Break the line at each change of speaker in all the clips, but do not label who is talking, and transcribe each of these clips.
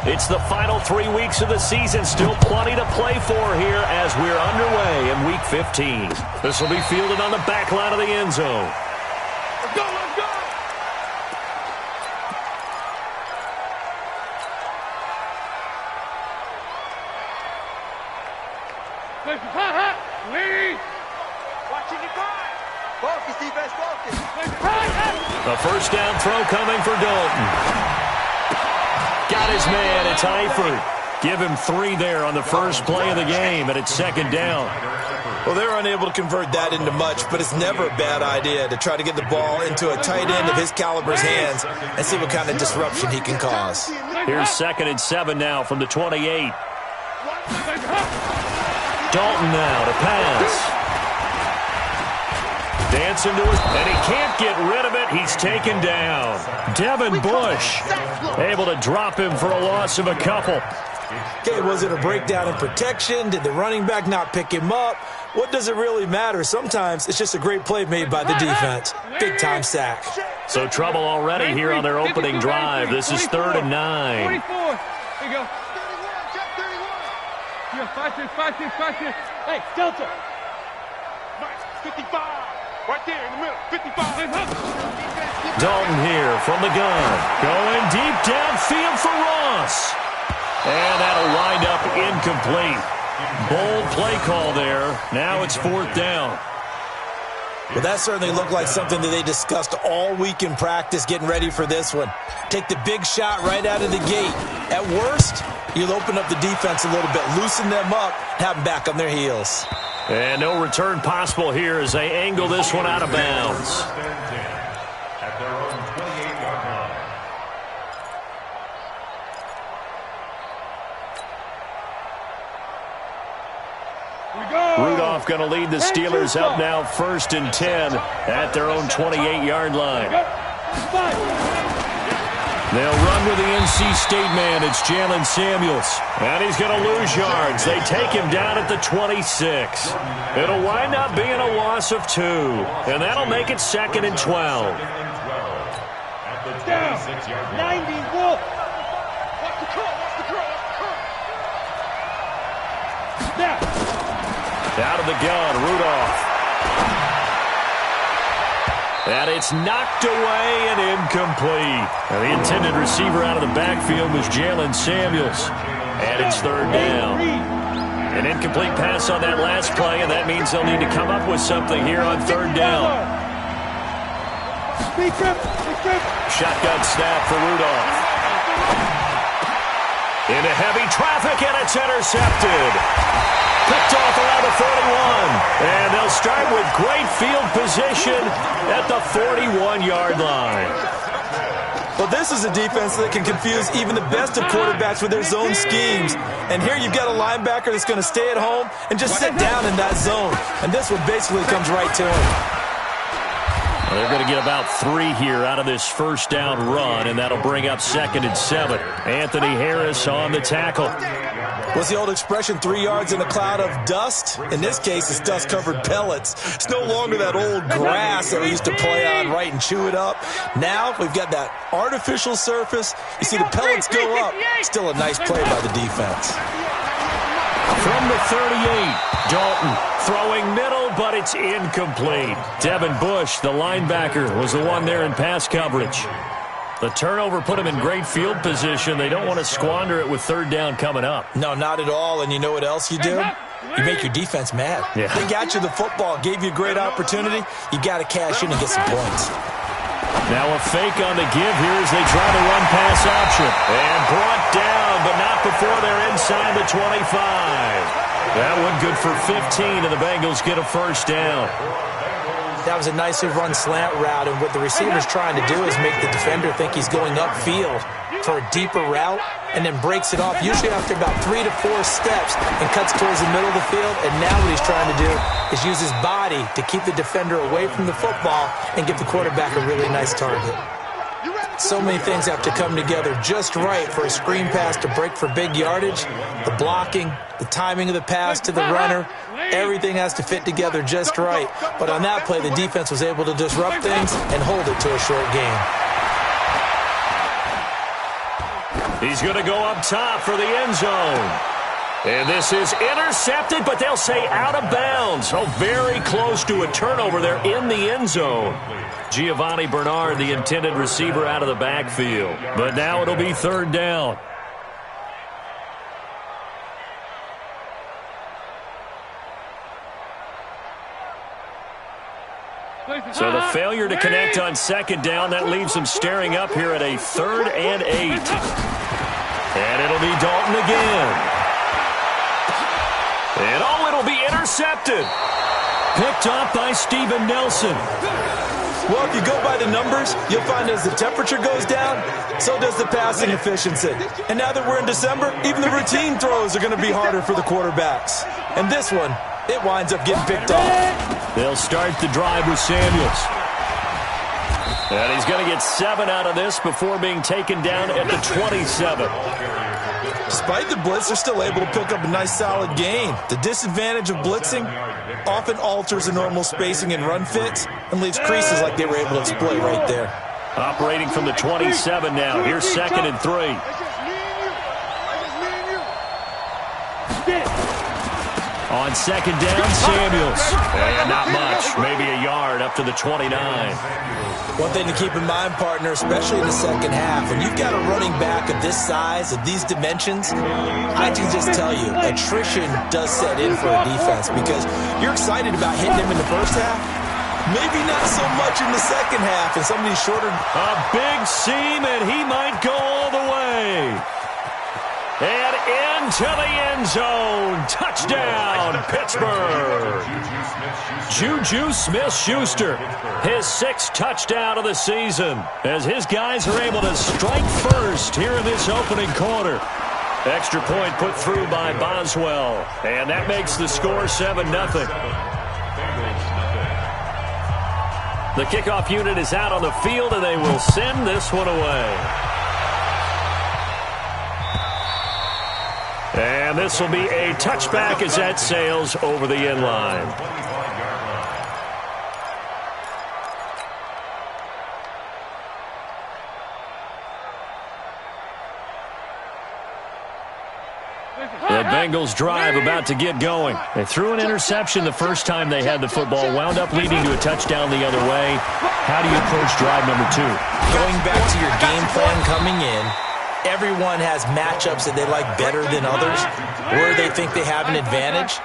It's the final 3 weeks of the season. Still plenty to play for here as we're underway in Week 15. This will be fielded on the back line of the end zone.
Let's go, let's go! Lead! Watching your time! Focus, defense, focus!
A first down throw coming for Dalton. Got his man. It's Eifert. Give him 3 there on the first play of the game, and it's second down.
Well, they're unable to convert that into much, but it's never a bad idea to try to get the ball into a tight end of his caliber's hands and see what kind of disruption he can cause.
Here's 2nd and 7 now from the 28. Dalton now to pass. Dancing to it, and he can't get rid of it. He's taken down. Devin Bush able to drop him for a loss of a couple.
Okay, was it a breakdown in protection? Did the running back not pick him up? What does it really matter? Sometimes it's just a great play made by the defense. Big-time sack.
So trouble already here on their opening drive. This is 3rd and 9.
44. Here you go. 31, 5 6. Hey, Delta. Nice. 55. Right there in the middle. 55.
Dalton here from the gun. Going deep downfield for Ross. And that'll wind up incomplete. Bold play call there. Now it's 4th down.
Well, that certainly looked like something that they discussed all week in practice getting ready for this one. Take the big shot right out of the gate. At worst, you'll open up the defense a little bit, loosen them up, have them back on their heels.
And no return possible here as they angle this one out of bounds. Rudolph going to lead the Steelers up now 1st and 10 at their own 28-yard line. They'll run with the NC State man. It's Jalen Samuels. And he's going to lose yards. They take him down at the 26. It'll wind up being a loss of 2. And that'll make it 2nd and 12.
Down. 90, Wolf. Watch the curl, watch the curl, watch the curl. Snap.
Out of the gun, Rudolph. And it's knocked away and incomplete. And the intended receiver out of the backfield was Jalen Samuels. And it's 3rd down. An incomplete pass on that last play, and that means they'll need to come up with something here on 3rd down. Shotgun snap for Rudolph. Into heavy traffic, and it's intercepted. Picked off around the 41. And they'll start with great field position at the 41-yard line.
Well, this is a defense that can confuse even the best of quarterbacks with their zone schemes. And here you've got a linebacker that's going to stay at home and just sit down in that zone. And this one basically comes right to him.
Well, they're going to get about 3 here out of this first down run, and that'll bring up 2nd and 7. Anthony Harris on the tackle.
What's the old expression, 3 yards in a cloud of dust? In this case, it's dust-covered pellets. It's no longer that old grass that we used to play on, right, and chew it up. Now we've got that artificial surface. You see the pellets go up. Still a nice play by the defense.
From the 38, Dalton throwing middle, but it's incomplete. Devin Bush, the linebacker, was the one there in pass coverage. The turnover put him in great field position. They don't want to squander it with 3rd down coming up.
No, not at all. And you know what else you do? You make your defense mad.
Yeah.
They got you the football, gave you a great opportunity. You got to cash in and get some points.
Now a fake on the give here as they try to run pass option. And brought down, but not before they're inside the 25. That one good for 15, and the Bengals get a first down.
That was a nicely run slant route, and what the receiver's trying to do is make the defender think he's going upfield for a deeper route, and then breaks it off, usually after about 3 to 4 steps, and cuts towards the middle of the field. And now what he's trying to do is use his body to keep the defender away from the football and give the quarterback a really nice target. So many things have to come together just right for a screen pass to break for big yardage. The blocking, the timing of the pass to the runner, everything has to fit together just right. But on that play, the defense was able to disrupt things and hold it to a short game.
He's going to go up top for the end zone. And this is intercepted, but they'll say out of bounds. Oh, very close to a turnover there in the end zone. Giovanni Bernard, the intended receiver, out of the backfield. But now it'll be third down. So the failure to connect on second down, that leaves them staring up here at a 3rd and 8. And it'll be Dalton again. And oh, it'll be intercepted. Picked off by Steven Nelson.
Well, if you go by the numbers, you'll find as the temperature goes down, so does the passing efficiency. And now that we're in December, even the routine throws are going to be harder for the quarterbacks. And this one, it winds up getting picked off.
They'll start the drive with Samuels. And he's going to get 7 out of this before being taken down at the 27.
Despite the blitz, they're still able to pick up a nice solid gain. The disadvantage of blitzing often alters the normal spacing and run fits and leaves creases like they were able to exploit right there.
Operating from the 27 now. Here's 2nd and 3. On second down, Samuels. And not much. Maybe a yard up to the 29.
One thing to keep in mind, partner, especially in the second half, when you've got a running back of this size, of these dimensions, I can just tell you, attrition does set in for a defense because you're excited about hitting him in the first half. Maybe not so much in the second half, and some of these shorter...
A big seam, and he might go all the way. And into the end zone. Touchdown, Pittsburgh. Juju Smith-Schuster, his 6th touchdown of the season, as his guys are able to strike first here in this opening quarter. Extra point put through by Boswell, and that makes the score 7-0. The kickoff unit is out on the field, and they will send this one away. And this will be a touchback as that sails over the end line. The Bengals drive about to get going. They threw an interception the first time they had the football, wound up leading to a touchdown the other way. How do you approach drive number 2?
Going back to your game plan coming in, everyone has matchups that they like better than others, where they think they have an advantage.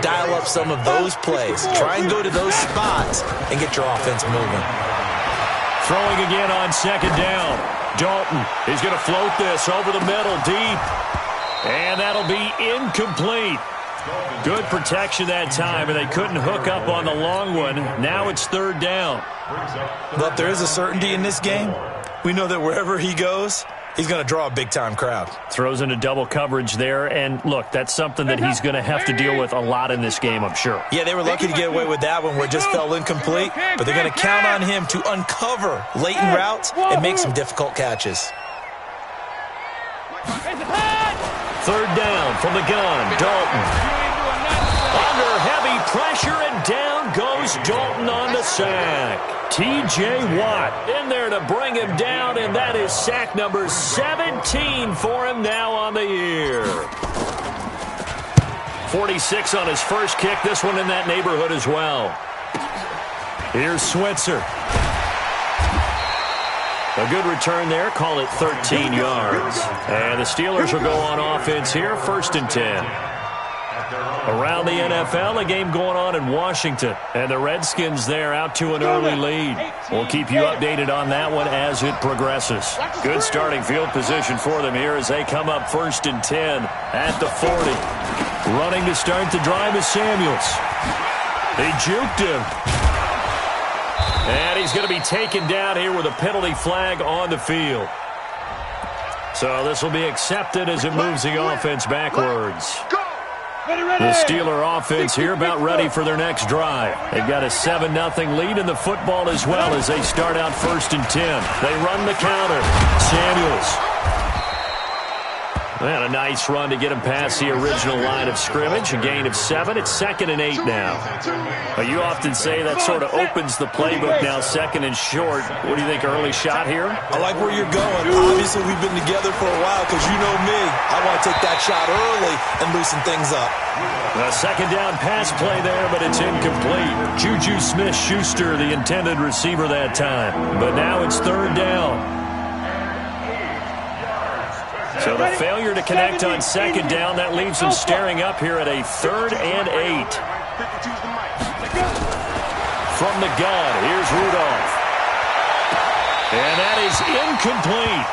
Dial up some of those plays. Try and go to those spots and get your offense moving.
Throwing again on second down. Dalton is going to float this over the middle deep. And that'll be incomplete. Good protection that time, and they couldn't hook up on the long one. Now it's 3rd down.
But there is a certainty in this game. We know that wherever he goes, he's going to draw a big-time crowd.
Throws into double coverage there, and look, that's something that he's going to have to deal with a lot in this game, I'm sure.
Yeah, they were lucky to get away with that one where it just fell incomplete, but they're going to count on him to uncover latent routes and make some difficult catches.
3rd down from the gun, Dalton. Under heavy pressure, and down goes Dalton on the sack. T.J. Watt in there to bring him down, and that is sack number 17 for him now on the year. 46 on his first kick, this one in that neighborhood as well. Here's Switzer. A good return there, call it 13 yards. And the Steelers will go on offense here, 1st and 10. Around the NFL, a game going on in Washington. And the Redskins there out to an early lead. We'll keep you updated on that one as it progresses. Good starting field position for them here as they come up 1st and 10 at the 40. Running to start the drive is Samuels. He juked him. And he's going to be taken down here with a penalty flag on the field. So this will be accepted as it moves the offense backwards. The Steeler offense here about ready for their next drive. They've got a 7-0 lead in the football as well as they start out 1st and 10. They run the counter. Samuels. And a nice run to get him past the original line of scrimmage. A gain of 7. It's 2nd and 8 now. But you often say that sort of opens the playbook now, 2nd and short. What do you think, early shot here?
I like where you're going. Obviously, we've been together for a while because you know me. I want to take that shot early and loosen things up.
A 2nd down pass play there, but it's incomplete. Juju Smith-Schuster, the intended receiver that time. But now it's 3rd down. So the failure to connect on 2nd down, that leaves them staring up here at a 3rd and 8. From the gun, here's Rudolph. And that is incomplete.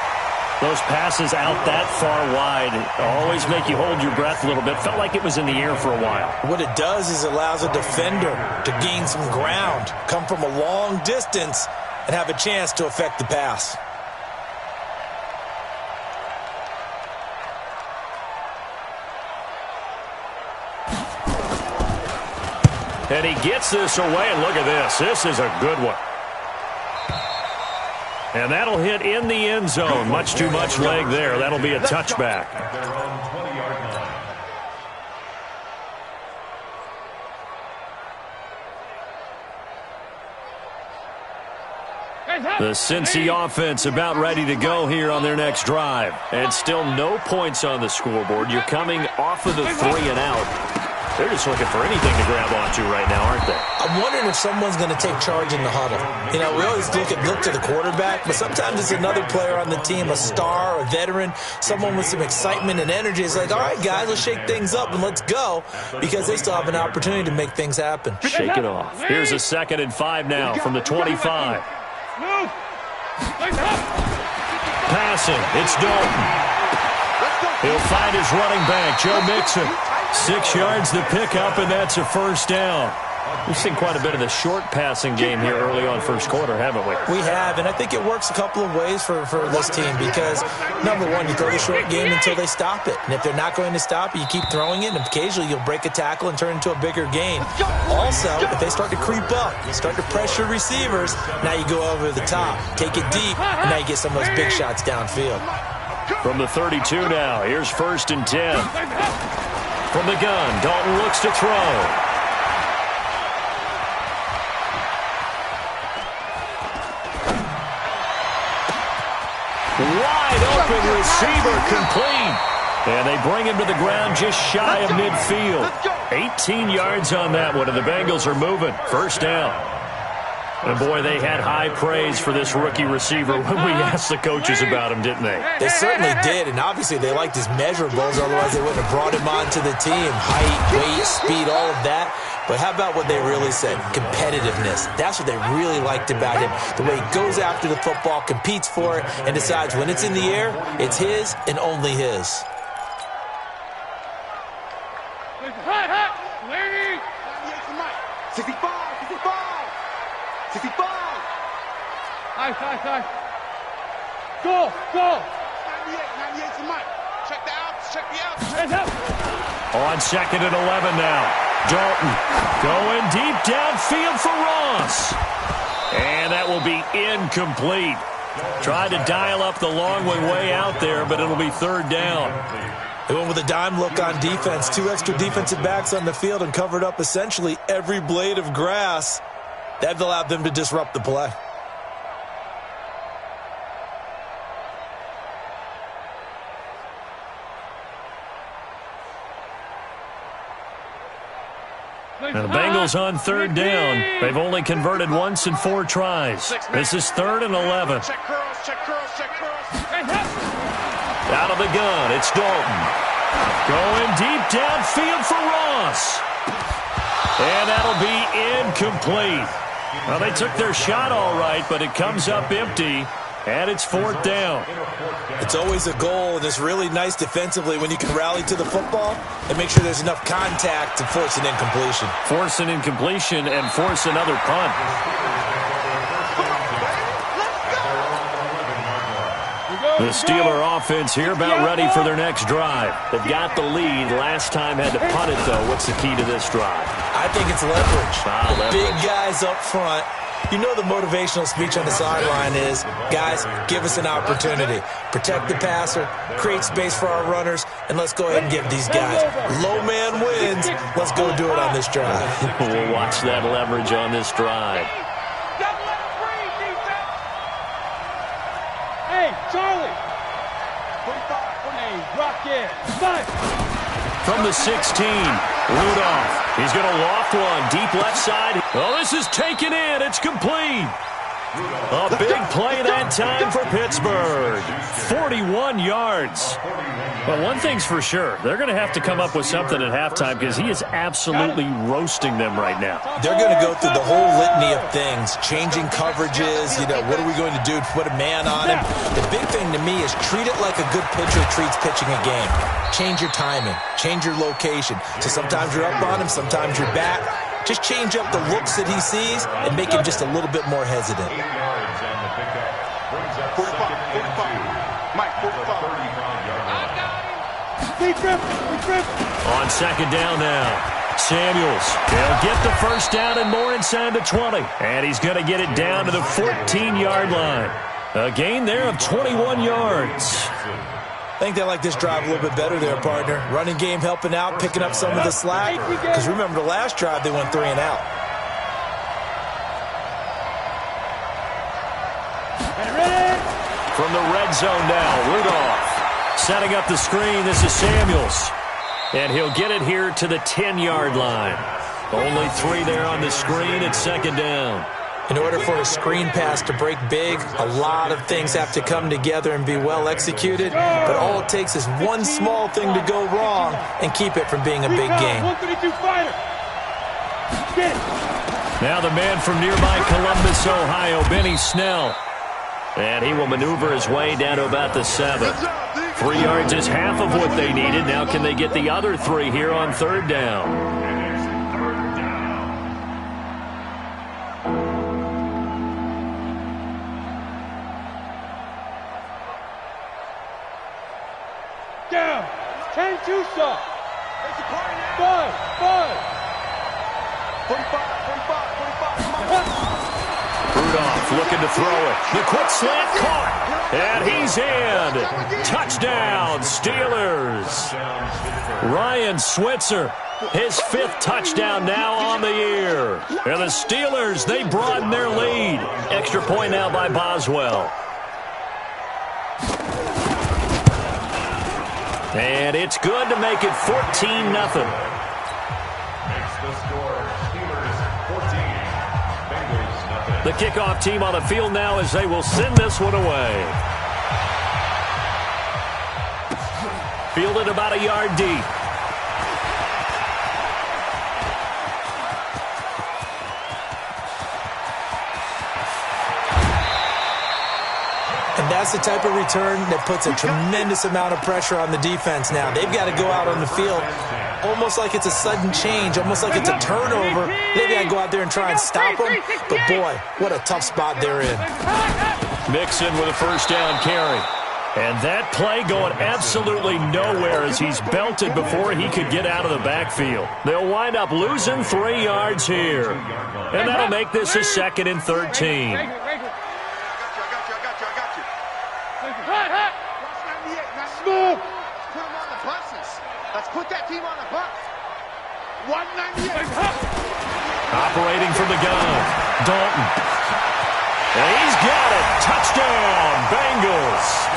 Those passes out that far wide always make you hold your breath a little bit. Felt like it was in the air for a while.
What it does is it allows a defender to gain some ground, come from a long distance, and have a chance to affect the pass.
And he gets this away, and look at this. This is a good one. And that'll hit in the end zone. Much too much leg there. That'll be a touchback. The Cincy offense about ready to go here on their next drive. And still no points on the scoreboard. You're coming off of the 3 and out. They're just looking for anything to grab onto right now, aren't they?
I'm wondering if someone's going to take charge in the huddle. You know, we always look to the quarterback, but sometimes it's another player on the team, a star, a veteran, someone with some excitement and energy. It's like, all right, guys, let's shake things up and let's go, because they still have an opportunity to make things happen.
Shake it off. Here's a 2nd and 5 now from the 25. Passing, it's Dalton. He'll find his running back, Joe Mixon. 6 yards to pick up, and that's a 1st down. We've seen quite a bit of the short passing game here early on first quarter, haven't we?
We have, and I think it works a couple of ways for this team because, number one, you throw the short game until they stop it. And if they're not going to stop it, you keep throwing it, and occasionally you'll break a tackle and turn it into a bigger gain. Also, if they start to creep up, start to pressure receivers, now you go over the top, take it deep, and now you get some of those big shots downfield.
From the 32 now, here's 1st and 10. From the gun, Dalton looks to throw. Wide open receiver complete. And they bring him to the ground just shy of midfield. 18 yards on that one, and the Bengals are moving. 1st down. And, boy, they had high praise for this rookie receiver when we asked the coaches about him, didn't they?
They certainly did, and obviously they liked his measurables, otherwise they wouldn't have brought him onto the team. Height, weight, speed, all of that. But how about what they really said? Competitiveness. That's what they really liked about him. The way he goes after the football, competes for it, and decides when it's in the air, it's his and only his.
Lady! 65! 65! Nice. Go! 98 to Mike. Check the outs.
On 2nd and 11 now. Dalton going deep downfield for Ross. And that will be incomplete. Tried to dial up the long one way out there, but it'll be 3rd down.
They went with a dime look on defense. 2 extra defensive backs on the field and covered up essentially every blade of grass. That allowed them to disrupt the play.
Now the Bengals on 3rd down. They've only converted once in 4 tries. This is 3rd and 11.
Check curls.
Out of the gun, it's Dalton. Going deep downfield for Ross. And that'll be incomplete. Well, they took their shot all right, but it comes up empty, and it's 4th down.
It's always a goal, and it's really nice defensively when you can rally to the football and make sure there's enough contact to force an incompletion.
Force an incompletion and force another punt. The Steeler offense here about ready for their next drive. They've got the lead. Last time had to punt it, though. What's the key to this drive?
I think it's leverage.
Leverage.
Big guys up front You know the motivational speech on the sideline is, guys, give us an opportunity. Protect the passer, create space for our runners, and let's go ahead and give these guys. Low man wins. Let's go do it on this drive.
We'll watch that leverage on this drive.
Hey, Charlie. 45. Hey, rock in. 5.
From the 16, Rudolph. He's going to loft one deep left side. Oh, this is taken in. It's complete. A big play that time for Pittsburgh. 41 yards. But one thing's for sure. They're going to have to come up with something at halftime because he is absolutely roasting them right now.
They're going to go through the whole litany of things, changing coverages, what are we going to do to put a man on him? The big thing to me is treat it like a good pitcher treats pitching a game. Change your timing, change your location. So sometimes you're up on him, sometimes you're back. Just change up the looks that he sees and make him just a little bit more hesitant.
45. Mike, 45.
On second down now, Samuels. He'll get the first down and more inside the 20. And he's going to get it down to the 14-yard line. A gain there of 21 yards.
I think they like this drive a little bit better there, partner. Running game helping out, picking up some of the slack. Because remember, the last drive, they went 3 and out.
From the red zone now, Rudolph. Setting up the screen, this is Samuels. And he'll get it here to the 10-yard line. Only 3 there on the screen at second down.
In order for a screen pass to break big, a lot of things have to come together and be well executed. But all it takes is one small thing to go wrong and keep it from being a big game.
Now the man from nearby Columbus, Ohio, Benny Snell. And he will maneuver his way down to about the 7. 3 yards is half of what they needed. Now can they get the other 3 here on third down?
Down. 10 Tucson. 5. 45.
Rudolph looking to throw it. The quick slant caught. And he's in. Touchdown, Steelers. Ryan Switzer, his 5th touchdown now on the year. And the Steelers, they broaden their lead. Extra point now by Boswell. And it's good to make it 14-0. The kickoff team on the field now as they will send this one away. Fielded about a yard deep.
And that's the type of return that puts a tremendous amount of pressure on the defense now. They've got to go out on the field almost like it's a sudden change, almost like it's a turnover. They've got to go out there and try and stop them. But, boy, what a tough spot they're in.
Mixon with a first down carry. And that play going absolutely nowhere as he's belted before he could get out of the backfield. They'll wind up losing 3 yards here. And that'll make this a 2nd and 13.
Smooth. Put him on the buses. Let's put that team on the bus. 198.
Operating from the gun, Dalton. And he's got it. Touchdown, Bengals.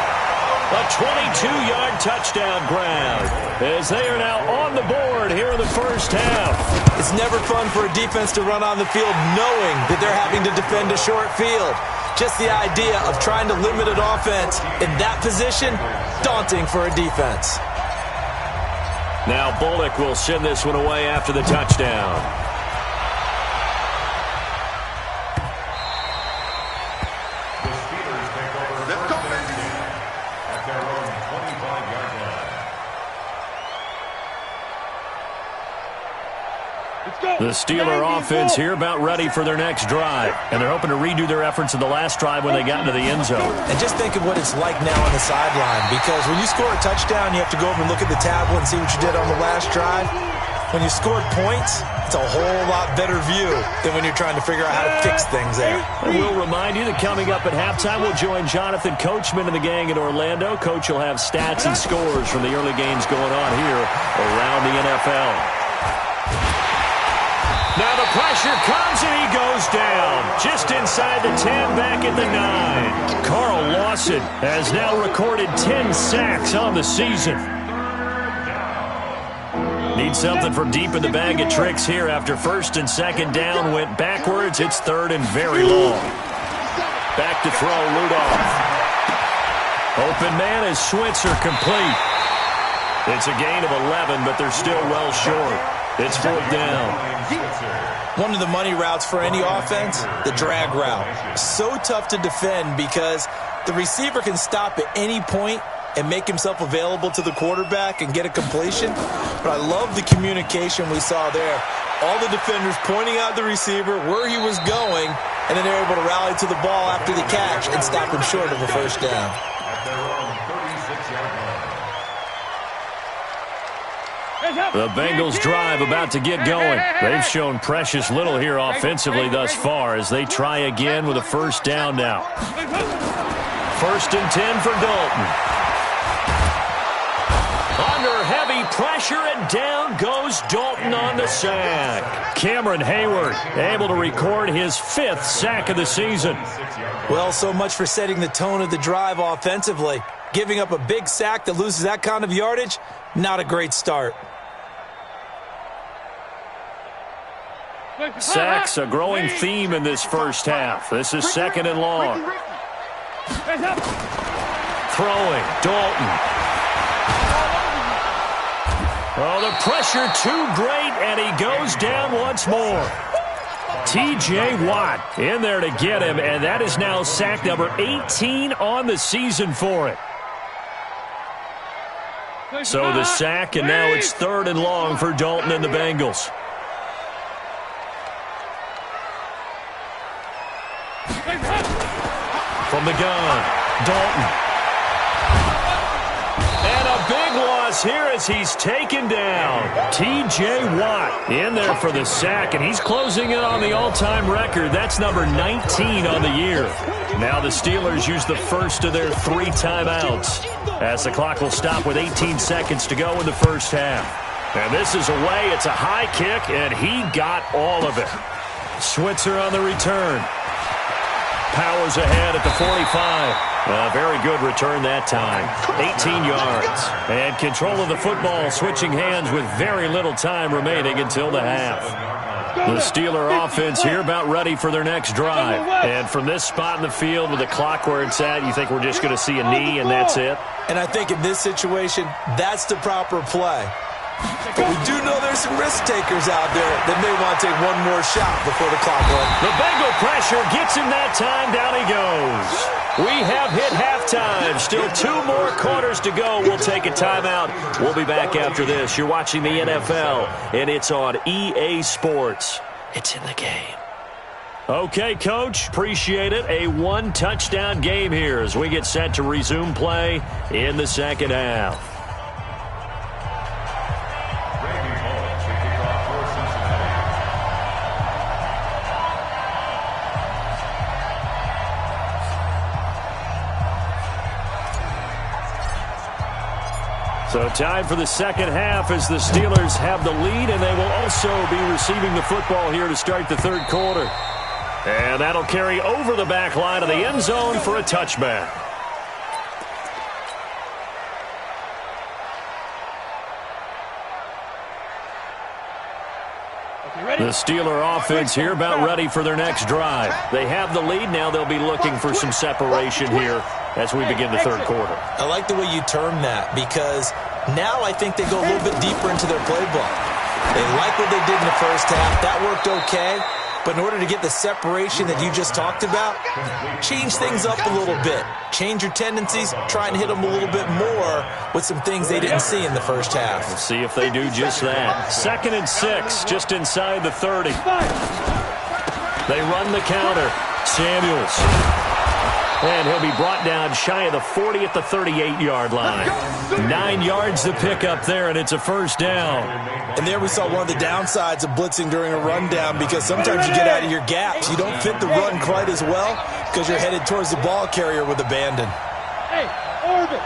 A 22-yard touchdown grab as they are now on the board here in the first half.
It's never fun for a defense to run on the field knowing that they're having to defend a short field. Just the idea of trying to limit an offense in that position, daunting for a defense.
Now Bullock will send this one away after the touchdown. The Steeler offense here about ready for their next drive. And they're hoping to redo their efforts in the last drive when they got into the end zone.
And just think of what it's like now on the sideline. Because when you score a touchdown, you have to go over and look at the tablet and see what you did on the last drive. when you scored points, it's a whole lot better view than when you're trying to figure out how to fix things there.
And we'll remind you that coming up at halftime, we'll join Jonathan Coachman and the gang in Orlando. Coach will have stats and scores from the early games going on here around the NFL. Now the pressure comes and he goes down. Just inside the 10, back at the 9. Carl Lawson has now recorded 10 sacks on the season. Need something from deep in the bag of tricks here after first and second down went backwards. It's third and very long. Back to throw, Rudolph. Open man is Switzer complete. It's a gain of 11, but they're still well short. It's fourth down.
One of the money routes for any offense, the drag route. So tough to defend because the receiver can stop at any point and make himself available to the quarterback and get a completion. But I love the communication we saw there. All the defenders pointing out the receiver, where he was going, and then they're able to rally to the ball after the catch and stop him short of a first down.
The Bengals drive about to get going. They've shown precious little here offensively thus far as they try again with a first down now. First and 10 for Dalton. Under heavy pressure, and down goes Dalton on the sack. Cameron Hayward able to record his 5th sack of the season.
Well, so much for setting the tone of the drive offensively. Giving up a big sack that loses that kind of yardage, not a great start.
Sacks, a growing theme in this first half. This is second and long. Throwing, Dalton. Oh, the pressure too great, and he goes down once more. T.J. Watt in there to get him, and that is now sack number 18 on the season for it. So the sack, and now it's third and long for Dalton and the Bengals. From the gun, Dalton. And a big loss here as he's taken down. T.J. Watt in there for the sack, and he's closing in on the all-time record. That's number 19 on the year. Now the Steelers use the first of their 3 timeouts as the clock will stop with 18 seconds to go in the first half. And this is away. It's a high kick, and he got all of it. Switzer on the return. Powers ahead at the 45. A very good return that time. 18 yards. And control of the football switching hands with very little time remaining until the half. The Steeler offense here about ready for their next drive. And from this spot in the field with the clock where it's at, you think we're just going to see a knee and that's it?
And I think in this situation, that's the proper play. But we do know there's some risk takers out there that may want to take one more shot before the clock runs.
The Bengal pressure gets him that time. Down he goes. We have hit halftime. Still 2 more quarters to go. We'll take a timeout. We'll be back after this. You're watching the NFL, and it's on EA Sports. It's in the game. Okay, Coach. Appreciate it. A 1-touchdown game here as we get set to resume play in the second half. So time for the second half as the Steelers have the lead, and they will also be receiving the football here to start the third quarter. And that'll carry over the back line of the end zone for a touchback. The Steeler offense here about ready for their next drive. They have the lead. Now they'll be looking for some separation here as we begin the third quarter.
I like the way you term that because now I think they go a little bit deeper into their playbook. They like what they did in the first half. That worked okay. But in order to get the separation that you just talked about, change things up a little bit. Change your tendencies, try and hit them a little bit more with some things they didn't see in the first half.
We'll see if they do just that. 2nd and 6, just inside the 30. They run the counter. Samuels. And he'll be brought down shy of the 40 at the 38-yard line. 9 yards to pick up there, and it's a first down.
And there we saw one of the downsides of blitzing during a rundown, because sometimes you get out of your gaps. You don't fit the run quite as well because you're headed towards the ball carrier with abandon.
Hey, orbit.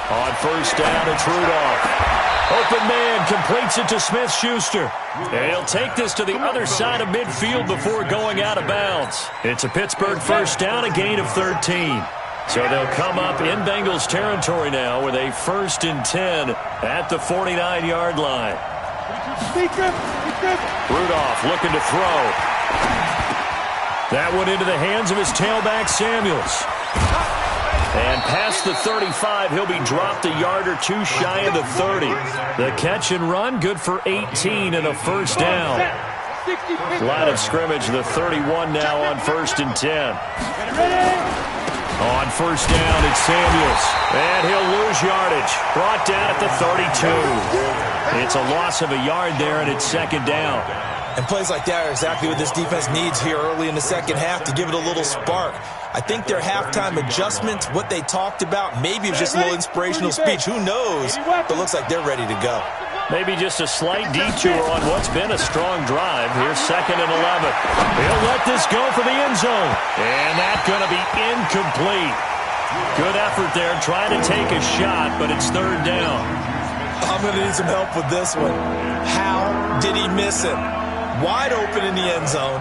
On first down, it's Rudolph. Open man completes it to Smith-Schuster. And he'll take this to the other side of midfield before going out of bounds. It's a Pittsburgh first down, a gain of 13. So they'll come up in Bengals territory now with a 1st and 10 at the 49-yard line. Rudolph looking to throw. That one into the hands of his tailback, Samuels. And past the 35, he'll be dropped a yard or two shy of the 30. The catch and run, good for 18 and a first down. Line of scrimmage, the 31 now on 1st and 10. On first down, it's Samuels. And he'll lose yardage. Brought down at the 32. It's a loss of a yard there, and it's 2nd down.
And plays like that are exactly what this defense needs here early in the second half to give it a little spark. I think their halftime adjustments, what they talked about, maybe it was just a little inspirational speech. Who knows? But it looks like they're ready to go.
Maybe just a slight detour on what's been a strong drive. Here's 2nd and 11. He'll let this go for the end zone. And that's going to be incomplete. Good effort there trying to take a shot, but it's 3rd down.
I'm going to need some help with this one. How did he miss him? Wide open in the end zone.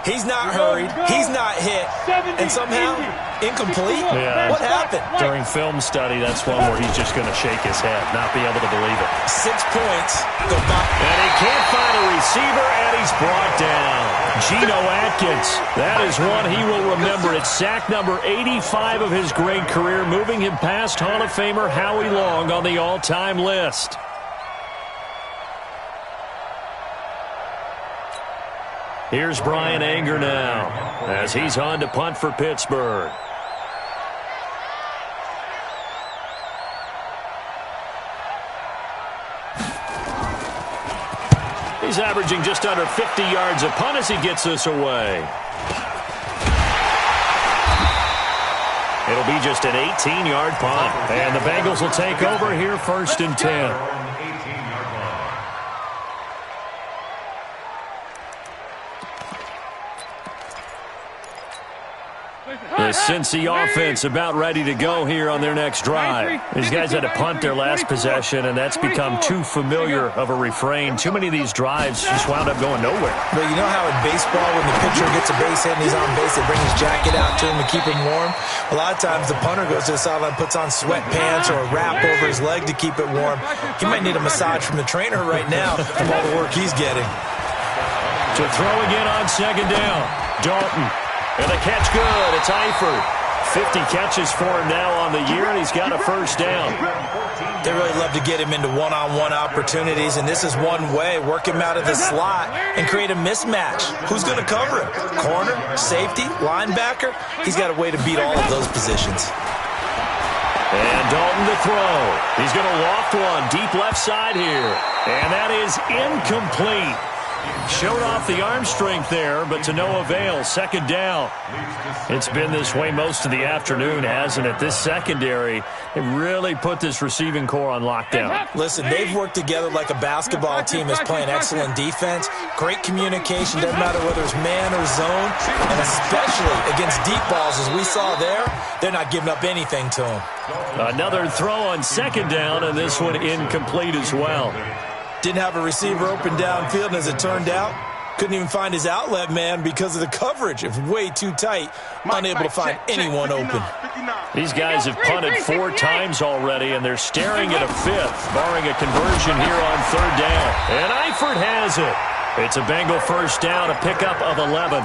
He's not hurried. He's not hit. And somehow, incomplete?
Yeah.
What happened?
During film study, that's one where he's just going to shake his head, not be able to believe it.
6 points. Go back.
And he can't find a receiver, and he's brought down. Geno Atkins. That is one he will remember. It's sack number 85 of his great career, moving him past Hall of Famer Howie Long on the all-time list. Here's Brian Anger now as he's on to punt for Pittsburgh. He's averaging just under 50 yards a punt as he gets this away. It'll be just an 18-yard punt. And the Bengals will take over here 1st and 10. The Cincy offense about ready to go here on their next drive. These guys had to punt their last possession, and that's become too familiar of a refrain. Too many of these drives just wound up going nowhere.
Well, you know how in baseball when the pitcher gets a base hit and he's on base, they bring his jacket out to him to keep him warm? A lot of times the punter goes to the sideline, puts on sweatpants or a wrap over his leg to keep it warm. He might need a massage from the trainer right now from all the work he's getting.
To throw again on 2nd down. Dalton. And the catch good. It's Eifert. 50 catches for him now on the year, and he's got a first down.
They really love to get him into one-on-one opportunities, and this is one way. Work him out of the slot and create a mismatch. Who's going to cover him? Corner, safety, linebacker? He's got a way to beat all of those positions.
And Dalton to throw. He's going to loft one deep left side here. And that is incomplete. Showed off the arm strength there, but to no avail. 2nd down. It's been this way most of the afternoon, hasn't it? This secondary, it really put this receiving core on lockdown.
Listen, they've worked together like a basketball team that's playing excellent defense. Great communication, doesn't matter whether it's man or zone. And especially against deep balls, as we saw there, they're not giving up anything to them.
Another throw on 2nd down, and this one incomplete as well.
Didn't have a receiver open downfield, and as it turned out, couldn't even find his outlet man because of the coverage. It was way too tight, unable to find anyone open.
These guys have punted 4 times already, and they're staring at a 5th, barring a conversion here on 3rd down. And Eifert has it. It's a Bengal first down, a pickup of 11.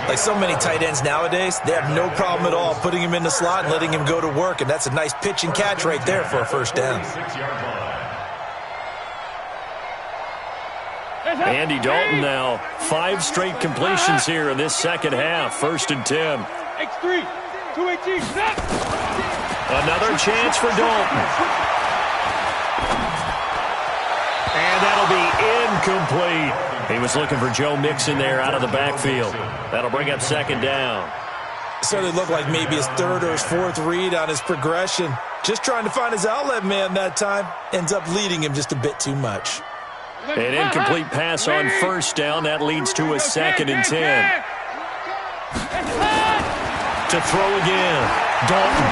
Like so many tight ends nowadays, they have no problem at all putting him in the slot and letting him go to work, and that's a nice pitch and catch right there for a first down.
Andy Dalton now, 5 straight completions here in this second half. 1st and 10.
X3, 218, snap!
Another chance for Dalton. And that'll be incomplete. He was looking for Joe Mixon there out of the backfield. That'll bring up second down.
Certainly looked like maybe his third or his fourth read on his progression. Just trying to find his outlet man that time. Ends up leading him just a bit too much.
An incomplete pass on first down. That leads to a 2nd and 10. To throw again. Dalton.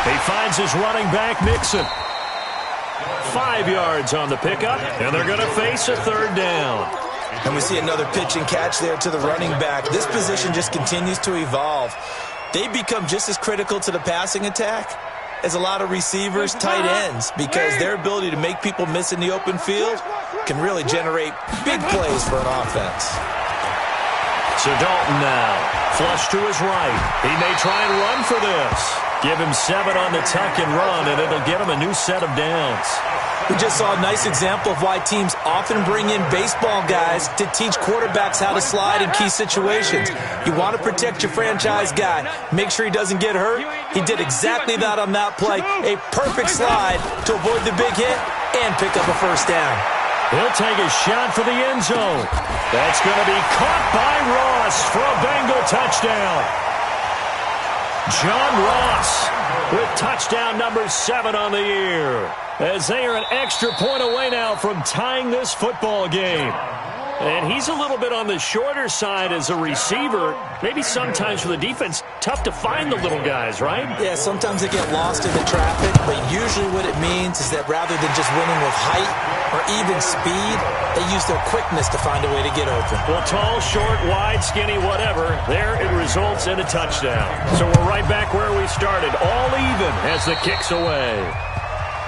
He finds his running back, Mixon. 5 yards on the pickup, and they're going to face a third down.
And we see another pitch and catch there to the running back. This position just continues to evolve. They become just as critical to the passing attack as a lot of receivers, tight ends, because their ability to make people miss in the open field can really generate big plays for an offense.
So Dalton now, flush to his right. He may try and run for this. Give him 7 on the tuck and run, and it'll get him a new set of downs.
We just saw a nice example of why teams often bring in baseball guys to teach quarterbacks how to slide in key situations. You want to protect your franchise guy. Make sure he doesn't get hurt. He did exactly that on that play. A perfect slide to avoid the big hit and pick up a first down.
He'll take a shot for the end zone. That's going to be caught by Ross for a Bengal touchdown. John Ross with touchdown number 7 on the year, as they are an extra point away now from tying this football game. And he's a little bit on the shorter side as a receiver. Maybe sometimes for the defense, tough to find the little guys, right?
Yeah, sometimes they get lost in the traffic, but usually what it means is that rather than just winning with height or even speed, they use their quickness to find a way to get open.
Well, tall, short, wide, skinny, whatever, there it results in a touchdown. So we're right back where we started, all even as the kick's away.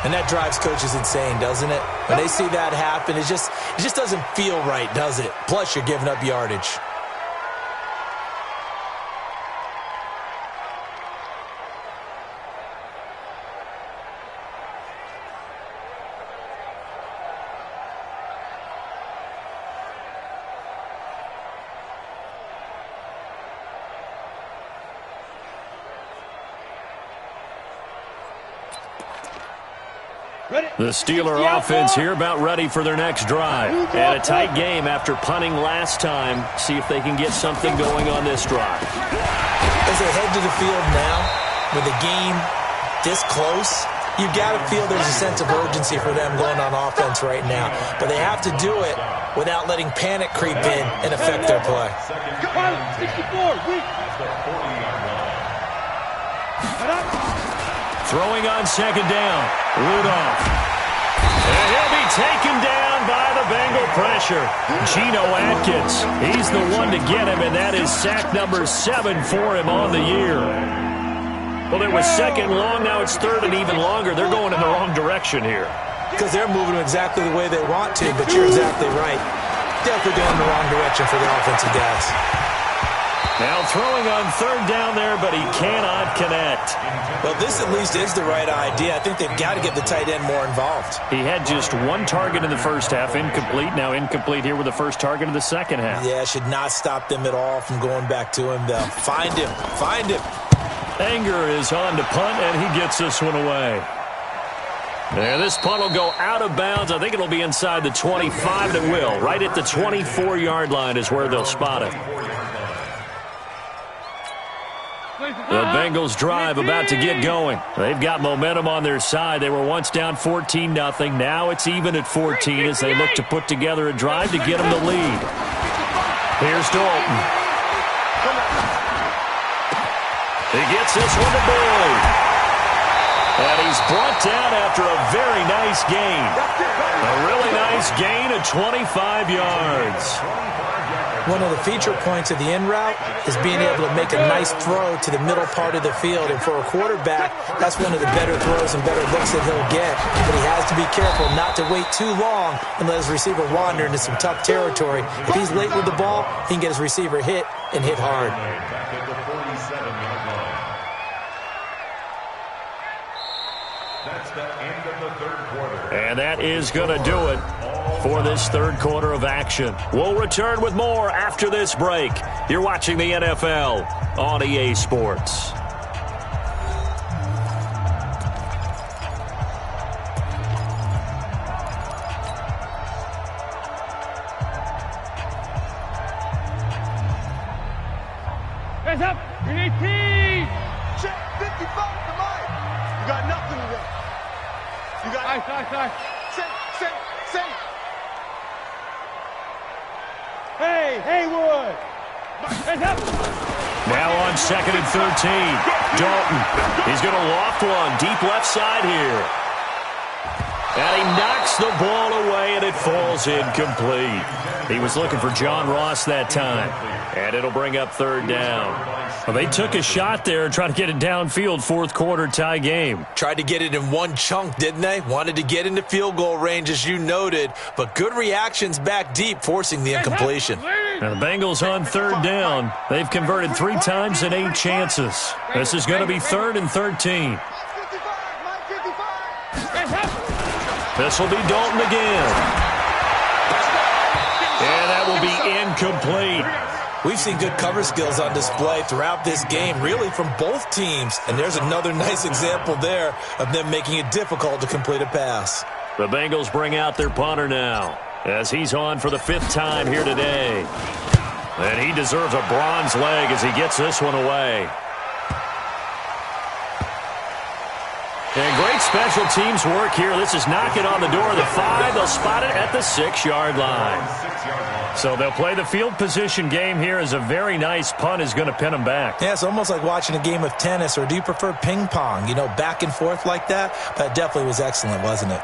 And that drives coaches insane, doesn't it? When they see that happen, it just doesn't feel right, does it? Plus, you're giving up yardage.
The Steeler offense here about ready for their next drive. And a tight game after punting last time. See if they can get something going on this drive.
As they head to the field now, with the game this close, you've got to feel there's a sense of urgency for them going on offense right now. But they have to do it without letting panic creep in and affect their play.
Throwing on second down, Rudolph. And he'll be taken down by the Bengal pressure. Geno Atkins, he's the one to get him, and that is sack number 7 for him on the year. Well, it was second long, now it's third and even longer. They're going in the wrong direction here.
Because they're moving exactly the way they want to, but you're exactly right. Definitely going in the wrong direction for the offensive guys.
Now throwing on third down there, but he cannot connect.
Well, this at least is the right idea. I think they've got to get the tight end more involved.
He had just 1 target in the first half, incomplete. Now incomplete here with the first target of the second half.
Yeah, should not stop them at all from going back to him, though. Find him. Find him.
Anger is on to punt, and he gets this one away. And this punt will go out of bounds. I think it'll be inside the 25, and it will. Right at the 24-yard line is where they'll spot it. The Bengals drive about to get going. They've got momentum on their side. They were once down 14-0. Now it's even at 14 as they look to put together a drive to get them the lead. Here's Dalton. He gets this one to Boyd. And he's brought down after a very nice gain. A really nice gain of 25 yards.
One of the feature points of the in route is being able to make a nice throw to the middle part of the field. And for a quarterback, that's one of the better throws and better looks that he'll get. But he has to be careful not to wait too long and let his receiver wander into some tough territory. If he's late with the ball, he can get his receiver hit and hit hard.
That's the end of the third quarter.
And that is going to do it for this third quarter of action. We'll return with more after this break. You're watching the NFL on EA Sports.
Hands up. 18.
Check 55 to Mike. You got nothing today. You got
Nice.
Say.
Hey, Haywood. Hands up.
Now on 2nd and 13. Dalton. He's going to loft one deep left side here. And he knocks the ball away, and it falls incomplete. He was looking for John Ross that time. And it'll bring up 3rd down. Well, they took a shot there and tried to get it downfield, 4th quarter tie game.
Tried to get it in one chunk, didn't they? Wanted to get into field goal range, as you noted, but good reactions back deep, forcing the incompletion.
Now the Bengals on 3rd down. They've converted 3 times in 8 chances. This is going to be 3rd and 13. This will be Dalton again. And that will be incomplete.
We've seen good cover skills on display throughout this game, really from both teams. And there's another nice example there of them making it difficult to complete a pass.
The Bengals bring out their punter now, as he's on for the 5th time here today. And he deserves a bronze leg as he gets this one away. And great special teams work here. This is knocking on the door of the 5. They'll spot it at the 6-yard line. So they'll play the field position game here as a very nice punt is going to pin them back.
Yeah, it's almost like watching a game of tennis, or do you prefer ping pong? You know, back and forth like that? That definitely was excellent, wasn't it?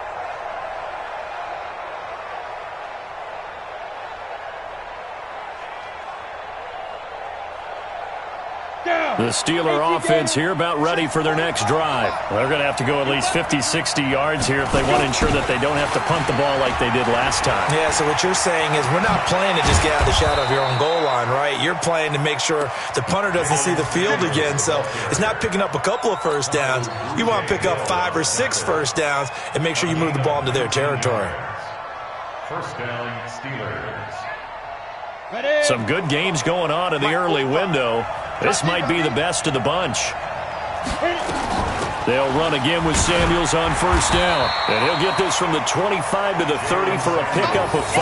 The Steeler offense here about ready for their next drive. They're going to have to go at least 50, 60 yards here if they want to ensure that they don't have to punt the ball like they did last time.
Yeah, so what you're saying is we're not playing to just get out of the shadow of your own goal line, right? You're playing to make sure the punter doesn't see the field again. So it's not picking up a couple of first downs. You want to pick up 5 or 6 first downs and make sure you move the ball into their territory.
First down, Steelers.
Some good games going on in the early window. This might be the best of the bunch. They'll run again with Samuels on 1st down. And he'll get this from the 25 to the 30 for a pickup of 5.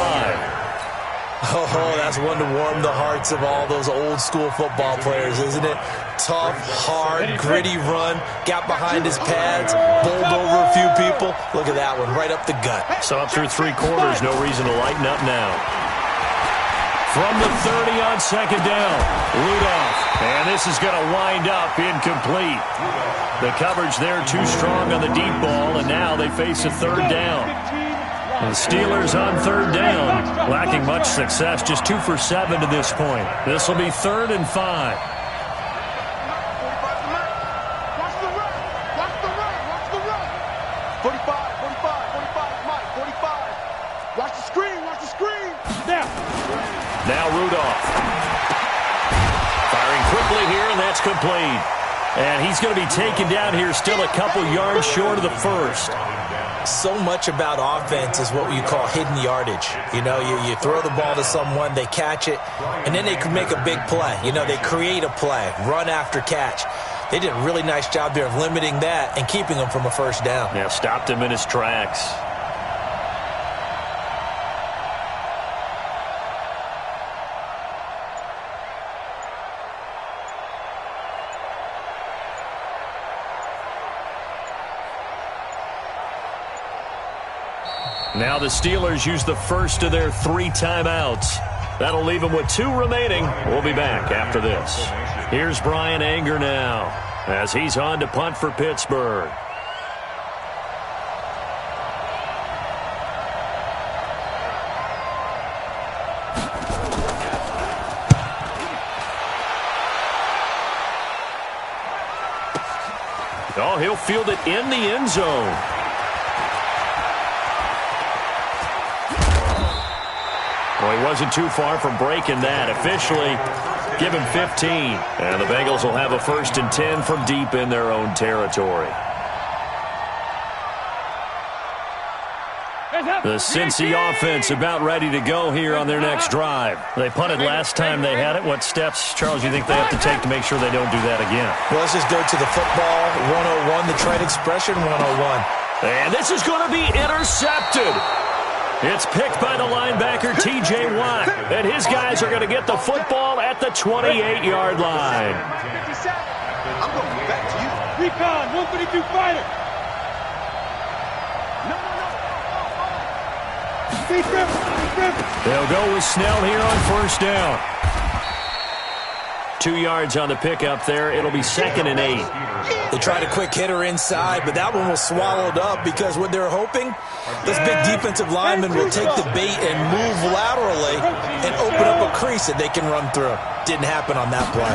Oh, that's one to warm the hearts of all those old school football players, isn't it? Tough, hard, gritty run. Got behind his pads, bowled over a few people. Look at that one, right up the gut.
So up through 3 quarters, no reason to lighten up now. From the 30 on 2nd down, Rudolph. And this is going to wind up incomplete. The coverage there too strong on the deep ball, and now they face a 3rd down. The Steelers on 3rd down, lacking much success, just 2 for 7 to this point. This will be 3rd and 5. Now Rudolph. Firing quickly here, and that's complete. And he's going to be taken down here still a couple yards short of the 1st.
So much about offense is what you call hidden yardage. You know, you throw the ball to someone, they catch it, and then they can make a big play. You know, they create a play, run after catch. They did a really nice job there of limiting that and keeping him from a 1st down.
Yeah, stopped him in his tracks. Now the Steelers use the first of their 3 timeouts. That'll leave them with 2 remaining. We'll be back after this. Here's Brian Anger now as he's on to punt for Pittsburgh. Oh, he'll field it in the end zone. Well, he wasn't too far from breaking that. Officially, give him 15. And the Bengals will have a 1st and 10 from deep in their own territory. The Cincy offense about ready to go here on their next drive. They punted last time they had it. What steps, Charles, you think they have to take to make sure they don't do that again?
Well, let's just go to the football 101, the trade expression 101.
And this is going to be intercepted. It's picked by the linebacker, T.J. Watt. And his guys are going to get the football at the 28-yard line.
57. I'm going back to you.
Recon, 132 fighter.
They'll go with Snell here on first down. 2 yards on the pickup there. It'll be 2nd and 8.
They tried a quick hitter inside, but that one was swallowed up because what they're hoping, this big defensive lineman will take the bait and move laterally and open up a crease that they can run through. Didn't happen on that play.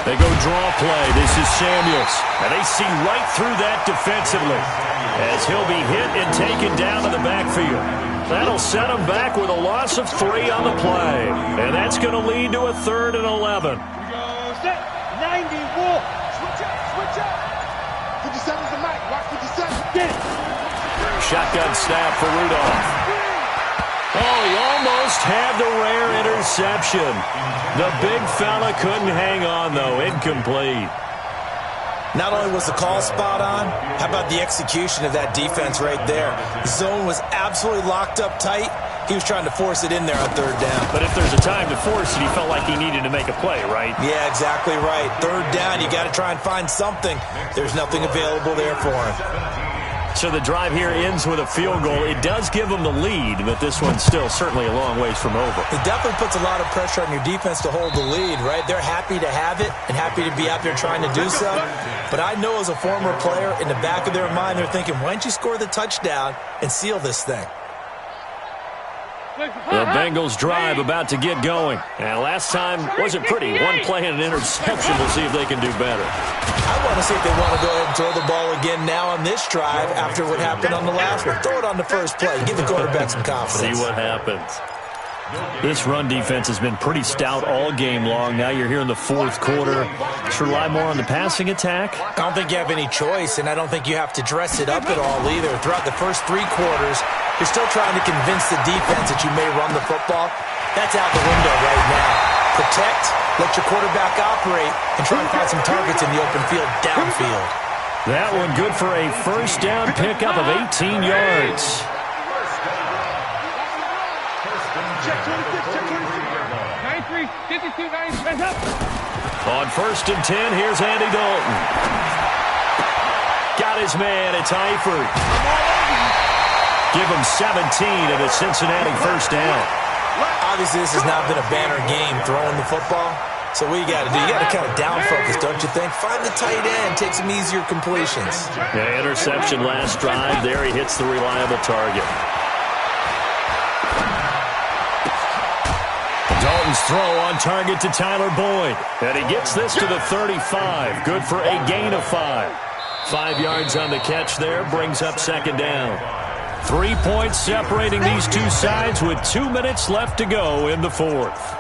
They go draw play. This is Samuels. And they see right through that defensively as he'll be hit and taken down to the backfield. That'll set him back with a loss of 3 on the play. And that's going to lead to a 3rd and 11.
We go set. 90 Wolf.
Switch up, switch up. 57's the mic. Watch 57.
Get it.
Shotgun snap for Rudolph. Oh, he almost had the rare interception. The big fella couldn't hang on, though. Incomplete.
Not only was the call spot on, how about the execution of that defense right there? The zone was absolutely locked up tight. He was trying to force it in there on 3rd down.
But if there's a time to force it, he felt like he needed to make a play, right?
Yeah, exactly right. 3rd down, you got to try and find something. There's nothing available there for him.
So the drive here ends with a field goal. It does give them the lead, but this one's still certainly a long ways from over.
It definitely puts a lot of pressure on your defense to hold the lead, right? They're happy to have it and happy to be out there trying to do so. But I know as a former player, in the back of their mind, they're thinking, why don't you score the touchdown and seal this thing?
The Bengals drive about to get going. And last time wasn't pretty. One play and an interception. We'll see if they can do better.
I want to see if they want to go ahead and throw the ball again now on this drive after what happened on the last one. Throw it on the first play. Give the quarterback some confidence.
See what happens. This run defense has been pretty stout all game long. Now you're here in the 4th quarter. Just rely more on the passing attack.
I don't think you have any choice, and I don't think you have to dress it up at all either. Throughout the first 3 quarters, you're still trying to convince the defense that you may run the football. That's out the window right now. Protect, let your quarterback operate, and try and find some targets in the open field downfield.
That one good for a first down pickup of 18 yards.
Check 26, check 26. 93, 52, 90, up.
On 1st and 10, here's Andy Dalton. Got his man, it's Eifert. Give him 17 at a Cincinnati first down.
Obviously, this has not been a banner game throwing the football. So what you got to do, you got to kind of down focus, don't you think? Find the tight end, take some easier completions.
Yeah, interception last drive. There he hits the reliable target. Dalton's throw on target to Tyler Boyd. And he gets this to the 35. Good for a gain of 5. 5 yards on the catch there. Brings up 2nd down. 3 points separating these two sides with 2 minutes left to go in the 4th.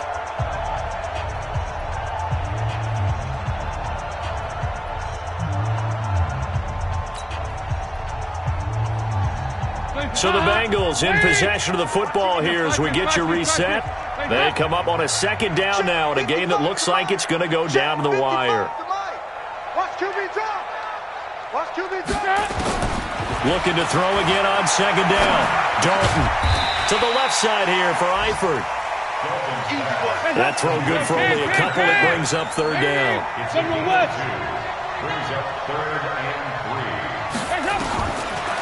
So the Bengals in possession of the football here as we get you reset. They come up on a 2nd down now in a game that looks like it's going to go down to the wire.
Watch QB drop. Watch QB drop.
Looking to throw again on 2nd down. Dalton to the left side here for Eifert. That throw good for only a couple. It brings up 3rd down.
Brings up 3rd and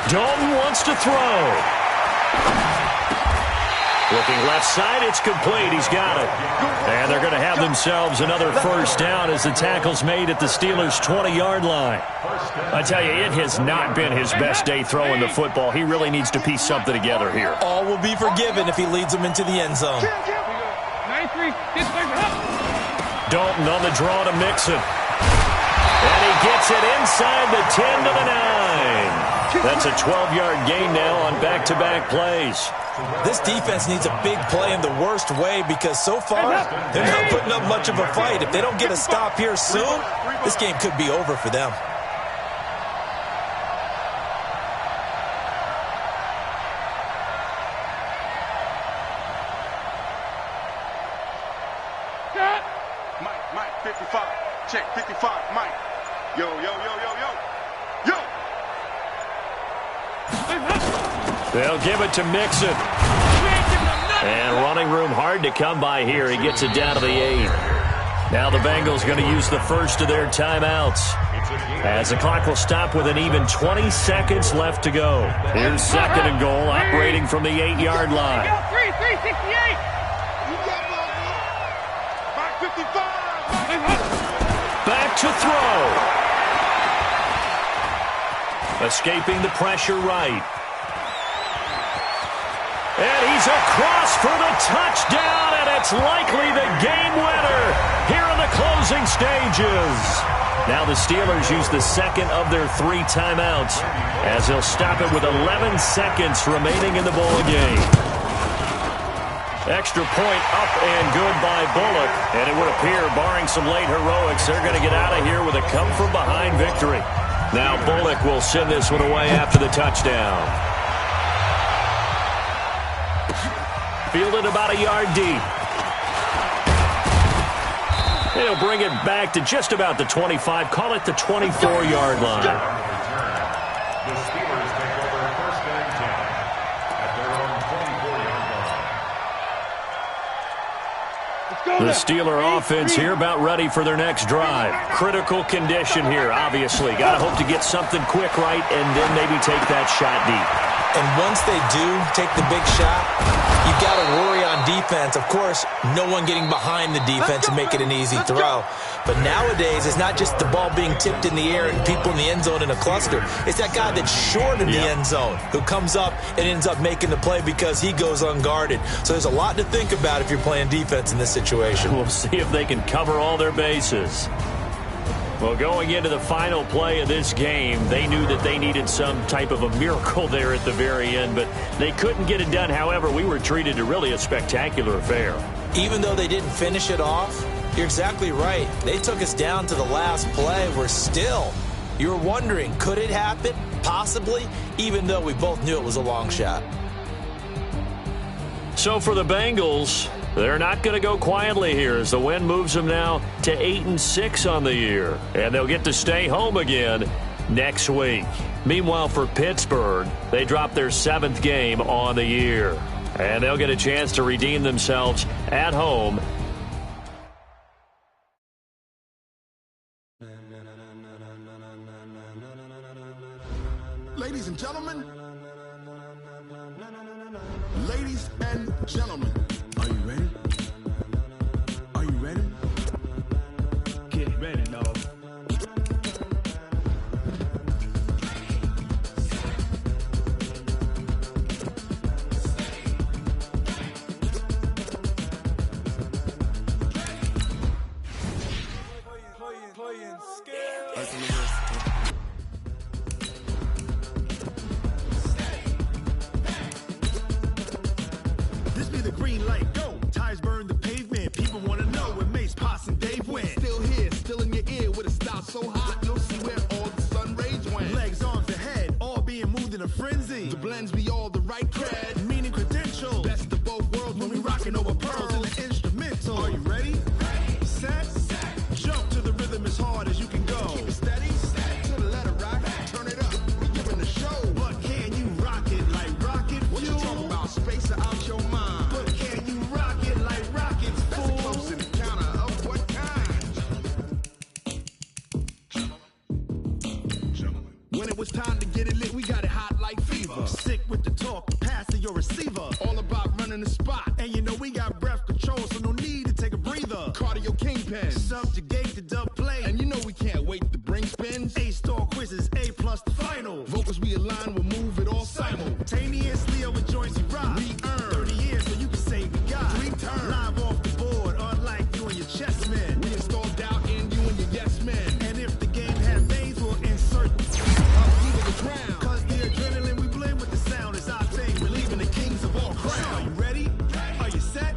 3.
Dalton wants to throw. Looking left side, it's complete. He's got it. And they're going to have themselves another first down as the tackle's made at the Steelers' 20-yard line. I tell you, it has not been his best day throwing the football. He really needs to piece something together here.
All will be forgiven if he leads them into the end zone.
93,
Dalton on the draw to Mixon. And he gets it inside the 10 to the 9. That's a 12-yard gain now on back-to-back plays.
This defense needs a big play in the worst way because so far they're not putting up much of a fight. If they don't get a stop here soon, this game could be over for them.
Mike, 55. Check 55, Mike. Yo.
They'll give it to Mixon. And running room hard to come by here. He gets it down to the 8. Now the Bengals going to use the first of their timeouts, as the clock will stop with an even 20 seconds left to go. Here's 2nd and goal, operating from the 8-yard line.
368.
Back to throw. Escaping the pressure right. And he's across for the touchdown, and it's likely the game winner here in the closing stages. Now the Steelers use the second of their 3 timeouts, as they'll stop it with 11 seconds remaining in the ball game. Extra point up and good by Bullock, and it would appear, barring some late heroics, they're going to get out of here with a come-from-behind victory. Now Bullock will send this one away after the touchdown. Fielded about a yard deep. He'll bring it back to just about the 25. Call it the 24-yard line.
The Steelers take over 1st and 10 at their own 24-yard line.
The Steeler offense here about ready for their next drive. Critical condition here, obviously. Got to hope to get something quick right and then maybe take that shot deep.
And once they do take the big shot, you've got to worry on defense. Of course, no one getting behind the defense and make it an easy throw. But nowadays, it's not just the ball being tipped in the air and people in the end zone in a cluster. It's that guy that's short in the end zone who comes up and ends up making the play because he goes unguarded. So there's a lot to think about if you're playing defense in this situation.
We'll see if they can cover all their bases. Well, going into the final play of this game, they knew that they needed some type of a miracle there at the very end, but they couldn't get it done. However, we were treated to really a spectacular affair.
Even though they didn't finish it off, you're exactly right. They took us down to the last play. We're still, you're wondering, could it happen? Possibly, even though we both knew it was a long shot.
So for the Bengals, they're not going to go quietly here as the win moves them now to 8-6 on the year. And they'll get to stay home again next week. Meanwhile, for Pittsburgh, they drop their 7th game on the year. And they'll get a chance to redeem themselves at home.
Ladies and gentlemen. Ladies and gentlemen. Are you ready? Are you ready? Get ready, dog. This be the green light, go. Tires burn the pavement. People want to know where Mace, Potts, and Dave went. Still here, still in your ear with a style so hot, you'll see where all the sun rays went. Legs, arms, the head, all being moved in a frenzy. The blends be all the right cred, meaning credentials. Best of both worlds when we rockin' over pearls in the instrumental. Are you ready? Set, jump to the rhythm as hard as you can go. Keep it steady, to the letter rock, turn it up, we giving the show. But can you rock it like rocket fuel? What you talking about, space or out your mind? But can you rock it like rockets, fool? That's a close encounter of what kind? When it was time to get it lit, we got it hot like fever. Sick with the talk, pass to your receiver. All about running the spot, and you know we got breath control, so no need to take a breather. Cardio kingpin, subjugate the dub play, and you know we can't wait to bring spins. A-star quizzes, A+ the final. Vocals we align, we'll move it all simultaneously over joints we rock. We earn 30 years, so you can say we got 3 turns. Live off the board, unlike you and your chess men. We install doubt in you and your yes men. And if the game has veins, we'll insert up deep in the ground. Cause the adrenaline we blend with the sound is our thing. We're leaving the kings of all crowns. Are you ready? Are you set?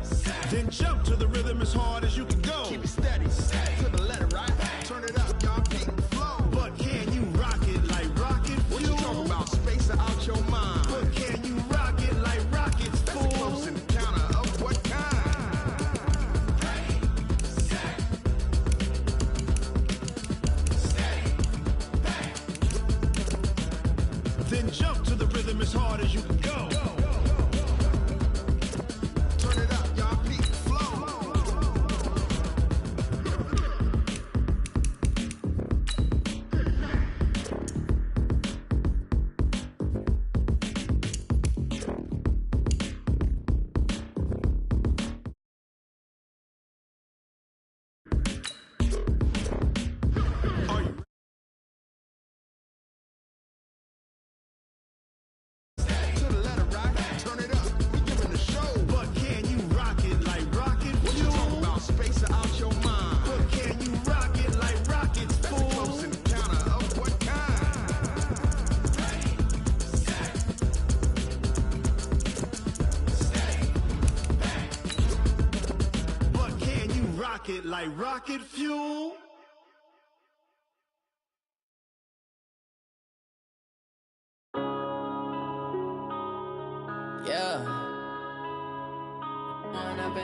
Then jump to the rhythm as hard as you can go. Keep it steady, to the letter right. Turn it up, y'all keep the flow. But can you rock it like rocket fuel? What you talking about, space or out your mind? But can you rock it like rockets, fool? That's a close encounter of what kind? Then jump to the rhythm as hard as you can go. it like rocket fuel.
Yeah. One up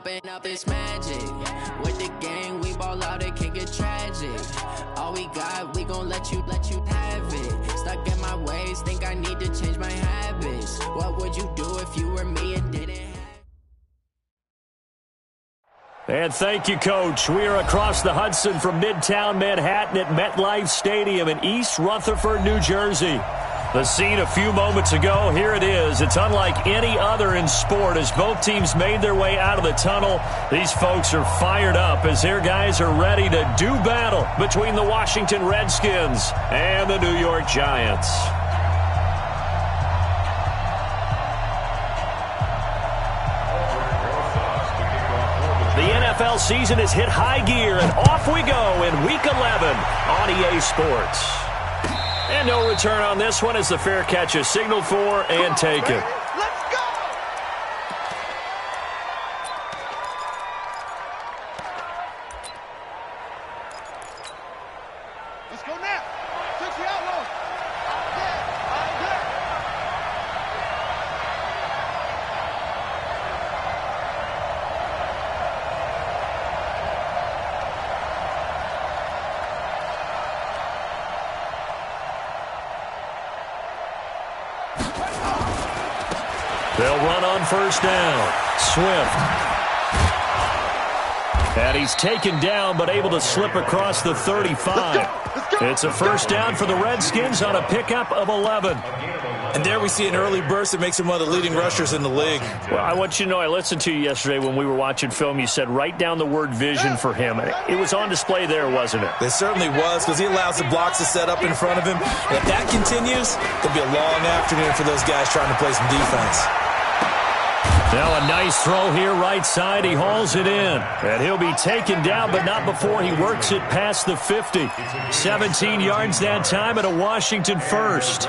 and up is magic. With the gang, we ball out, it can get tragic. All we got, we gon' let you have it. Stuck in my ways, think I need to change my habits. What would you do if you were me and didn't have?
And thank you, Coach. We are across the Hudson from Midtown Manhattan at MetLife Stadium in East Rutherford, New Jersey. The scene a few moments ago, here it is. It's unlike any other in sport as both teams made their way out of the tunnel. These folks are fired up as their guys are ready to do battle between the Washington Redskins and the New York Giants. The NFL season has hit high gear, and off we go in Week 11 on EA Sports. And no return on this one as the fair catch is signaled for and taken.
Let's go! Let's go now. Touch the outlaw. Out there. Out there.
They'll run on first down. Swift. And he's taken down but able to slip across the 35. It's a first down for the Redskins on a pickup of 11.
And there we see an early burst that makes him one of the leading rushers in the league.
Well, I want you to know, I listened to you yesterday when we were watching film. You said write down the word vision for him. It was on display there, wasn't it?
It certainly was, because he allows the blocks to set up in front of him. And if that continues, it'll be a long afternoon for those guys trying to play some defense.
Now a nice throw here right side. He hauls it in. And he'll be taken down, but not before he works it past the 50. 17 yards that time at a Washington first.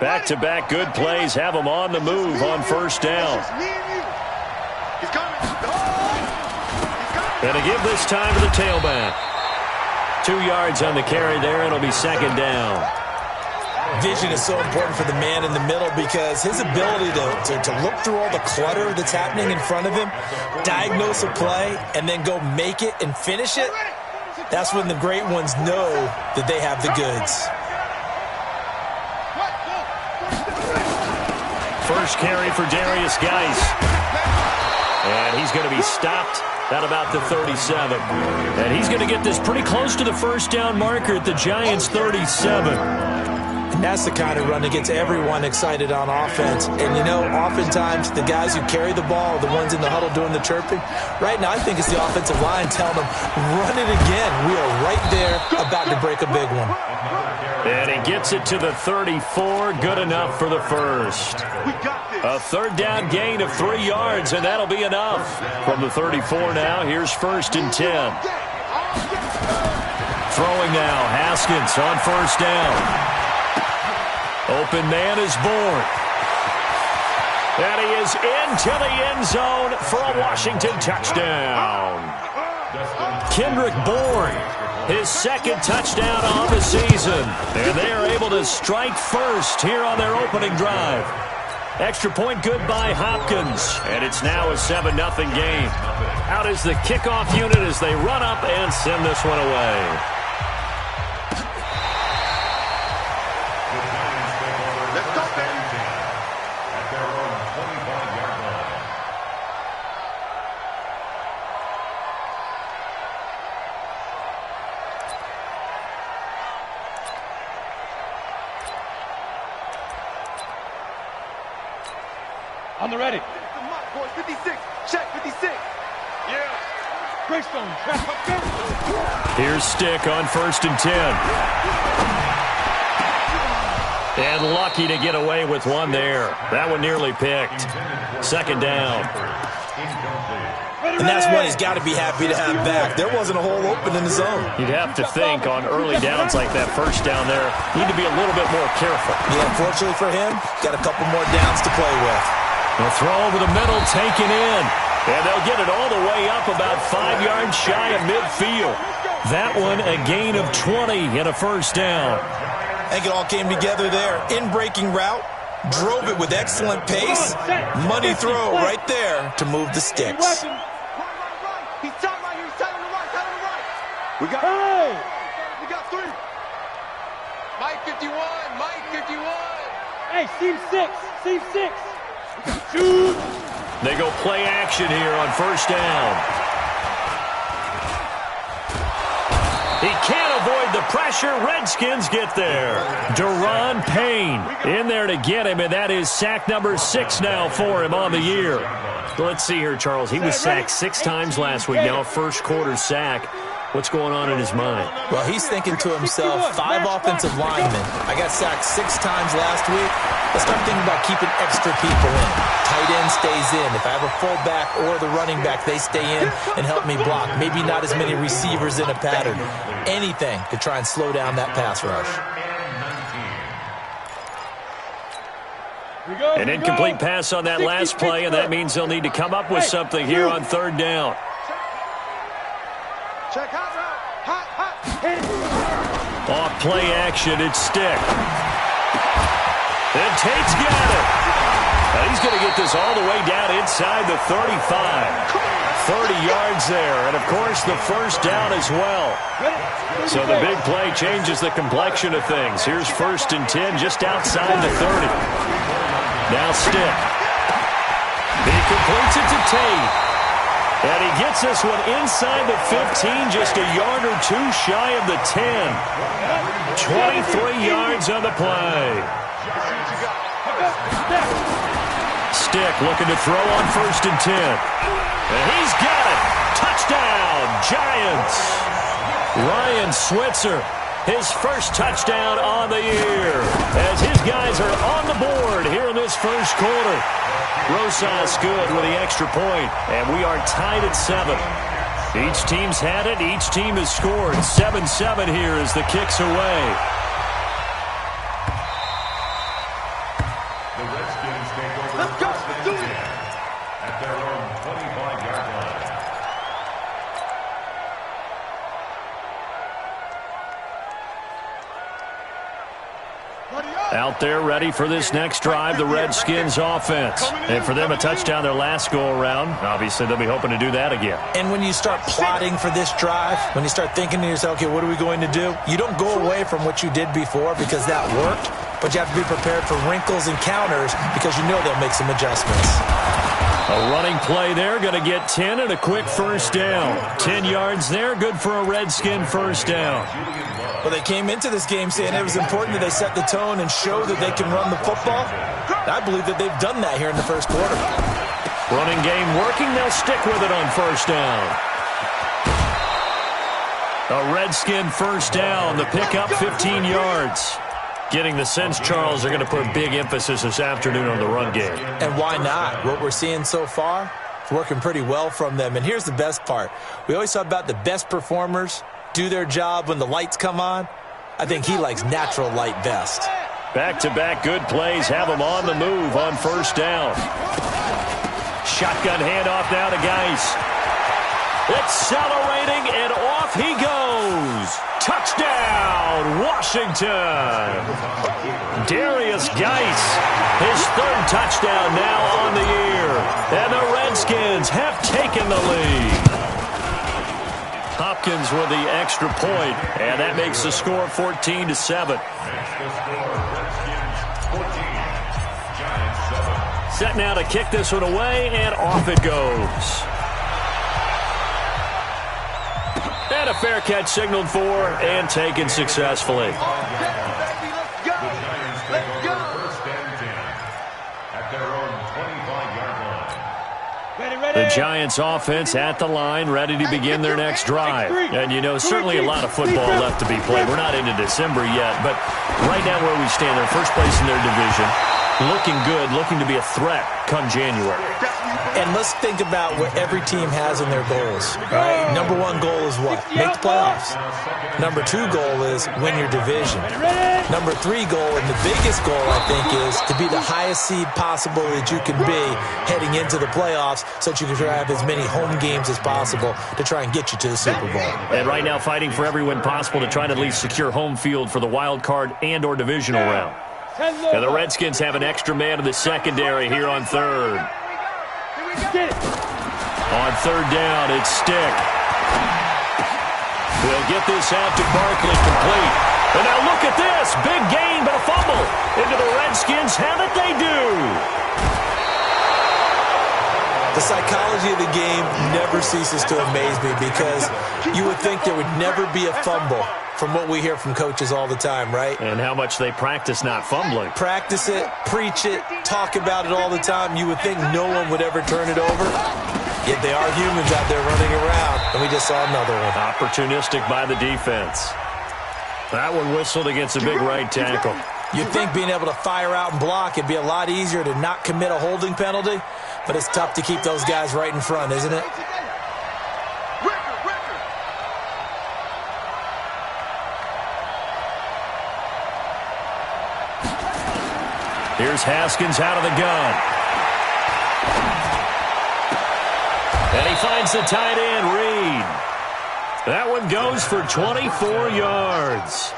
Back-to-back good plays have him on the move on first down. And a give this time to the tailback. 2 yards on the carry there, and it'll be second down.
Vision is so important for the man in the middle because his ability to look through all the clutter that's happening in front of him, diagnose a play, and then go make it and finish it, that's when the great ones know that they have the goods.
First carry for Darius Geis. And he's going to be stopped at about the 37. And he's going to get this pretty close to the first down marker at the Giants' 37.
And that's the kind of run that gets everyone excited on offense. And, you know, oftentimes the guys who carry the ball are the ones in the huddle doing the chirping. Right now, I think it's the offensive line telling them, run it again. We are right there about to break a big one.
And he gets it to the 34. Good enough for the first. A third down gain of 3 yards, and that'll be enough. From the 34 now, here's first and 10. Throwing now, Haskins on first down. Open man is Bourne. And he is into the end zone for a Washington touchdown. Kendrick Bourne, his second touchdown on the season. And they are able to strike first here on their opening drive. Extra point good by Hopkins. And it's now a 7-0 game. Out is the kickoff unit as they run up and send this one away.
On the ready.
Come on, boys. 56. Check 56. Yeah.
Greystone. Trap up there.
Here's Stick on first and 10. And lucky to get away with one there. That one nearly picked. Second down.
And that's one he's got to be happy to have back. There wasn't a hole open in the zone.
You'd have to think on early downs like that first down there, need to be a little bit more careful.
Yeah, unfortunately for him, got a couple more downs to play with.
The throw over the middle, taken in. And they'll get it all the way up about 5 yards shy of midfield. That one a gain of 20 and a first down.
I think it all came together there. In-breaking route, drove it with excellent pace. Money throw right there to move the sticks.
He's tight right here. He's tight on the right. Tight on the right. We got three. Mike 51. Mike 51.
Hey, seam six. Seam six. Shoot.
They go play action here on first down. He can't avoid the pressure. Redskins get there. Deron Payne in there to get him, and that is sack number 6 now for him on the year. Let's see here, Charles. He was sacked 6 times last week. Now a first quarter sack. What's going on in his mind?
Well, he's thinking to himself, 5 offensive linemen. I got sacked 6 times last week. Let's start thinking about keeping extra people in. Tight end stays in. If I have a fullback or the running back, they stay in and help me block. Maybe not as many receivers in a pattern. Anything to try and slow down that pass rush.
An incomplete pass on that last play, and that means they'll need to come up with something here on third down.
Check hot route. Hot.
Off play action, it's Stick. And Tate's got it. Now he's going to get this all the way down inside the 35. 30 yards there, and of course the first down as well. So the big play changes the complexion of things. Here's 1st and 10 just outside the 30. Now Stick. He completes it to Tate. And he gets this one inside the 15, just a yard or 2 shy of the 10. 23 yards on the play. Stick looking to throw on 1st and 10. And he's got it. Touchdown, Giants. Ryan Switzer, his first touchdown on the year, as his guys are on the board here in this first quarter. Rosas good with the extra point, and we are tied at 7. Each team's had it. Each team has scored. 7-7 here as the kick's away.
The Redskins take over. Let's go. Let's do it. At their own 25-yard line.
Out there ready for this next drive, the Redskins offense. And for them, a touchdown their last go-around. Obviously, they'll be hoping to do that again.
And when you start plotting for this drive, when you start thinking to yourself, okay, what are we going to do? You don't go away from what you did before because that worked, but you have to be prepared for wrinkles and counters because you know they'll make some adjustments.
A running play there, going to get 10 and a quick first down. 10 yards there, good for a Redskin first down.
Well, they came into this game saying it was important that they set the tone and show that they can run the football. And I believe that they've done that here in the first quarter.
Running game working, they'll stick with it on first down. A Redskin first down, the pickup 15 yards. Getting the sense, Charles, they're going to put a big emphasis this afternoon on the run game.
And why not? What we're seeing so far is working pretty well from them. And here's the best part. We always talk about the best performers do their job when the lights come on. I think he likes natural light best.
Back-to-back good plays have him on the move on first down. Shotgun handoff now to Geis. Accelerating, and off he goes. Touchdown, Washington. Darius Geis, his 3rd touchdown now on the year. And the Redskins have taken the lead. Hopkins with the extra point, and that makes the score 14-7. Set now to kick this one away, and off it goes. And a fair catch signaled for and taken successfully. The Giants offense at the line, ready to begin their next drive. And, you know, certainly a lot of football left to be played. We're not into December yet, but right now where we stand, they're first place in their division. Looking good, looking to be a threat come January.
And let's think about what every team has in their goals. Right? Number one goal is what? Make the playoffs. Number two goal is win your division. Number three goal, and the biggest goal, I think, is to be the highest seed possible that you can be heading into the playoffs so that you can try to have as many home games as possible to try and get you to the Super Bowl.
And right now fighting for every win possible to try to at least secure home field for the wild card and or divisional round. And the Redskins have an extra man in the secondary here on third. On third down, it's Stick. They'll get this out to Barkley complete. And now look at this. Big gain, but a fumble. Into the Redskins have it, they do.
The psychology of the game never ceases to amaze me because you would think there would never be a fumble from what we hear from coaches all the time, right?
And how much they practice not fumbling.
Practice it, preach it, talk about it all the time. You would think no one would ever turn it over. Yet they are humans out there running around, and we just saw another one.
Opportunistic by the defense. That one whistled against a big right tackle.
You'd think being able to fire out and block, it'd be a lot easier to not commit a holding penalty, but it's tough to keep those guys right in front, isn't it?
Here's Haskins out of the gun. And he finds the tight end, Reed. That one goes for 24 yards.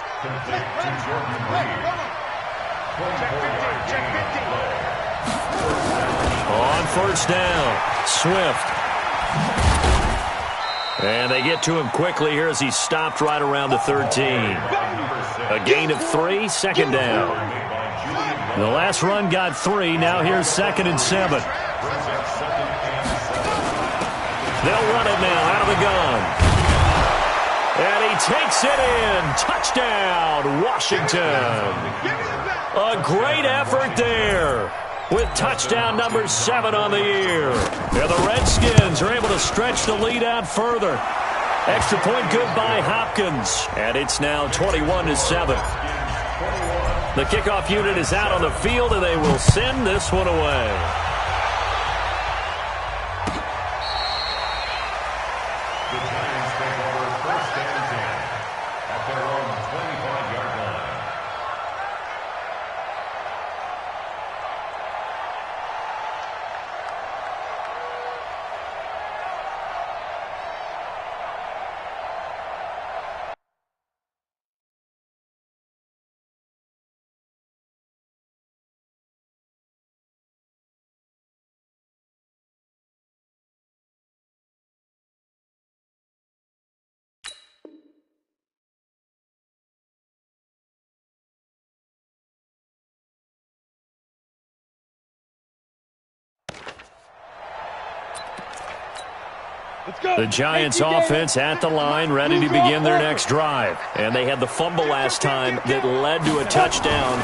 On first down, Swift. And they get to him quickly here as he stopped right around the 13. A gain of 3, second down. The last run got 3. Now here's 2nd and 7. They'll run it now out of the gun. And he takes it in. Touchdown, Washington. A great effort there with touchdown number 7 on the year. And the Redskins are able to stretch the lead out further. Extra point good by Hopkins. And it's now 21-7. The kickoff unit is out on the field, and they will send this one away. The Giants offense at the line, ready to begin their next drive. And they had the fumble last time that led to a touchdown.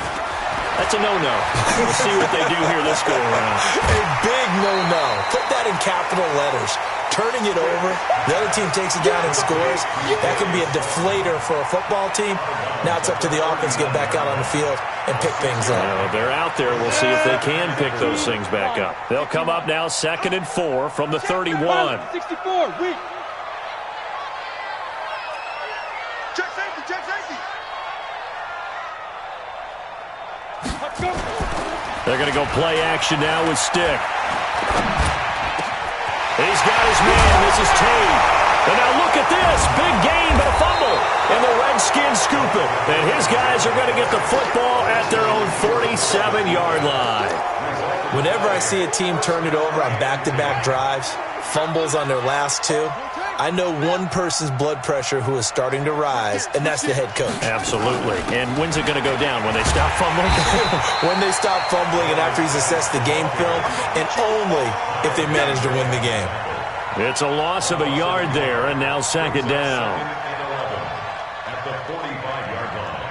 That's a no-no. We'll see what they do here this go-around.
A big no-no. Put that in capital letters. Turning it over, the other team takes it down and scores. That can be a deflator for a football team. Now it's up to the offense to get back out on the field and pick things up.
They're out there. We'll see if they can pick those things back up. They'll come up now 2nd and 4 from the 31.
64, weak.
Check safety, check safety.
They're going to go play action now with Stick. He's got his man. This is Tate. And now look at this. Big gain, but a fumble. And the Redskins scoop it. And his guys are going to get the football at their own 47-yard line.
Whenever I see a team turn it over on back-to-back drives, fumbles on their last 2, I know one person's blood pressure who is starting to rise, and that's the head coach.
Absolutely. And when's it going to go down? When they stop fumbling?
When they stop fumbling and after he's assessed the game film, and only if they manage to win the game.
It's a loss of a yard there, and now 2nd down.
At the 45-yard line.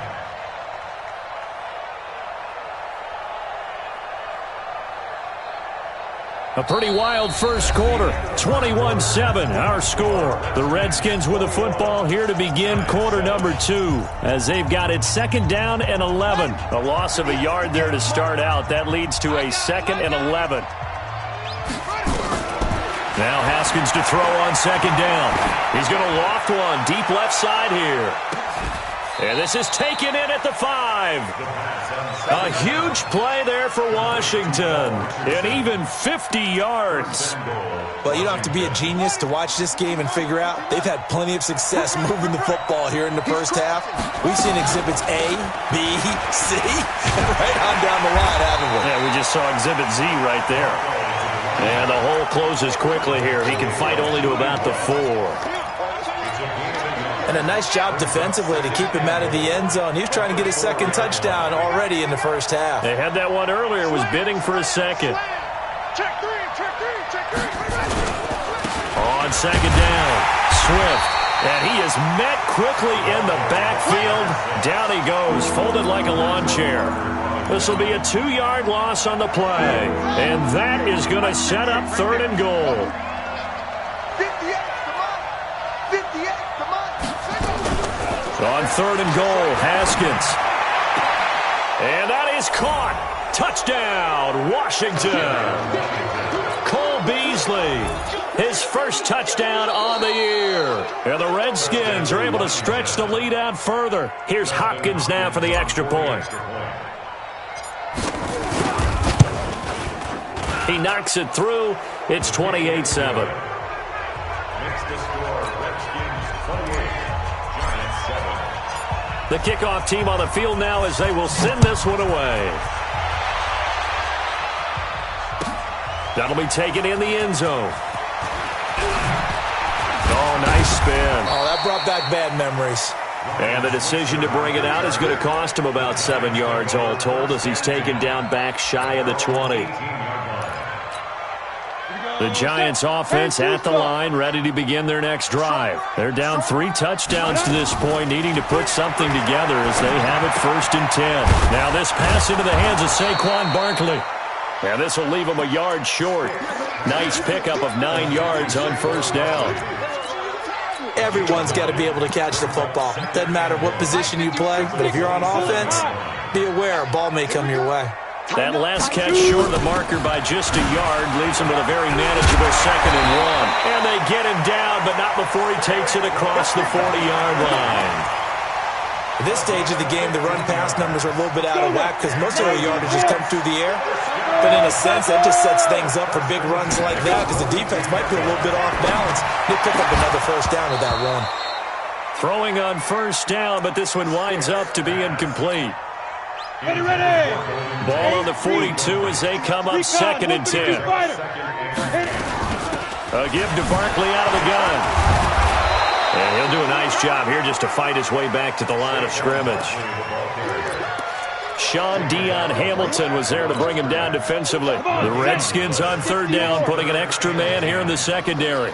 A pretty wild first quarter. 21-7, our score. The Redskins with the football here to begin quarter number 2. As they've got it 2nd down and 11. A loss of a yard there to start out. That leads to a 2nd and 11. Now Haskins to throw on second down. He's going to loft one deep left side here. And this is taken in at the 5. A huge play there for Washington. And even 50 yards.
Well, you don't have to be a genius to watch this game and figure out they've had plenty of success moving the football here in the first half. We've seen exhibits A, B, C, and right on down the line, haven't we?
Yeah, we just saw exhibit Z right there. And the hole closes quickly here. He can fight only to about the 4.
And a nice job defensively to keep him out of the end zone. He was trying to get his second touchdown already in the first half.
They had that one earlier, was bidding for a second.
Check three.
On second down, Swift. And he is met quickly in the backfield. Down he goes, folded like a lawn chair. This will be a 2-yard loss on the play. And that is going to set up 3rd and goal.
58, come on.
On 3rd and goal, Haskins. And that is caught. Touchdown, Washington. Cole Beasley, his first touchdown on the year. And the Redskins are able to stretch the lead out further. Here's Hopkins now for the extra point. He knocks it through. It's 28-7.
Makes the score, Redskins 28, Giants 7.
The kickoff team on the field now as they will send this one away. That'll be taken in the end zone. Oh, nice spin.
Oh, that brought back bad memories.
And the decision to bring it out is going to cost him about 7 yards all told as he's taken down back shy of the 20. The Giants offense at the line, ready to begin their next drive. They're down 3 touchdowns to this point, needing to put something together as they have it 1st and 10. Now this pass into the hands of Saquon Barkley. And this will leave him a yard short. Nice pickup of 9 yards on 1st down.
Everyone's got to be able to catch the football. Doesn't matter what position you play, but if you're on offense, be aware a ball may come your way.
That last catch short of the marker by just a yard leaves him with a very manageable 2nd and 1. And they get him down, but not before he takes it across the 40-yard line.
At this stage of the game, the run-pass numbers are a little bit out of whack because most of their yardages come through the air. But in a sense, that just sets things up for big runs like that because the defense might be a little bit off balance. They pick up another 1st down with that run.
Throwing on 1st down, but this one winds up to be incomplete.
Ready.
Ball on the 42 as they come up 2nd and 10. A give to Barkley out of the gun. And he'll do a nice job here just to fight his way back to the line of scrimmage. Sean Dion Hamilton was there to bring him down defensively. The Redskins on 3rd down, putting an extra man here in the secondary.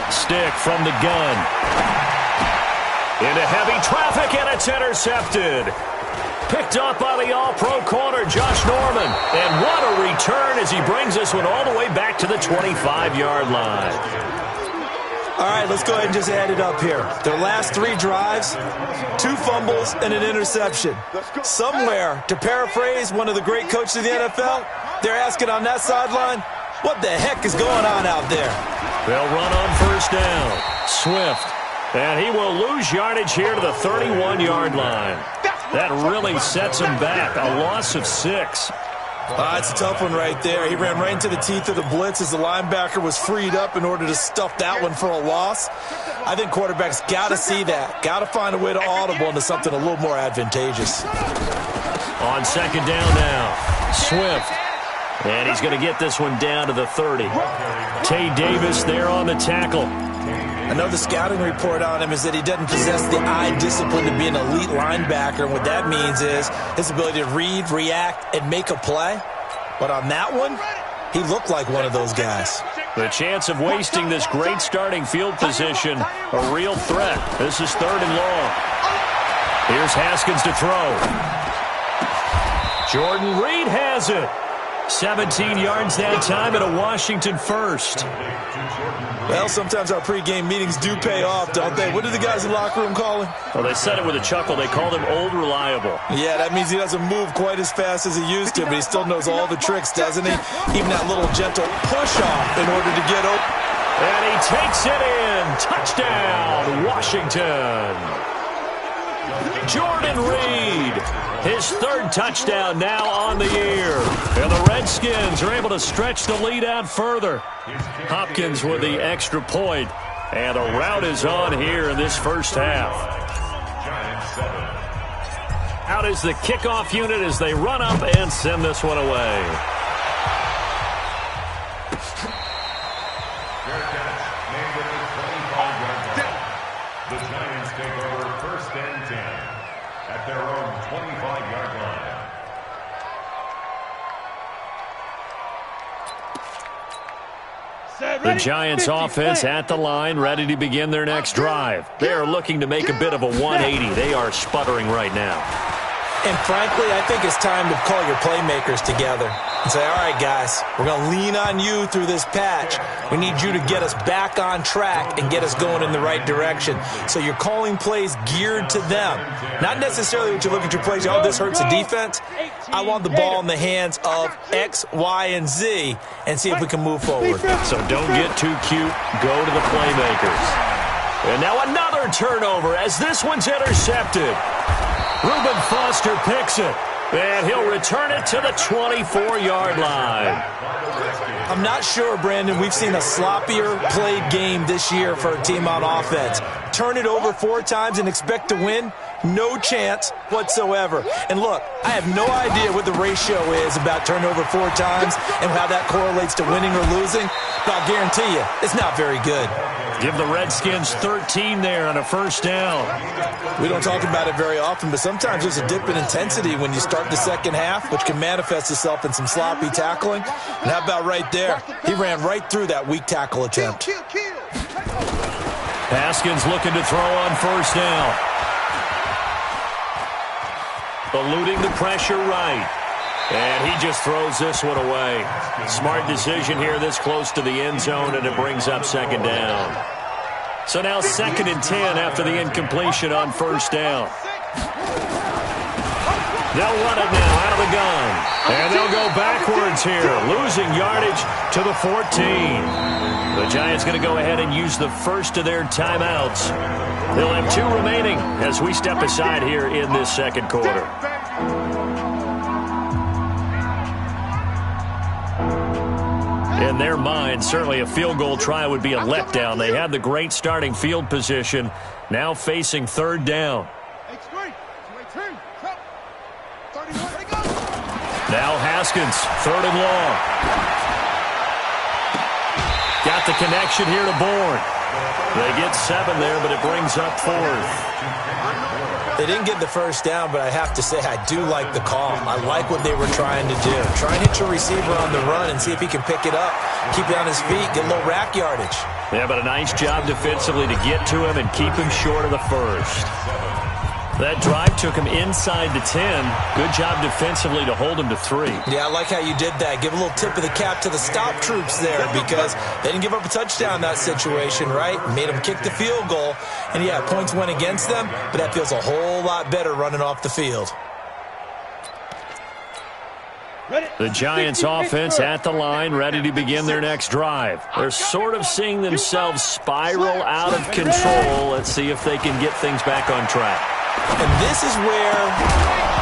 Stick from the gun. Into heavy traffic, and it's intercepted. Picked up by the all-pro corner, Josh Norman. And what a return as he brings this one all the way back to the 25-yard line.
All right, let's go ahead and just add it up here. Their last 3 drives, 2 fumbles and an interception. Somewhere, to paraphrase one of the great coaches of the NFL, they're asking on that sideline, what the heck is going on out there?
They'll run on 1st down. Swift. And he will lose yardage here to the 31-yard line. That really sets him back. A loss of 6.
It's a tough one right there. He ran right into the teeth of the blitz as the linebacker was freed up in order to stuff that one for a loss. I think quarterbacks got to see that. Got to find a way to audible into something a little more advantageous.
On 2nd down now, Swift. And he's going to get this one down to the 30. Tay Davis there on the tackle.
I know the scouting report on him is that he doesn't possess the eye discipline to be an elite linebacker. And what that means is his ability to read, react, and make a play. But on that one, he looked like one of those guys.
The chance of wasting this great starting field position, a real threat. This is 3rd and long. Here's Haskins to throw. Jordan Reed has it. 17 yards that time and a Washington first.
Well, sometimes our pregame meetings do pay off, don't they? What do the guys in the locker room call him?
Well, they said it with a chuckle. They called him Old Reliable.
Yeah, that means he doesn't move quite as fast as he used to, but he still knows all the tricks, doesn't he? Even that little gentle push-off in order to get open.
And he takes it in. Touchdown, Washington. Jordan Reed, his third touchdown now on the year. And the Redskins are able to stretch the lead out further. Hopkins with the extra point, and a rout is on here in this first half. Out is the kickoff unit as they run up and send this one away.
The Giants take over first and 10 at their own 25-yard line.
The Giants offense at the line, ready to begin their next drive. They are looking to make a bit of a 180. They are sputtering right now.
And frankly, I think it's time to call your playmakers together and say, all right, guys, we're going to lean on you through this patch. We need you to get us back on track and get us going in the right direction. So you're calling plays geared to them. Not necessarily what you look at your plays, oh, this hurts the defense. I want the ball in the hands of X, Y, and Z and see if we can move forward.
So don't get too cute. Go to the playmakers. And now another turnover as this one's intercepted. Reuben Foster picks it, and he'll return it to the 24-yard line.
I'm not sure, Brandon, we've seen a sloppier played game this year for a team on offense. Turn it over 4 times and expect to win? No chance whatsoever. And look, I have no idea what the ratio is about turnover 4 times and how that correlates to winning or losing, but I'll guarantee you, it's not very good.
Give the Redskins 13 there on a first down.
We don't talk about it very often, but sometimes there's a dip in intensity when you start the second half, which can manifest itself in some sloppy tackling. And how about right there? He ran right through that weak tackle attempt.
Haskins looking to throw on first down. Eluding the pressure right. And he just throws this one away. Smart decision here this close to the end zone, and it brings up second down. So now 2nd and 10 after the incompletion on first down. They'll run it now out of the gun. And they'll go backwards here, losing yardage to the 14. The Giants going to go ahead and use the first of their timeouts. They'll have 2 remaining as we step aside here in this second quarter. In their mind, certainly a field goal try would be a letdown. They had the great starting field position, now facing third down. Now Haskins, 3rd and long. Got the connection here to Bourne. They get 7 there, but it brings up 4th.
They didn't get the first down, but I have to say I do like the call. I like what they were trying to do. Try and hit your receiver on the run and see if he can pick it up, keep it on his feet, get a little rack yardage.
Yeah, but a nice job defensively to get to him and keep him short of the first. That drive took him inside the 10. Good job defensively to hold him to 3.
Yeah, I like how you did that. Give a little tip of the cap to the stop troops there because they didn't give up a touchdown in that situation, right? Made them kick the field goal. And, yeah, points went against them, but that feels a whole lot better running off the field.
The Giants offense at the line, ready to begin their next drive. They're sort of seeing themselves spiral out of control. Let's see if they can get things back on track.
And this is where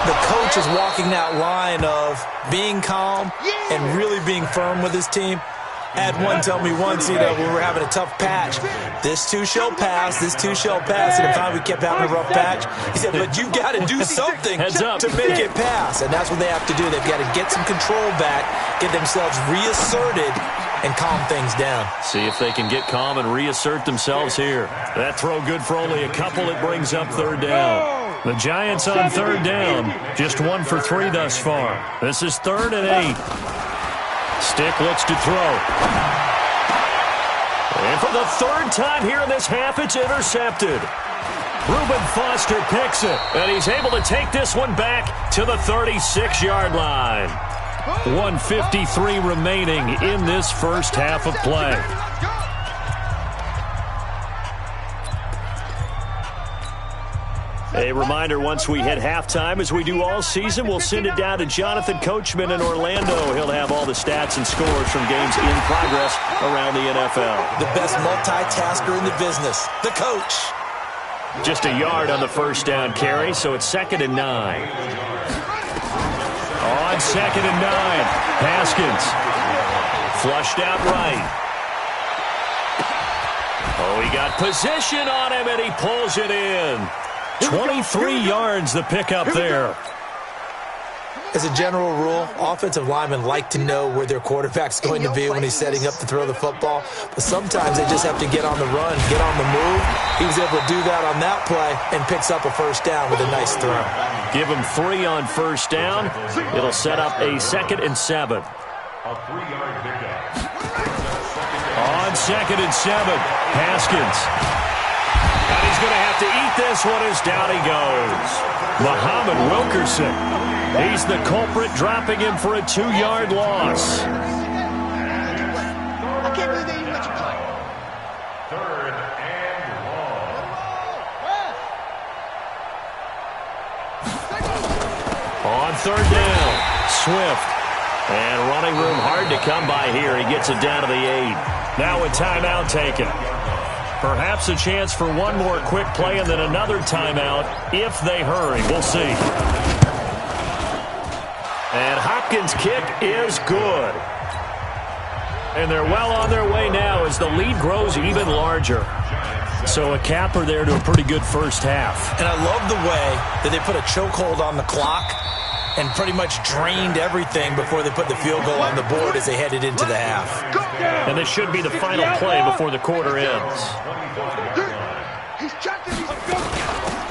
the coach is walking that line of being calm and really being firm with his team. Had one tell me once, when we were having a tough patch, this too shall pass, this too shall pass, and finally we kept having a rough patch. He said, but you've got to do something to make it pass, and that's what they have to do. They've got to get some control back, get themselves reasserted, and calm things down.
See if they can get calm and reassert themselves here. That throw good for only a couple. It brings up 3rd down. The Giants on 3rd down, just 1 for 3 thus far. This is 3rd and 8. Stick looks to throw. And for the 3rd time here in this half, it's intercepted. Reuben Foster picks it, and he's able to take this one back to the 36-yard line. 1:53 remaining in this first half of play. A reminder, once we hit halftime, as we do all season, we'll send it down to Jonathan Coachman in Orlando. He'll have all the stats and scores from games in progress around the NFL.
The best multitasker in the business, the coach.
Just a yard on the first down carry, so it's 2nd and 9. On 2nd and 9, Haskins. Flushed out right. Oh, he got position on him, and he pulls it in. 23 yards the pickup there.
As a general rule, offensive linemen like to know where their quarterback's going to be when he's setting up to throw the football. But sometimes they just have to get on the run, get on the move. He was able to do that on that play and picks up a first down with a nice throw.
Give him 3 on first down. It'll set up a 2nd and 7.
A 3-yard pickup.
On 2nd and 7, Haskins. And he's going to have to eat this one as down he goes. Muhammad Wilkerson. He's the culprit, dropping him for a 2-yard loss.
I can't believe they even let you play.
3rd and long.
On 3rd down, Swift. And running room hard to come by here. He gets it down to the 8. Now a timeout taken. Perhaps a chance for one more quick play and then another timeout if they hurry. We'll see. And Hopkins' kick is good. And they're well on their way now as the lead grows even larger. So a capper there to a pretty good first half.
And I love the way that they put a chokehold on the clock and pretty much drained everything before they put the field goal on the board as they headed into the half.
And this should be the final play before the quarter ends.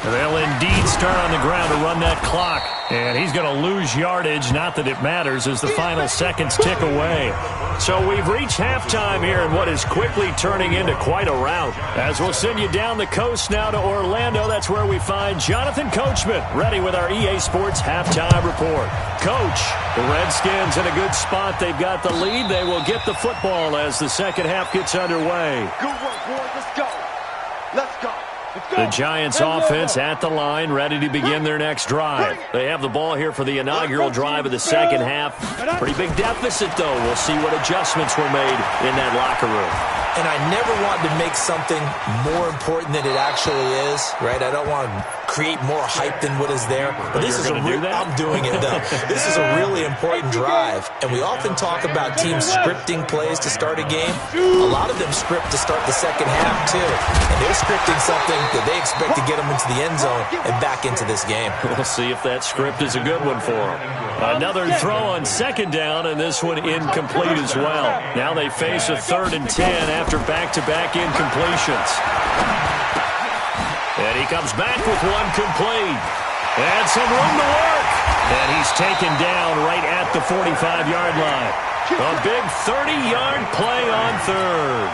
And they'll indeed start on the ground to run that clock. And he's going to lose yardage, not that it matters, as the final seconds tick away. So we've reached halftime here in what is quickly turning into quite a rout. As we'll send you down the coast now to Orlando, that's where we find Jonathan Coachman, ready with our EA Sports Halftime Report. Coach, the Redskins in a good spot. They've got the lead. They will get the football as the second half gets underway.
Good work, boys. Let's go. Let's go.
The Giants offense at the line, ready to begin their next drive. They have the ball here for the inaugural drive of the second half. Pretty big deficit, though. We'll see what adjustments were made in that locker room.
And I never want to make something more important than it actually is, right? I don't want to create more hype than what is there. But this is I'm doing it, though. This is a really important drive. And we often talk about teams scripting plays to start a game. A lot of them script to start the second half, too. And they're scripting something that they expect to get them into the end zone and back into this game.
We'll see if that script is a good one for them. Another throw on second down, and this one incomplete as well. Now they face a 3rd and 10 after back-to-back incompletions. And he comes back with one complete. And some room to work. And he's taken down right at the 45-yard line. A big 30-yard play on 3rd.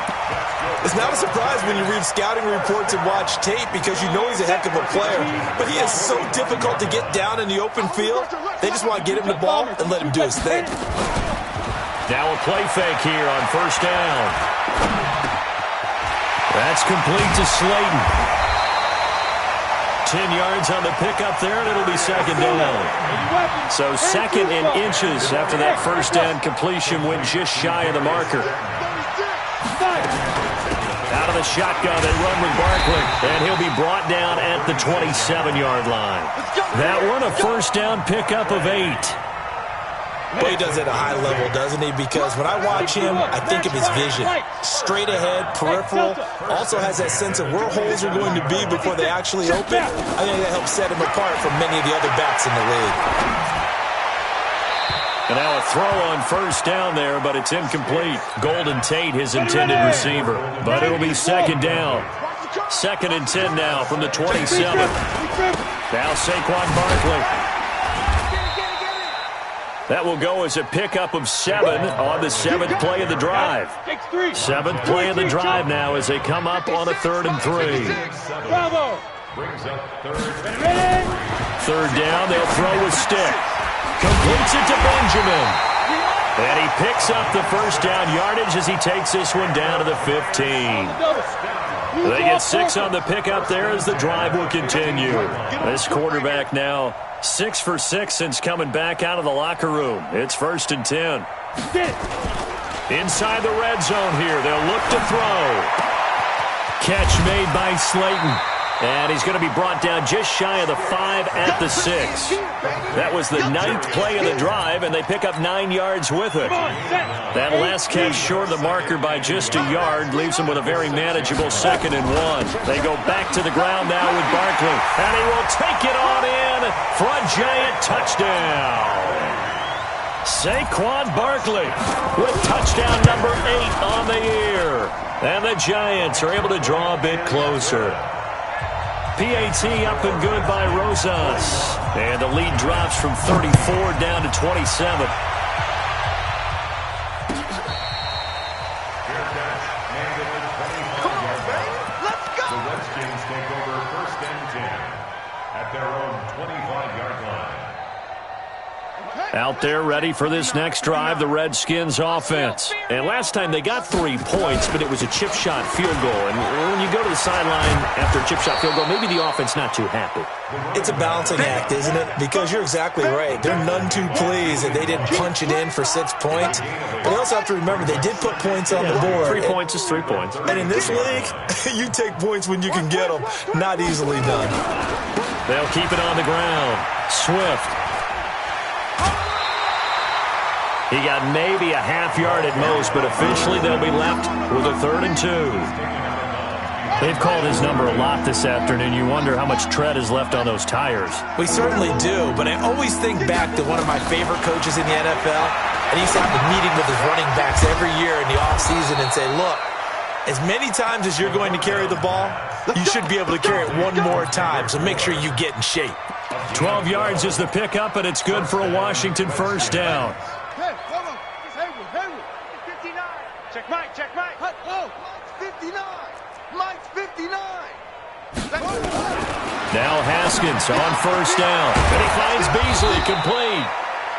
It's not a surprise when you read scouting reports and watch tape because you know he's a heck of a player. But he is so difficult to get down in the open field. They just want to get him the ball and let him do his thing.
Now a play fake here on first down. That's complete to Slayton. 10 yards on the pickup there, and it'll be second down. So 2nd and inches after that first down completion went just shy of the marker. Out of the shotgun, they run with Barkley, and he'll be brought down at the 27-yard line. That one, a first down pickup of 8.
But he does it at a high level, doesn't he? Because when I watch him, I think of his vision. Straight ahead, peripheral. Also has that sense of where holes are going to be before they actually open. I think that helps set him apart from many of the other backs in the league.
And now a throw on first down there, but it's incomplete. Golden Tate, his intended receiver. But it'll be second down. 2nd and 10 now from the 27. Now Saquon Barkley. That will go as a pickup of 7 on the 7th play of the drive. 7th play of the drive now as they come up on a 3rd and 3.
Brings up 3rd.
3rd down, they'll throw with stick. Completes it to Benjamin. And he picks up the first down yardage as he takes this one down to the 15. They get 6 on the pickup there as the drive will continue. This quarterback now 6 for 6 since coming back out of the locker room. It's 1st and 10. Inside the red zone here. They'll look to throw. Catch made by Slayton. And he's going to be brought down just shy of the 5 at the 6. That was the 9th play of the drive, and they pick up 9 yards with it. That last catch short of the marker by just a yard leaves them with a very manageable 2nd and 1. They go back to the ground now with Barkley, and he will take it on in for a giant touchdown. Saquon Barkley with touchdown number 8 on the year. And the Giants are able to draw a bit closer. PAT up and good by Rosas. And the lead drops from 34 down to 27.
Come on, baby. Let's go. The Redskins take over 1st and 10 at their own 25-yard line.
Out there ready for this next drive, the Redskins offense. And last time they got 3 points, but it was a chip shot field goal. And when you go to the sideline after a chip shot field goal, maybe the offense not too happy.
It's a balancing act, isn't it? Because you're exactly right. They're none too pleased that they didn't punch it in for 6 points. But you also have to remember they did put points on the board.
3 points is 3 points.
And in this league, you take points when you can get them. Not easily done.
They'll keep it on the ground. Swift. He got maybe a half yard at most, but officially they'll be left with a 3rd and 2. They've called his number a lot this afternoon. You wonder how much tread is left on those tires.
We certainly do, but I always think back to one of my favorite coaches in the NFL, and he used to have a meeting with his running backs every year in the offseason and say, look, as many times as you're going to carry the ball, you should be able to carry it one more time, so make sure you get in shape.
12 yards is the pickup, and it's good for a Washington 1st down.
Check Mike, check Mike.
Oh, Mike's 59. Mike's 59.
Now Haskins on 1st down. And he finds Beasley complete.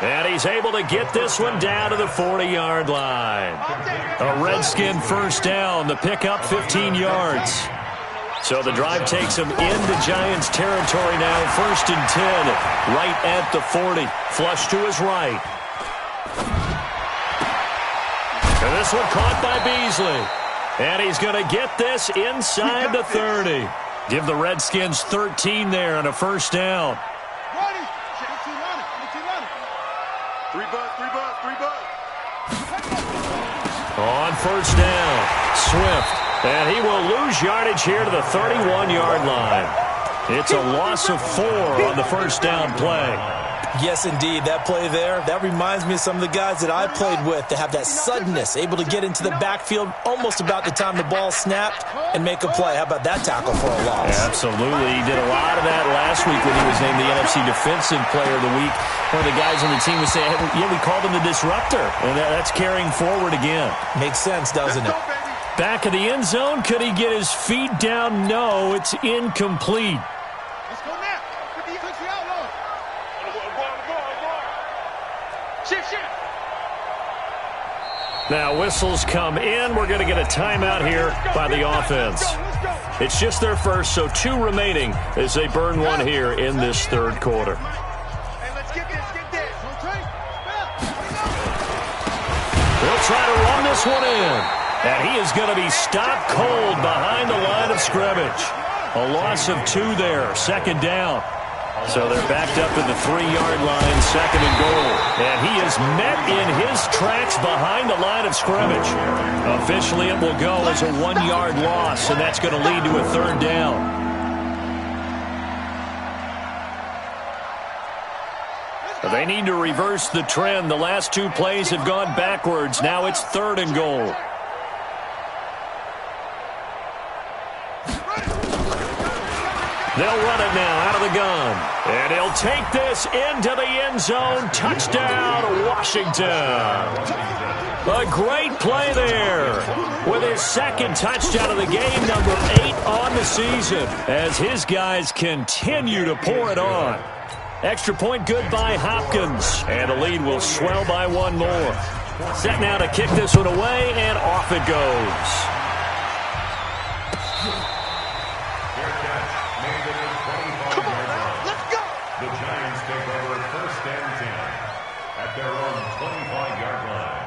And he's able to get this one down to the 40-yard line. A Redskin 1st down. The pickup 15 yards. So the drive takes him into Giants territory now. 1st and 10. Right at the 40. Flush to his right. And this one caught by Beasley. And he's going to get this inside the 30. Give the Redskins 13 there on a 1st down. On 1st down, Swift. And he will lose yardage here to the 31-yard line. It's a loss of 4 on the 1st down play.
Yes, indeed. That play there, that reminds me of some of the guys that I played with that have that suddenness, able to get into the backfield almost about the time the ball snapped and make a play. How about that tackle for a loss?
Absolutely. He did a lot of that last week when he was named the NFC Defensive Player of the Week. One of the guys on the team was saying, hey, yeah, we called him the disruptor. And that's carrying forward again.
Makes sense, doesn't it?
Back of the end zone. Could he get his feet down? No, it's incomplete.
Let's go now. Put the country out, Lord. Shift.
Now whistles come in. We're going to get a timeout here by the offense. It's just their first, so 2 remaining as they burn one here in this 3rd quarter. They'll try to run this one in. And he is going to be stopped cold behind the line of scrimmage. A loss of 2 there, 2nd down. So they're backed up at the 3-yard line, 2nd and goal. And he is met in his tracks behind the line of scrimmage. Officially, it will go as a 1-yard loss, and that's going to lead to a 3rd down. They need to reverse the trend. The last 2 plays have gone backwards. Now it's 3rd and goal. They'll run it now out of the gun. And he'll take this into the end zone. Touchdown, Washington. A great play there with his 2nd touchdown of the game, number 8 on the season, as his guys continue to pour it on. Extra point good by Hopkins. And the lead will swell by 1 more. Set now to kick this one away, and off it goes.
Come on now, let's go!
The Giants take over first and 10 at their own 25-yard line.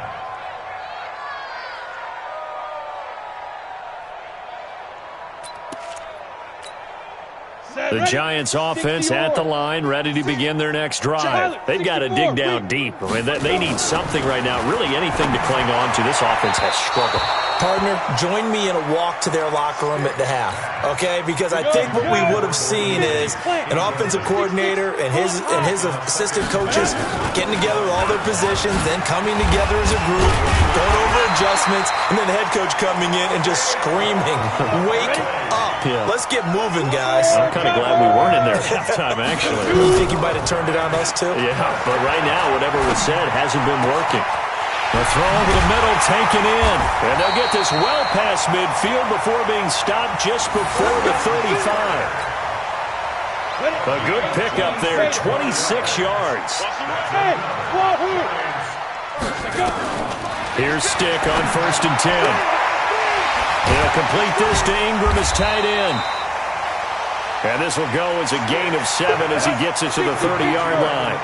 The Giants offense at the line, ready to begin their next drive. They've got to dig down deep. I mean, they need something right now, really anything to cling on to. This offense has struggled.
Partner, join me in a walk to their locker room at the half, okay? Because I think what we would have seen is an offensive coordinator and his assistant coaches getting together with all their positions, then coming together as a group, going over adjustments, and then the head coach coming in and just screaming, "Wake up.
Yeah.
Let's get moving, guys."
I'm kind of glad we weren't in there at halftime, actually.
You think he might have turned it on us, too?
Yeah, but right now, whatever was said hasn't been working. The throw over the middle taken in. And they'll get this well past midfield before being stopped just before the 35. A good pickup there, 26 yards. Here's Stick on 1st and 10. He'll complete this to Ingram as tight end. And this will go as a gain of 7 as he gets it to the 30-yard line.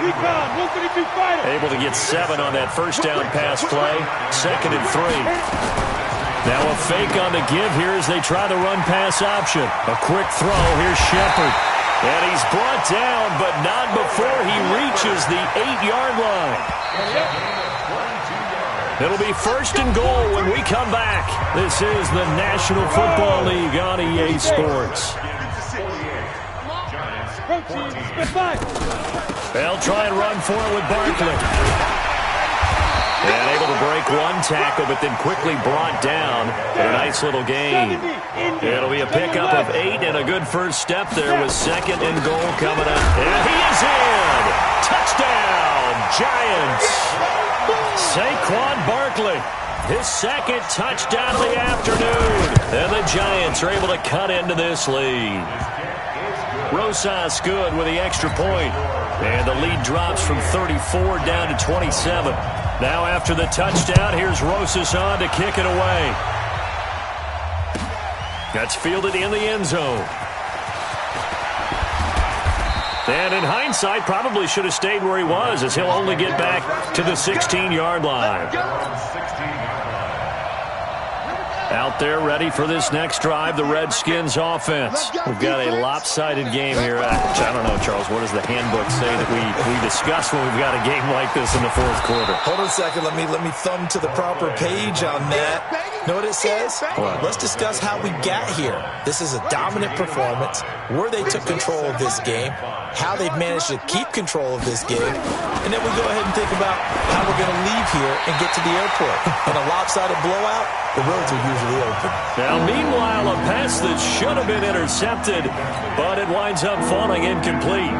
Able to get 7 on that first down pass play. 2nd and 3. Now a fake on the give here as they try the run pass option. A quick throw. Here's Shepard. And he's brought down, but not before he reaches the 8-yard line. It'll be 1st and goal when we come back. This is the National Football League on EA Sports. They'll try and run for it with Barkley. And able to break one tackle, but then quickly brought down. A nice little gain. It'll be a pickup of 8 and a good first step there with 2nd and goal coming up. And he is in! Touchdown, Giants! Saquon Barkley, his 2nd touchdown of the afternoon. And the Giants are able to cut into this lead. Rosas good with the extra point. And the lead drops from 34 down to 27. Now after the touchdown, here's Rosas on to kick it away. That's fielded in the end zone. And in hindsight, probably should have stayed where he was, as he'll only get back to the 16-yard line. Out there ready for this next drive, the Redskins offense. We've got a lopsided game here. I don't know, Charles, what does the handbook say that we discuss when we've got a game like this in the 4th quarter?
Hold on a second. Let me thumb to the proper page on that. Know what it says? Let's discuss how we got here. This is a dominant performance, where they took control of this game, how they've managed to keep control of this game, and then we go ahead and think about how we're going to leave here and get to the airport. In a lopsided blowout, the roads are usually open. Now,
meanwhile, a pass that should have been intercepted, but it winds up falling incomplete.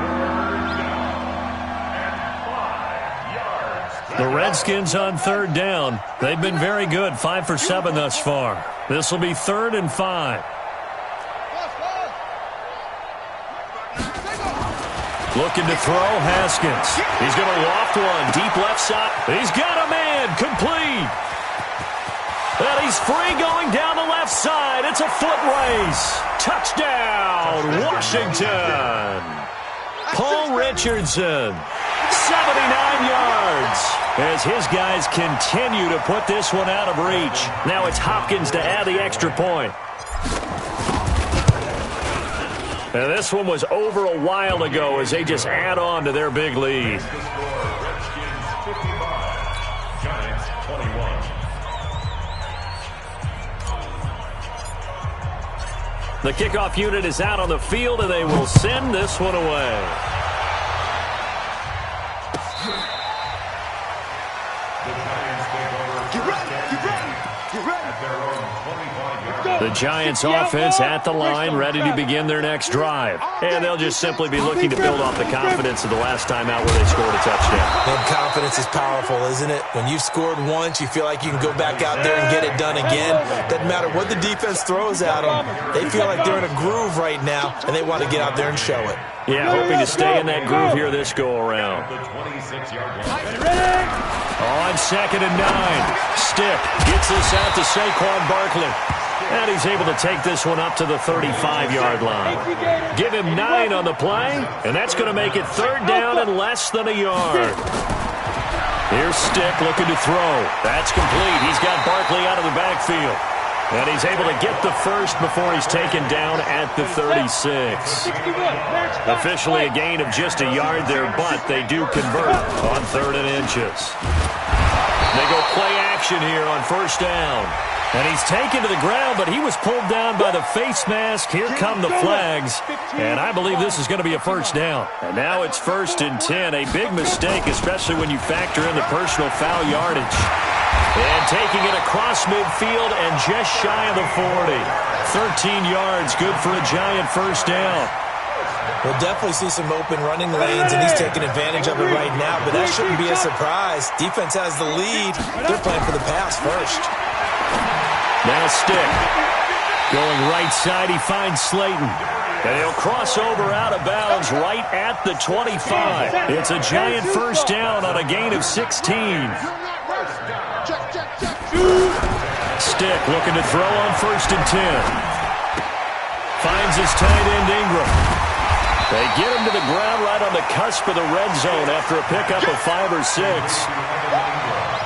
The Redskins on 3rd down. They've been very good, 5 for 7 thus far. This will be 3rd and 5. Looking to throw, Haskins. He's going to loft one, deep left side. He's got a man, complete. And he's free going down the left side. It's a foot race. Touchdown, Washington. Paul Richardson, 79 yards. As his guys continue to put this one out of reach. Now it's Hopkins to add the extra point. And this one was over a while ago as they just add on to their big lead. The kickoff unit is out on the field, and they will send this one away. The Giants offense at the line, ready to begin their next drive. And they'll just simply be looking to build off the confidence of the last time out where they scored a touchdown.
And confidence is powerful, isn't it? When you've scored once, you feel like you can go back out there and get it done again. Doesn't matter what the defense throws at them. They feel like they're in a groove right now, and they want to get out there and show it.
Yeah, hoping to stay in that groove here this go-around. On 2nd and 9, Stick gets this out to Saquon Barkley. And he's able to take this one up to the 35-yard line. Give him 9 on the play, and that's going to make it 3rd down and less than a yard. Here's Stick looking to throw. That's complete. He's got Barkley out of the backfield. And he's able to get the first before he's taken down at the 36. Officially a gain of just a yard there, but they do convert on 3rd and inches. They go play action here on 1st down. And he's taken to the ground, but he was pulled down by the face mask. Here come the flags. And I believe this is going to be a 1st down. And now it's 1st and 10. A big mistake, especially when you factor in the personal foul yardage. And taking it across midfield and just shy of the 40. 13 yards, good for a Giant 1st down.
We'll definitely see some open running lanes, and he's taking advantage of it right now, but that shouldn't be a surprise. Defense has the lead. They're playing for the pass first.
Now Stick. Going right side, he finds Slayton. And he'll cross over out of bounds right at the 25. It's a Giant 1st down on a gain of 16. Stick looking to throw on 1st and 10. Finds his tight end Ingram. They get him to the ground right on the cusp of the red zone after a pickup of 5 or 6.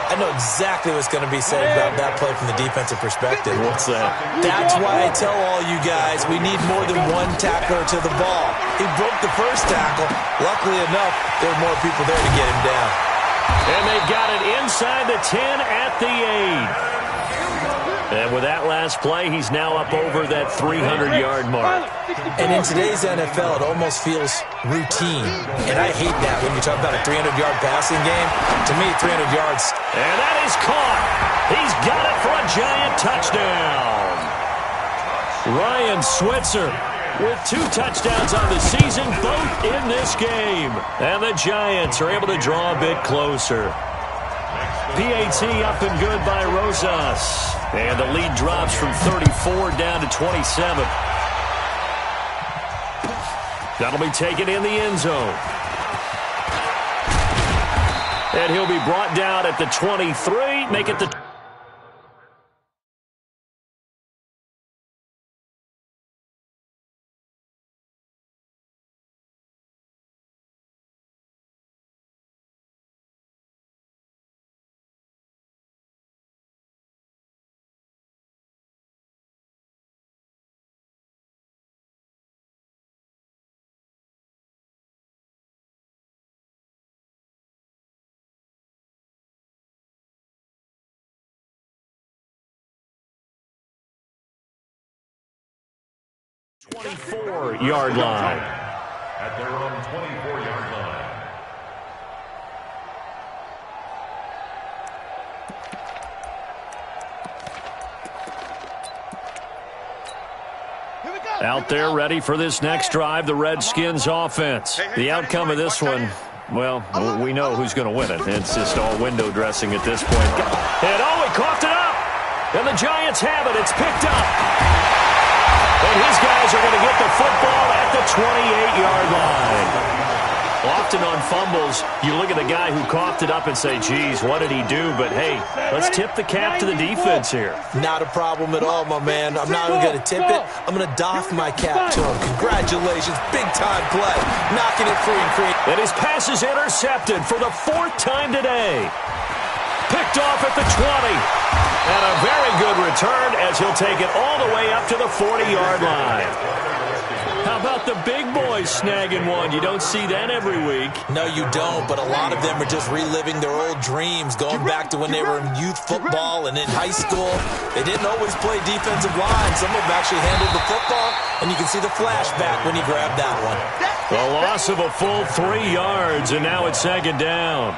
I know exactly what's going to be said about that play from the defensive perspective.
What's that?
That's why I tell all you guys we need more than one tackler to the ball. He broke the first tackle. Luckily enough, there were more people there to get him down.
And they've got it inside the 10 at the 8. And with that last play, he's now up over that 300-yard mark.
And in today's NFL, it almost feels routine. And I hate that when you talk about a 300-yard passing game. To me, 300 yards.
And that is caught. He's got it for a Giant touchdown. Ryan Switzer with 2 touchdowns on the season, both in this game. And the Giants are able to draw a bit closer. PAT up and good by Rosas. And the lead drops from 34 down to 27. That'll be taken in the end zone. And he'll be brought down at the 23. Make it the... ...24-yard line.
At their own 24-yard line.
Out there ready for this next drive, the Redskins offense. The outcome of this one, well, we know who's going to win it. It's just all window dressing at this point. And he coughed it up. And the Giants have it. It's picked up. And his guys are going to get the football at the 28-yard line. Often on fumbles, you look at the guy who coughed it up and say, geez, what did he do? But, hey, let's tip the cap to the defense here.
Not a problem at all, my man. I'm not even going to tip it. I'm going to doff my cap to him. Congratulations. Big-time play. Knocking it free and clean.
And his pass is intercepted for the 4th time today. Picked off at the 20. And a very good return as he'll take it all the way up to the 40-yard line. How about the big boys snagging one? You don't see that every week.
No, you don't, but a lot of them are just reliving their old dreams, going back to when they were in youth football and in high school. They didn't always play defensive line. Some of them actually handled the football, and you can see the flashback when he grabbed that one.
The loss of a full 3 yards, and now it's 2nd down.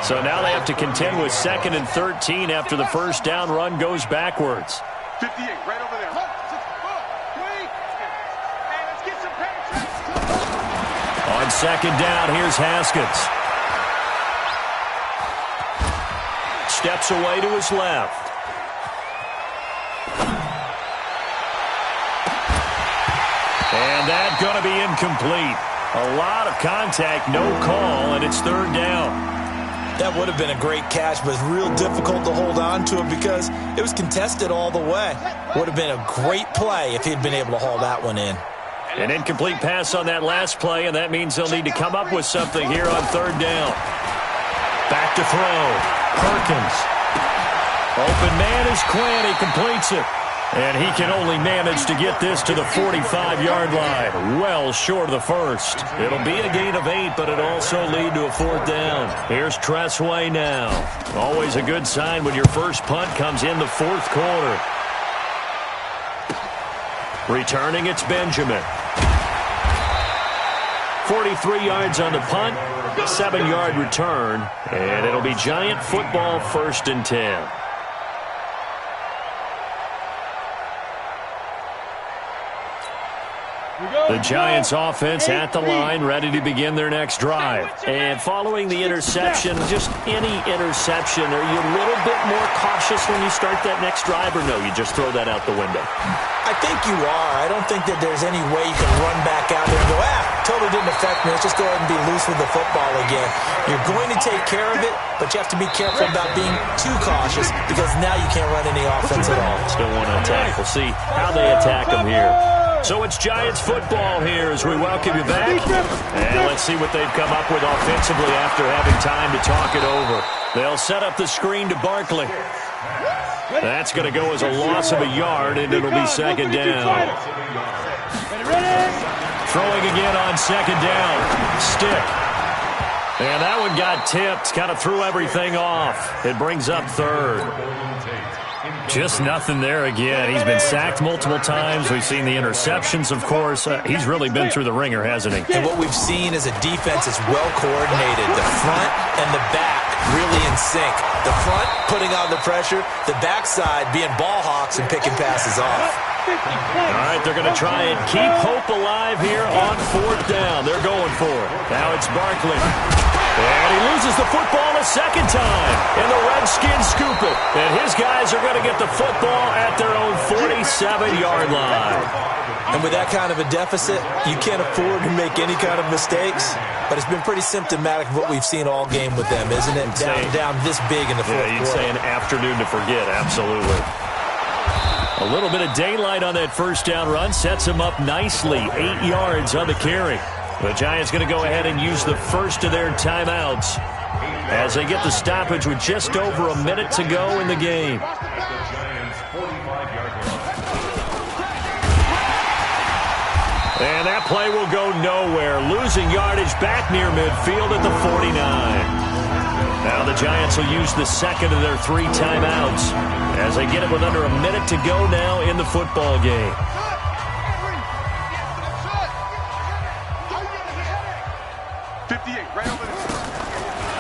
So now they have to contend with 2nd and 13 after the 1st down run goes backwards.
58, right over there. 3. Hey, let's get some penetration.
On second down, here's Haskins. Steps away to his left. And that's going to be incomplete. A lot of contact, no call, and it's third down.
That would have been a great catch, but it's real difficult to hold on to it because it was contested all the way. Would have been a great play if he'd been able to haul that one in.
An incomplete pass on that last play, and that means they'll need to come up with something here on third down. Back to throw. Perkins. Open man is Quinn. He completes it. And he can only manage to get this to the 45-yard line. Well short of the first. It'll be a gain of 8, but it'll also lead to a fourth down. Here's Tressway now. Always a good sign when your first punt comes in the fourth quarter. Returning, it's Benjamin. 43 yards on the punt, 7-yard return, and it'll be Giant football, 1st and 10. The Giants offense at the line, ready to begin their next drive. And following the interception, just any interception, are you a little bit more cautious when you start that next drive, or no, you just throw that out the window?
I think you are. I don't think that there's any way you can run back out there and go, totally didn't affect me. Let's just go ahead and be loose with the football again. You're going to take care of it, but you have to be careful about being too cautious because now you can't run any offense at all.
Still want to attack. We'll see how they attack them here. So it's Giants football here as we welcome you back. And let's see what they've come up with offensively after having time to talk it over. They'll set up the screen to Barkley. That's going to go as a loss of a yard, and it'll be second down. Throwing again on second down. Stick. And that one got tipped. Kind of threw everything off. It brings up third. Just nothing there again. He's been sacked multiple times. We've seen the interceptions, of course. He's really been through the ringer, hasn't he?
And what we've seen is a defense that's well coordinated. The front and the back really in sync. The front putting on the pressure, the backside being ball hawks and picking passes off.
All right, they're going to try and keep hope alive here on fourth down. They're going for it. Now it's Barkley. And he loses the football a second time. And the Redskins scoop it. And his guys are going to get the football at their own 47-yard line.
And with that kind of a deficit, you can't afford to make any kind of mistakes. But it's been pretty symptomatic of what we've seen all game with them, isn't it? Down this big in the fourth quarter.
Yeah, you'd say an afternoon to forget, absolutely. A little bit of daylight on that first down run sets him up nicely. 8 yards on the carry. The Giants going to go ahead and use the first of their timeouts as they get the stoppage with just over a minute to go in the game. And that play will go nowhere. Losing yardage back near midfield at the 49. Now the Giants will use the second of their 3 timeouts as they get it with under a minute to go now in the football game.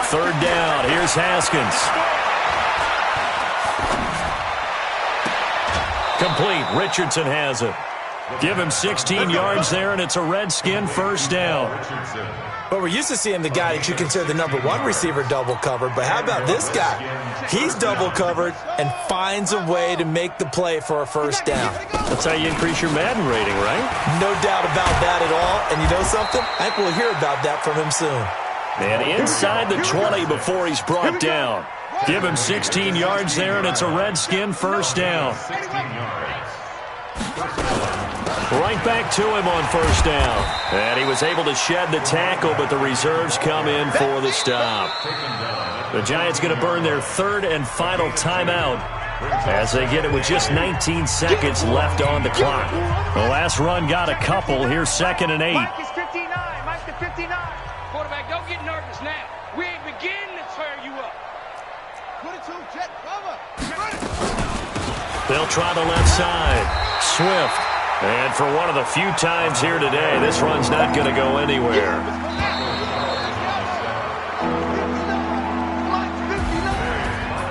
Third down. Here's Haskins. Complete. Richardson has it. Give him 16 yards there, and it's a Redskin first down.
But we're used to seeing the guy that you consider the number 1 receiver double covered. But how about this guy? He's double covered and finds a way to make the play for a first down.
That's how you increase your Madden rating, right?
No doubt about that at all. And you know something? I think we'll hear about that from him soon.
And inside the 20 before he's brought down. Give him 16 yards there, and it's a Redskin first down. Right back to him on first down. And he was able to shed the tackle, but the reserves come in for the stop. The Giants going to burn their third and final timeout as they get it with just 19 seconds left on the clock. The last run got a couple. Here's 2nd and 8.
Mike is 59. Mike is 59. Quarterback, don't get nervous now. We ain't beginning to tear you up.
22, jet cover.
They'll try the left side. Swift. And for one of the few times here today, this run's not going to go anywhere.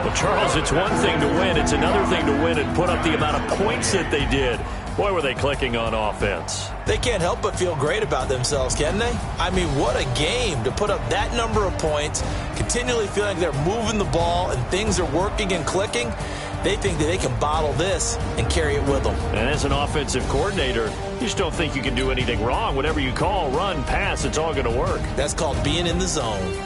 The Charles, it's one thing to win. It's another thing to win and put up the amount of points that they did. Boy, were they clicking on offense.
They can't help but feel great about themselves, can they? I mean, what a game to put up that number of points, continually feeling like they're moving the ball and things are working and clicking. They think that they can bottle this and carry it with them.
And as an offensive coordinator, you just don't think you can do anything wrong. Whatever you call, run, pass, it's all going to work.
That's called being in the zone.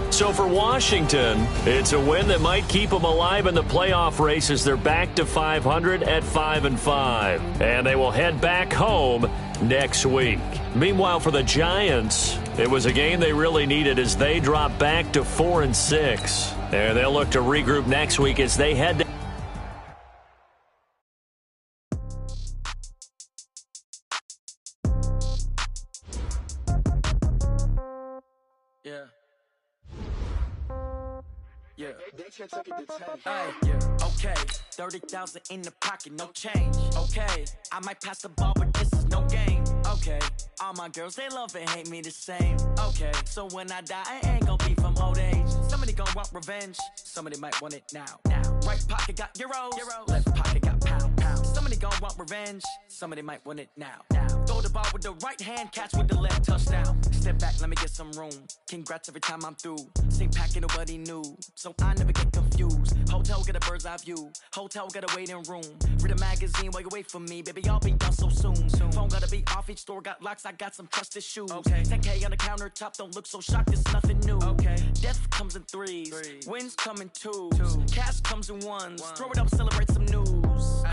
So for Washington, it's a win that might keep them alive in the playoff race as they're back to 500 at 5-5. And they will head back home next week. Meanwhile, for the Giants, it was a game they really needed as they drop back to 4-6. And they'll look to regroup next week as they head to
Okay, 30,000 in the pocket, no change. Okay, I might pass the ball, but this is no game. Okay, all my girls, they love and hate me the same. Okay, so when I die, I ain't gonna be from old age. Somebody gon' want revenge, somebody might want it now. Right pocket got euros, left pocket got pound. Somebody gon' want revenge, somebody might want it now. Throw the ball with the right hand, catch with the left, touchdown. Step back, let me get some room. Congrats every time I'm through. Same packet, nobody knew, so I never get confused. Hotel get a bird's eye view, hotel got a waiting room. Read a magazine while you wait for me, baby, I'll be done so soon. Phone gotta be off, each store got locks, I got some trusted shoes. 10K on the countertop, don't look so shocked, it's nothing new. Death comes in threes, wins come in twos, cash comes in ones. Throw it up, celebrate some news.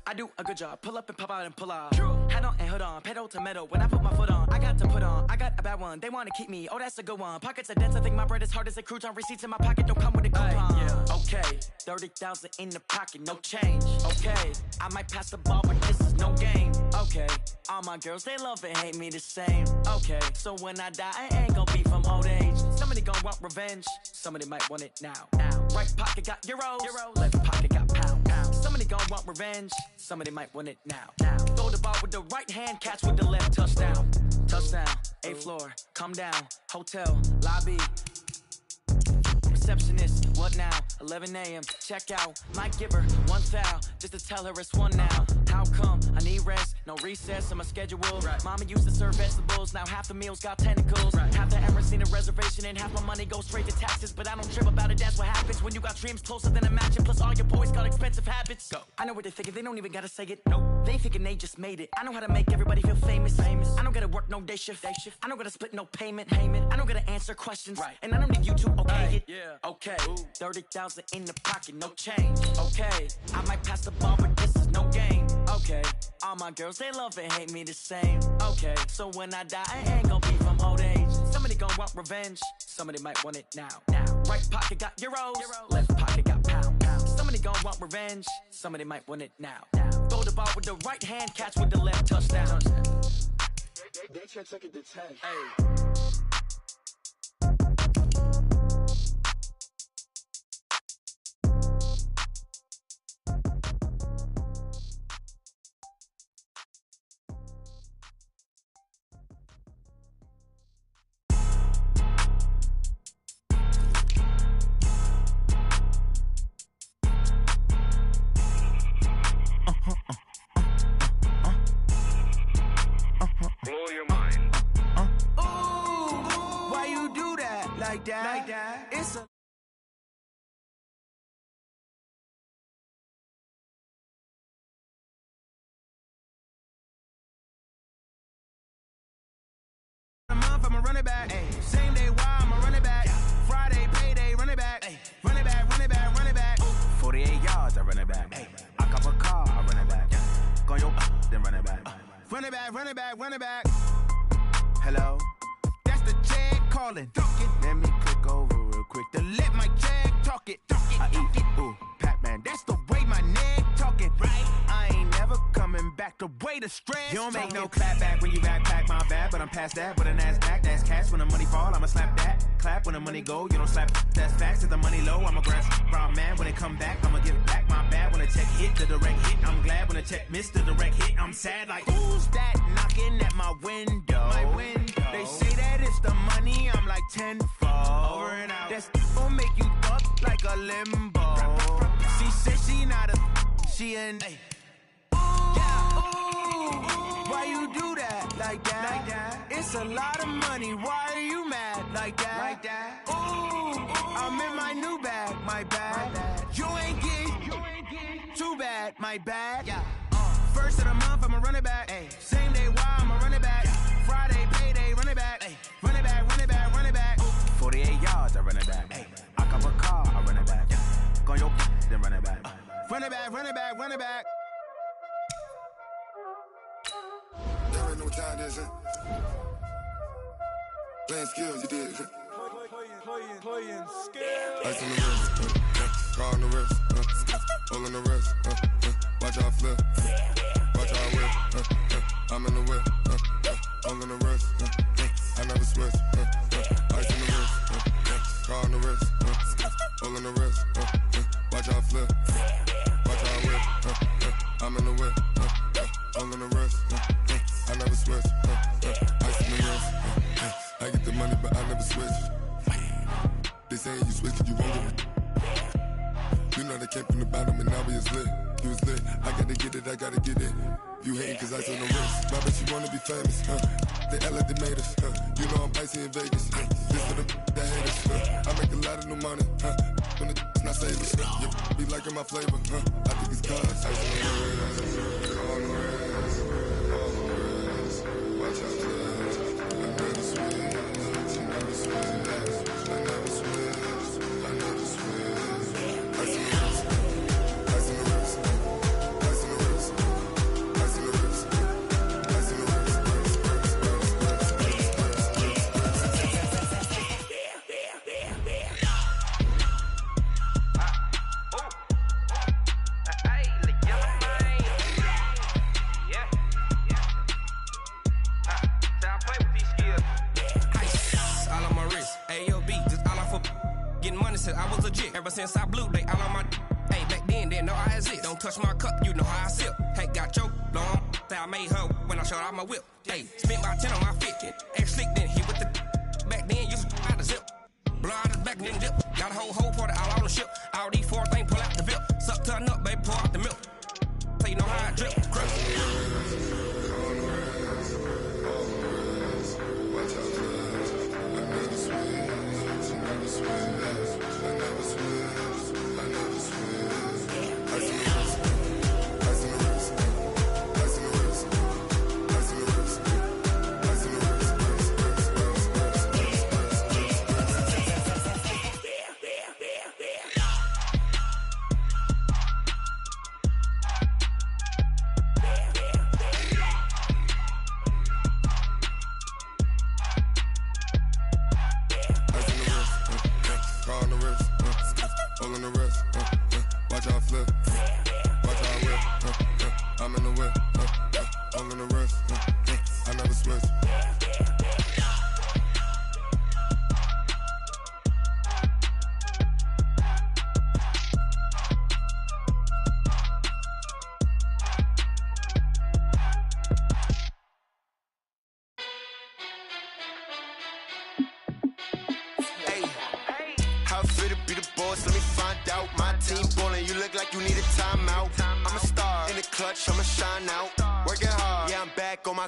I do a good job, pull up and pop out and pull out. Head on and hood on, pedal to metal. When I put my foot on, I got to put on. I got a bad one, they wanna keep me, oh that's a good one. Pockets are dense, I think my bread is hard as a crouton. Receipts in my pocket don't come with a coupon. Okay, 30,000 in the pocket, no change. Okay, I might pass the ball, but this is no game. Okay, all my girls, they love and hate me the same. Okay, so when I die, I ain't gonna be from old age. Somebody gon' want revenge, somebody might want it now. Right pocket got euros, left pocket got pound. Somebody gon' want revenge, somebody might want it now. Throw the ball with the right hand, catch with the left, touchdown. Touchdown, 8th floor, come down, hotel, lobby. Receptionist, what now? 11 a.m. Check out. Might give her one foul just to tell her it's one now. How come? I need rest, no recess on my schedule. Mama used to serve vegetables, now half the meals got tentacles. Half the Emirates need a reservation and half my money goes straight to taxes. But I don't trip about it, that's what happens when you got dreams closer than a match. Plus all your boys got expensive habits. Go. I know what they're thinking, they don't even gotta say it. Nope. They thinking they just made it. I know how to make everybody feel famous. I don't gotta work no day shift. I don't gotta split no payment. I don't gotta answer questions. And I don't need you to okay it. Okay, 30,000 in the pocket, no change. Okay, I might pass the ball, but this is no game. Okay, all my girls, they love and hate me the same. Okay, so when I die, I ain't gonna be from old age. Somebody gon' want revenge, somebody might want it now. Right pocket got euros, left pocket got pound. Somebody gon' want revenge, somebody might want it now. Throw the ball with the right hand, catch with the left, touchdown.
They check it to 10.
Blow your mind.
Ooh, why you do that? Like that? It's a
month, I'm a running back. Same day, why I'm a running back. Friday, payday, running back. Running back, running back, running back. 48 yards, I run it back. I cop a car, I run it back. Go your then run it back. Run it back, run it back, run it back. Hello? That's the jag calling. Let me click over real quick to let my jag talk it. I eat it, ooh, Pac-Man. That's the way my neck talking. Right? I ain't never coming back the way the stress. You don't make no clap back when you backpack, my bad. But I'm past that with an ass back. That's cash when the money fall, I'ma slap that. Clap when the money go, you don't slap. That's facts. If the money low, I'ma grab brown man. When it come back, I'ma give back my bad. When the check hit, the direct hit. I'm glad when the check missed the direct hit. I'm sad like, who's that knocking at my window? My window. They say that it's the money, I'm like tenfold. Over and out. That's gon' make you thug
a limbo. She said she not a, she an. Why you do that like that? It's a lot of money. Why are you mad like that? Ooh, I'm in my new bag, my bad. You ain't get too bad, my bad. First of the month, I'ma run it back. Same day, why I'ma run it back. Friday, payday, run it back. Run it back, run it back, run it back. 48 yards, I run it back. I cop a car, I run it back. Go your then run it back. Run it back, run it back, run it back.
There ain't no time, this ain't. Playing skills, you did.
Playing skills.
Ice on the wrist, car on the wrist, all on the wrist, watch how I flip, watch how I whip, I'm in the whip, all on the wrist, I never switch, ice on the wrist, car on the wrist, all on the wrist, watch how I flip, watch how I whip, I'm in the whip, all on the wrist, I never switch, ice on the wrist, I get the money but I never switch. They saying you switch, you won't get it. You know they came from the bottom and now we is lit. You was lit, I gotta get it, I gotta get it. You hating cause I on the wrist. My bitch, you wanna be famous, They act like they made us, You know I'm icy in Vegas, This for the that hate us, I make a lot of new money, When it's not savers, You be liking my flavor, I think it's cause I on the wrist, on the wrist, on the wrist. Watch out, I never switch, I never switch.
Ever since I blew, they all on my hey, back then, didn't know I exist. Don't touch my cup, you know how I sip. Hey, got your long, I made her when I showed out my whip. Hey, spent about 10 on my fit. Ex-slick, then hit with the back then, used to out the zip. Blow out the back, then dip. Got a whole party all on the ship. All these four things, pull out the VIP. Suck, turn up, baby, pour out the milk. So you know how I drip. Crush.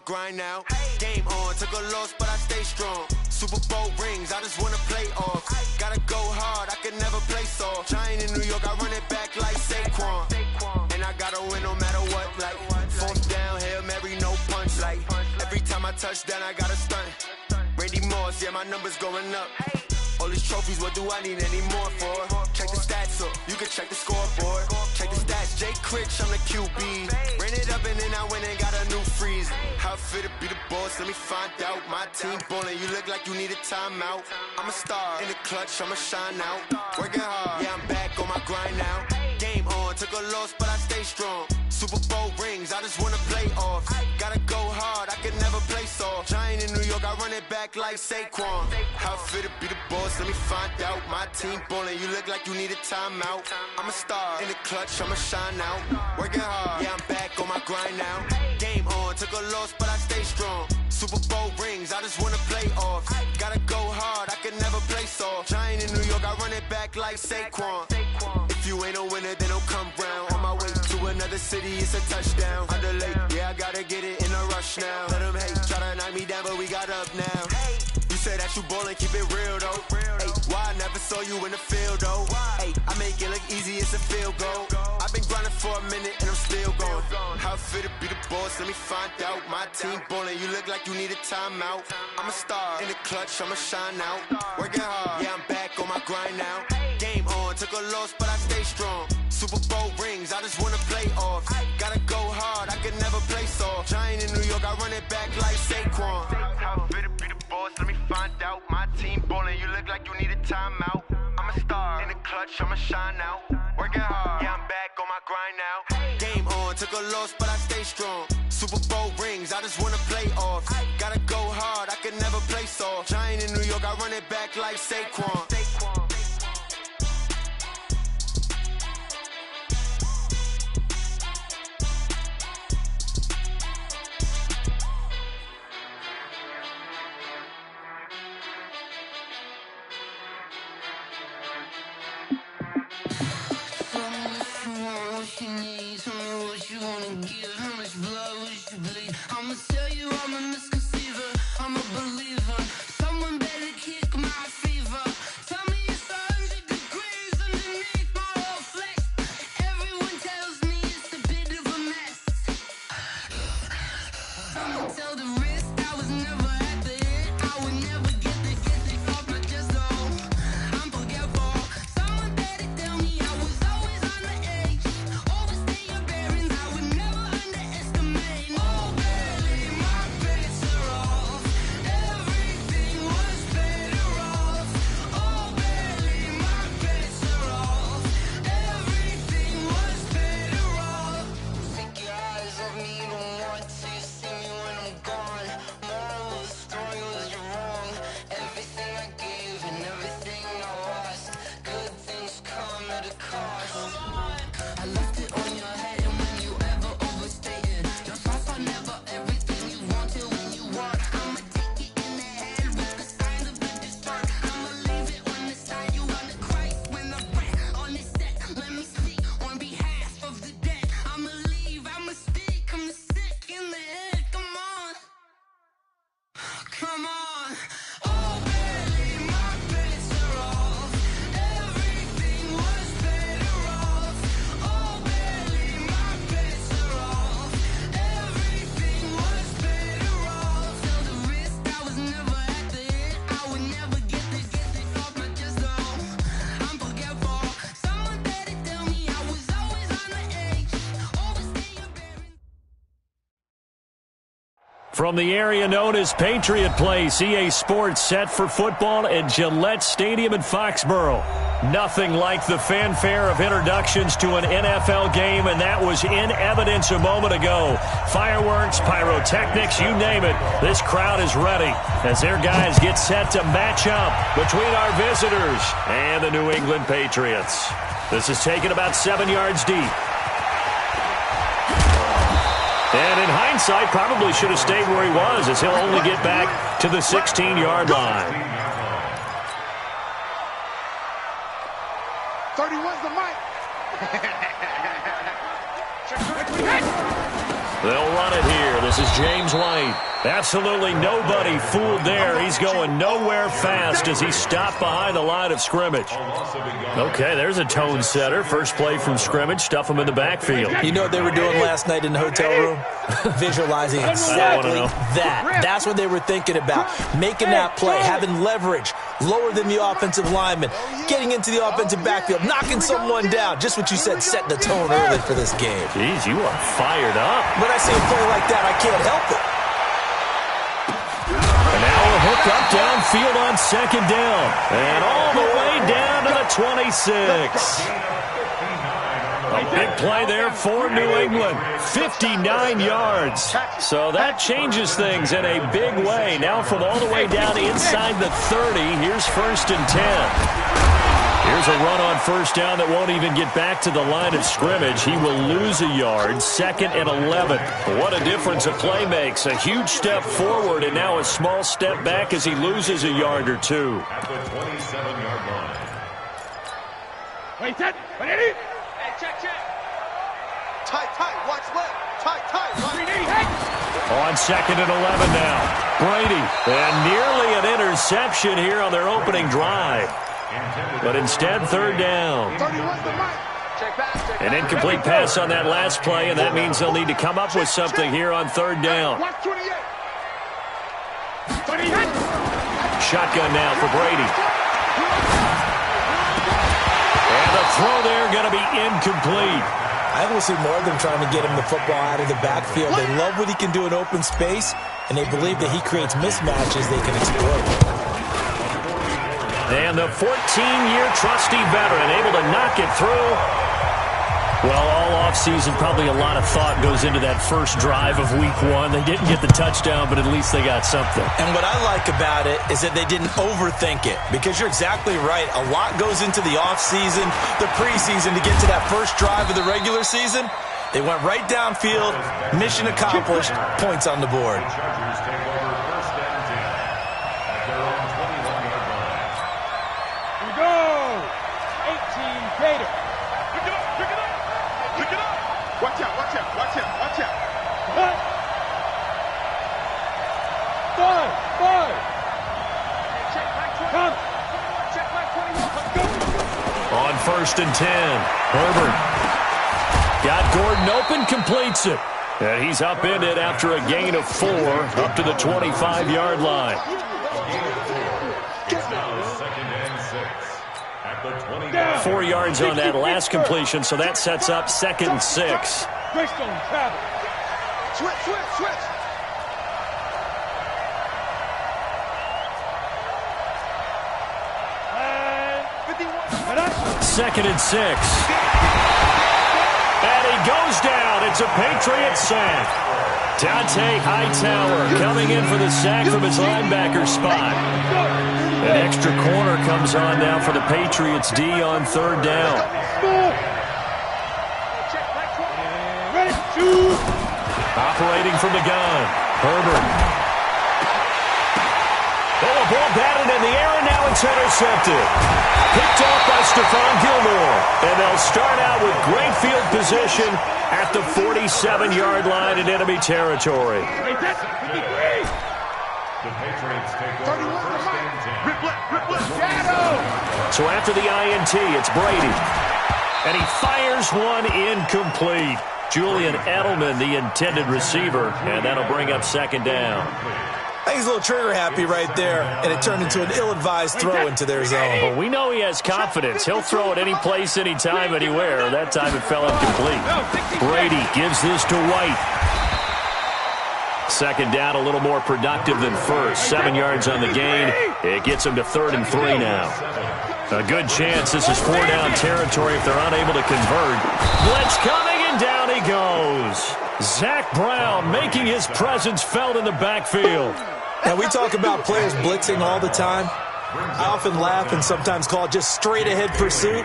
Grind now, game on, took a loss but I stay strong. Super Bowl rings, I just wanna play off. Gotta go hard, I can never play soft. Giant in New York, I run it back like Saquon. And I gotta win no matter what, like fourth down, Hail Mary, no punch. Like every time I touch down, I gotta stunt. Randy Moss, yeah, my numbers going up. All these trophies, what do I need any more for? Check the stats up, you can check the scoreboard. Check the stats, Jay Critch, I'm the QB. Ran it up and then I went and got a new freeze. How fit to be the boss, let me find out. My team ballin', you look like you need a timeout. I'm a star, in the clutch, I'ma shine out. Working hard, yeah, I'm back on my grind now. Game on, took a loss, but I stay strong. Super Bowl rings, I just wanna play off. Gotta go hard, I can never play soft. Giant in New York, I run it back like Saquon. How fit to be the boss, let me find out. My team ballin', you look like you need a timeout. I'm a star, in the clutch, I'ma shine out. Working hard, yeah, I'm back on my grind now. Game on, took a loss, but I stay strong. Super Bowl rings, I just wanna play off. Gotta go hard, I can never play soft. Giant in New York, I run it back like Saquon. 50, it's a touchdown. Underlay, yeah, I gotta get it in a rush now. Let them hate, try to knock me down, but we got up now. You say that you ballin', keep it real though. Hey, why I never saw you in the field though? Hey, I make it look easy, it's a field goal. I've been grinding for a minute and I'm still going. How fit to be the boss, let me find out. My team ballin', you look like you need a timeout. I'm a star in the clutch, I'ma shine out. Working hard, yeah, I'm back on my grind now. Game on, took a loss, but I stay strong. Super Bowl rings, I just wanna play off. Gotta go hard, I could never play soft. Giant in New York, I run it back like Saquon. How fit to be the boss, let me find out. My team ballin', you look like you need a timeout. I'm a star in the clutch, I'ma shine out. Working hard, yeah, I'm back on my grind now. Game on, took a loss, but I stay strong. Super Bowl rings, I just wanna play off. Gotta go hard, I could never play soft. Giant in New York, I run it back like Saquon.
I'ma tell you I'm a misconceiver, I'm a believer. Someone better kick my fever. Tell me it's 100 degrees underneath my whole flesh. Everyone tells me it's a bit of a mess. I'ma tell the risk I was never at the end. I would never get this off my chest though. I'm forgetful. Someone better tell me I was always on the edge. Overstay your bearings, I would never underestimate. Oh, barely, my bets are off. Everything was better off. Oh, barely, my bets are off. Everything was better off. Take your eyes off me, don't want to see me when I'm gone. Moral of the story was you're wrong. Everything I gave and everything I lost. Good things come at a cost. I left it on your head and when you ever overstay it. Your thoughts are never everything you want till when you want. I'ma take it in the head with the signs of the distort. I'ma leave it on the side. You wanna Christ when I break on this set. Let me speak on behalf of the dead. I'ma leave, I'ma speak. I'm sick in the head. Come on. Come on. Oh, barely, my bets are off. Everything was better off. Oh, barely, my bets are off. Everything was better off. Till the risk, I was never at the end. I would never get this off my chest though. I'm forgetful. Someone better tell me I was always on the edge. Overstay your bearings.
From the area known as Patriot Place, EA Sports set for football at Gillette Stadium in Foxborough. Nothing like the fanfare of introductions to an NFL game, and that was in evidence a moment ago. Fireworks, pyrotechnics, you name it. This crowd is ready as their guys get set to match up between our visitors and the New England Patriots. This is taken about 7 yards deep. And in hindsight, probably should have stayed where he was, as he'll only get back to the 16-yard line.
31's the mic.
They'll run it here. This is James White. Absolutely nobody fooled there. He's going nowhere fast as he stopped behind the line of scrimmage. Okay, there's a tone setter. First play from scrimmage. Stuff him in the backfield.
You know what they were doing last night in the hotel room? Visualizing exactly that. That's what they were thinking about. Making that play, having leverage, lower than the offensive lineman, getting into the offensive backfield, knocking someone down. Just what you said, setting the tone early for this game.
Jeez, you are fired up.
When I see a play like that, I can't help it.
And now a hook up downfield on second down. And all the way down to the 26. A big play there for New England. 59 yards. So that changes things in a big way. Now from all the way down inside the 30, here's 1st and 10. Here's a run on first down that won't even get back to the line of scrimmage. He will lose a yard, 2nd and 11. What a difference a play makes. A huge step forward and now a small step back as he loses a yard or two.
At the 27-yard line.
Wait, set. Ready? Hey, check.
Tight, tight, watch left. Tight, tight,
On 2nd and 11 now. Brady, and nearly an interception here on their opening drive. But instead, 3rd down. An incomplete pass on that last play, and that means they'll need to come up with something here on 3rd down. Shotgun now for Brady. And the throw there going to be incomplete.
I think we'll see more of them trying to get him the football out of the backfield. They love what he can do in open space, and they believe that he creates mismatches they can exploit.
And the 14-year trusty veteran able to knock it through. Well, all offseason, probably a lot of thought goes into that first drive of Week 1. They didn't get the touchdown, but at least they got something.
And what I like about it is that they didn't overthink it, because you're exactly right. A lot goes into the offseason, the preseason to get to that first drive of the regular season. They went right downfield, mission accomplished, points on the board.
Here we go! 18 Gator.
Watch out, watch out, watch out, watch out.
Five. Come. Check back 21.
On 1st and 10, Herbert got Gordon open, completes it. And he's upended after a gain of 4 up to the 25-yard line.
It's now 2nd and 6 at the 20.
4 yards on that last completion, so that sets up 2nd and 6.
Greystone travel.
Switch.
2nd and 6. And he goes down. It's a Patriot sack. Dante Hightower coming in for the sack from his linebacker spot. An extra corner comes on now for the Patriots D on 3rd down. Operating from the gun, Herbert. Oh, a ball batted in the air, and now it's intercepted. Picked off by Stephon Gilmore. And they'll start out with great field position at the 47-yard line in enemy territory.
The Patriots take over 1st and 10.
So after the INT, it's Brady. And he fires one incomplete. Julian Edelman, the intended receiver, and that'll bring up 2nd down.
I think he's a little trigger happy right there, and it turned into an ill-advised throw into their zone.
Well, we know he has confidence. He'll throw it any place, anytime, anywhere. That time it fell incomplete. Brady gives this to White. 2nd down, a little more productive than first. 7 yards on the gain. It gets him to 3rd and 3 now. A good chance this is 4-down territory if they're unable to convert. Blitz coming, and down he goes. Zach Brown making his presence felt in the backfield.
Now, we talk about players blitzing all the time. I often laugh and sometimes call it just straight-ahead pursuit.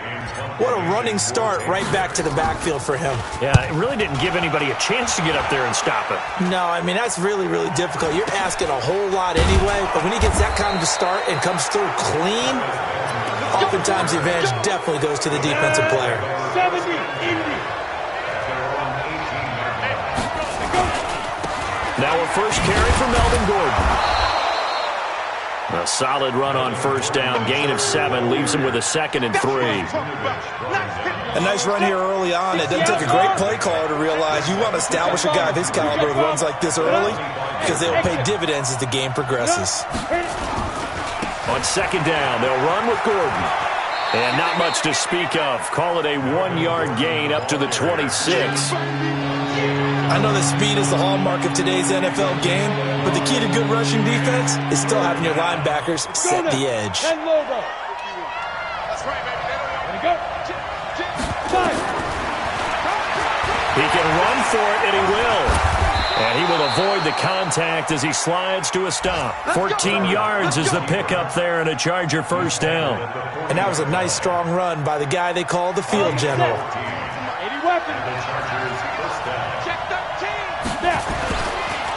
What a running start right back to the backfield for him.
Yeah, it really didn't give anybody a chance to get up there and stop it.
No, I mean, that's really, really difficult. You're asking a whole lot anyway, but when he gets that kind of a start and comes through clean, oftentimes the advantage definitely goes to the defensive player.
70, Indy.
Now a first carry for Melvin Gordon. A solid run on 1st down. Gain of 7 leaves him with a 2nd and 3.
A nice run here early on. It doesn't take a great play caller to realize you want to establish a guy of his caliber with runs like this early, because they will pay dividends as the game progresses.
On 2nd down, they'll run with Gordon. And not much to speak of. Call it a 1-yard gain up to the 26.
I know that speed is the hallmark of today's NFL game, but the key to good rushing defense is still having your linebackers set the edge.
And logo. That's right, baby. There we go.
He can run for it, and he will. And he will avoid the contact as he slides to a stop. 14 yards is the pickup there, and a Charger 1st down.
And that was a nice, strong run by the guy they call the field general.
80 weapons.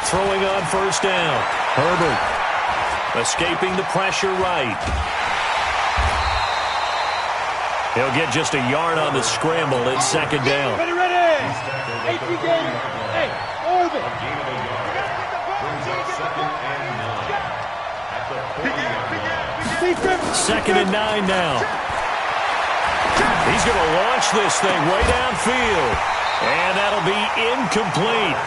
Throwing on 1st down. Herbert escaping the pressure right. He'll get just a yard on the scramble. It's 2nd down.
Ready. Hey, Orbit.
A gain of a yard. Brings up 2nd and 9 at the 40-yard line.
2nd and 9 now. He's going to launch this thing way downfield. And that'll be incomplete.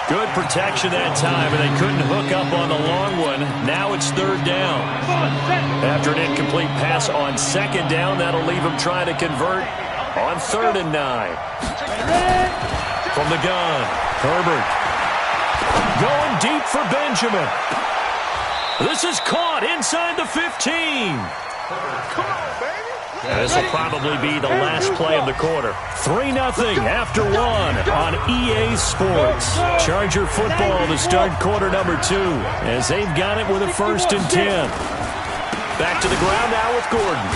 Good protection that time, and they couldn't hook up on the long one. Now it's 3rd down. After an incomplete pass on 2nd down, that'll leave him trying to convert on 3rd and 9. From the gun, Herbert. Going deep for Benjamin. This is caught inside the 15. This will probably be the last play of the quarter. 3-0 after 1 on EA Sports. Charger football to start quarter number 2 as they've got it with a 1st and 10. Back to the ground now with Gordon.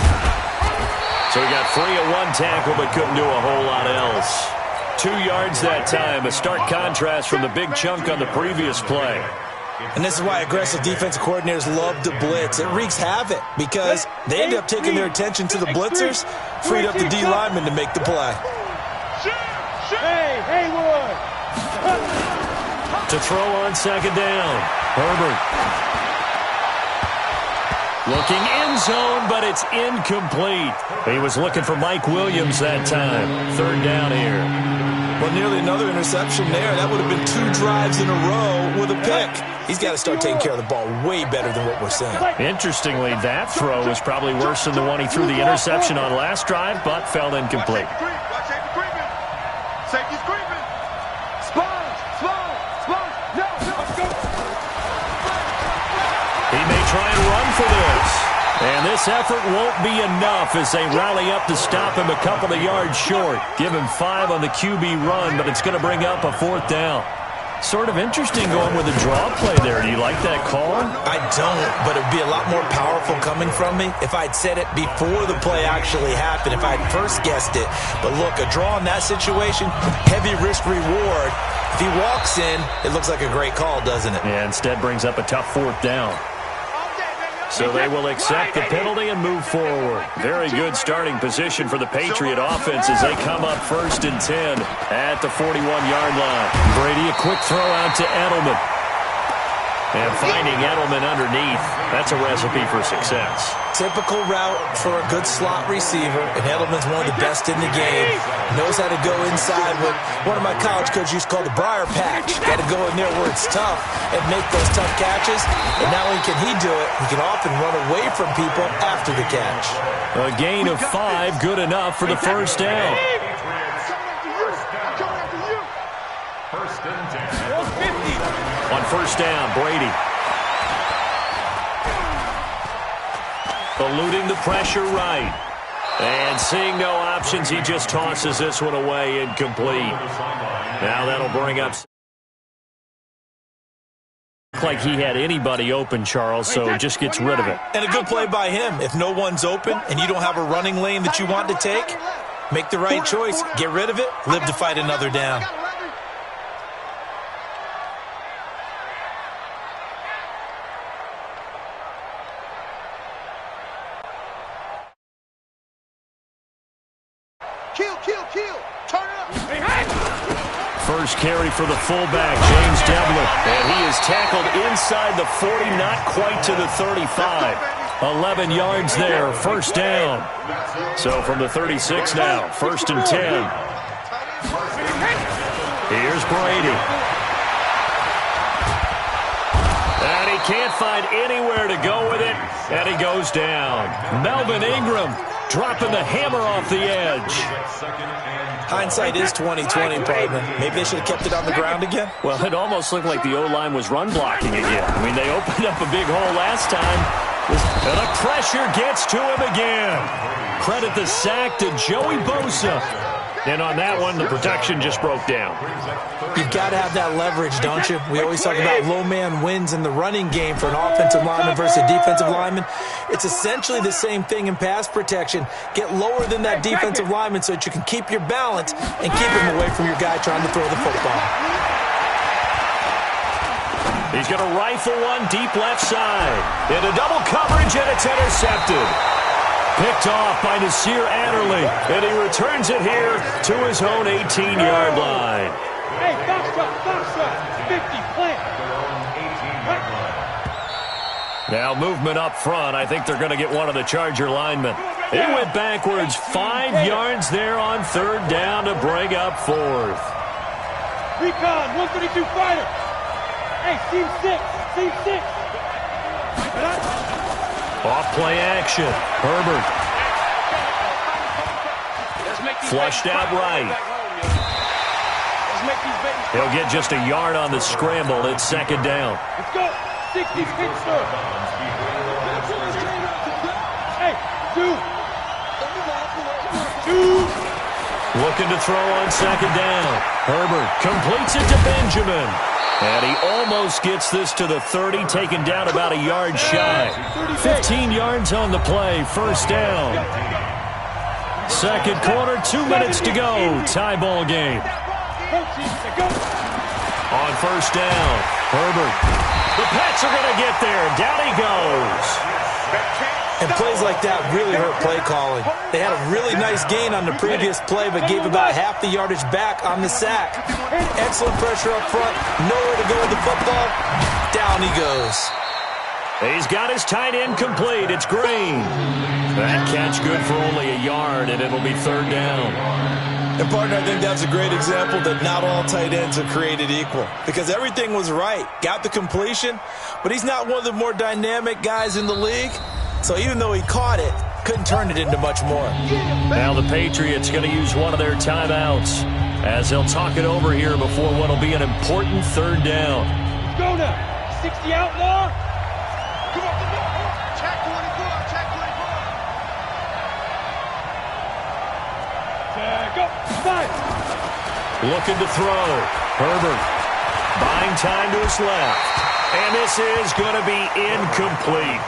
So he got free of 1 tackle but couldn't do a whole lot else. 2 yards that time, a stark contrast from the big chunk on the previous play.
And this is why aggressive defensive coordinators love to blitz. It wreaks havoc because they end up taking their attention to the blitzers, freed up the D lineman to make the play.
Hey, Haywood.
To throw on 2nd down, Herbert. Looking end zone, but it's incomplete. He was looking for Mike Williams that time. 3rd down here.
Well, nearly another interception there. That would have been 2 drives in a row with a pick. He's got to start taking care of the ball way better than what we're seeing.
Interestingly, that throw was probably worse than the one he threw the interception on last drive, but fell incomplete.
Safety's creeping. Sponge. No, let's go.
He may try and run for this. And this effort won't be enough as they rally up to stop him a couple of yards short. Give him 5 on the QB run, but it's going to bring up a 4th down. Sort of interesting going with a draw play there. Do you like that call?
I don't, but it would be a lot more powerful coming from me if I'd said it before the play actually happened, if I'd first guessed it. But look, a draw in that situation, heavy risk reward. If he walks in, it looks like a great call, doesn't it?
Yeah, instead brings up a tough 4th down. So they will accept the penalty and move forward. Very good starting position for the Patriot offense as they come up 1st and 10 at the 41-yard line. Brady, a quick throw out to Edelman. And finding Edelman underneath, that's a recipe for success.
Typical route for a good slot receiver, and Edelman's one of the best in the game. Knows how to go inside what one of my college coaches used to call the briar patch. Got to go in there where it's tough and make those tough catches. And not only can he do it, he can often run away from people after the catch.
A gain of 5, good enough for the 1st down.
1st and 10.
On 1st down, Brady. Eluding the pressure right. And seeing no options, he just tosses this one away, incomplete. Now that'll bring up... like he had anybody open, Charles, so just gets rid of it.
And a good play by him. If no one's open and you don't have a running lane that you want to take, make the right choice. Get rid of it. Live to fight another down.
Kill. Turn it up.
First carry for the fullback, James Devlin. And he is tackled inside the 40, not quite to the 35. 11 yards there, 1st down. So from the 36 now, 1st and 10. Here's Brady. And he can't find anywhere to go with it, and he goes down. Melvin Ingram dropping the hammer off the edge.
Hindsight is 20/20, partner. Maybe they should have kept it on the ground again.
Well, it almost looked like the O-line was run blocking again. I mean, they opened up a big hole last time. And the pressure gets to him again. Credit the sack to Joey Bosa. And on that one, the protection just broke down.
You've got to have that leverage, don't you? We always talk about low man wins in the running game for an offensive lineman versus a defensive lineman. It's essentially the same thing in pass protection. Get lower than that defensive lineman so that you can keep your balance and keep him away from your guy trying to throw the football.
He's going to rifle one deep left side. Into double coverage, and it's intercepted. Picked off by Nasir Adderley, and he returns it here to his own 18-yard line.
Hey, foxtrot, 50, plant.
Now movement up front. I think they're going to get one of the Charger linemen. He went backwards 5 yards there on third down to bring up fourth.
Recon, 132 fighter. Hey, seam 6.
Off play action. Herbert. Flushed out right. He'll get just a yard on the scramble. It's second down.
Let's go. 60 Pittsburgh. Hey, two.
Looking to throw on second down. Herbert completes it to Benjamin. And he almost gets this to the 30, taken down about a yard shy. 15 yards on the play, first down. Second quarter, 2 minutes to go. Tie ball game. On first down, Herbert. The Pats are going to get there. Down he goes.
And plays like that really hurt play calling. They had a really nice gain on the previous play, but gave about half the yardage back on the sack. Excellent pressure up front. Nowhere to go with the football. Down he goes.
He's got his tight end complete. It's Green. That catch good for only a yard, and it'll be third down.
And, partner, I think that's a great example that not all tight ends are created equal. Because everything was right. Got the completion, but he's not one of the more dynamic guys in the league. So even though he caught it, couldn't turn it into much more.
Now the Patriots going to use one of their timeouts as they'll talk it over here before what will be an important third down.
Go now. 60 outlaw. Come on.
Check 24. Check 24.
Go. 5.
Looking to throw. Herbert buying time to his left. And this is going to be incomplete.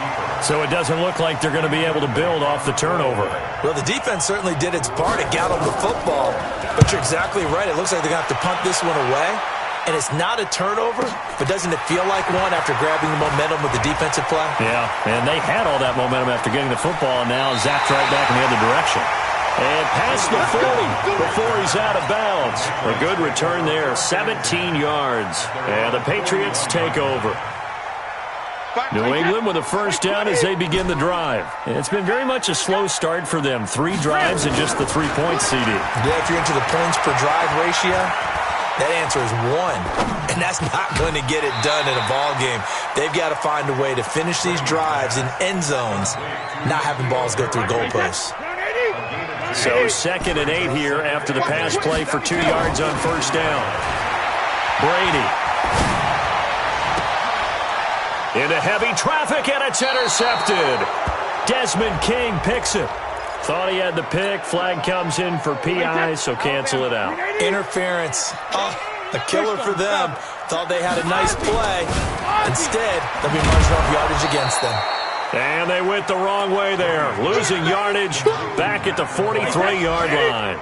So it doesn't look like they're going to be able to build off the turnover.
Well, the defense certainly did its part to get on the football. But you're exactly right. It looks like they're going to have to punt this one away. And it's not a turnover, but doesn't it feel like one after grabbing the momentum with the defensive play?
Yeah, and they had all that momentum after getting the football, and now zapped right back in the other direction. And past the 40 before he's out of bounds. A good return there, 17 yards. And the Patriots take over. New England with a first down as they begin the drive. And it's been very much a slow start for them. 3 drives and just the 3 points, CD.
Yeah, if you're into the points per drive ratio, that answer is 1. And that's not going to get it done in a ball game. They've got to find a way to finish these drives in end zones, not having balls go through goalposts.
So 2nd and 8 here after the pass play for 2 yards on first down. Brady. Into heavy traffic, and it's intercepted. Desmond King picks it. Thought he had the pick. Flag comes in for PI, so cancel it out.
Interference. A killer for them. Thought they had a nice play. Instead, they'll be marching off yardage against them.
And they went the wrong way there. Losing yardage back at the 43-yard line.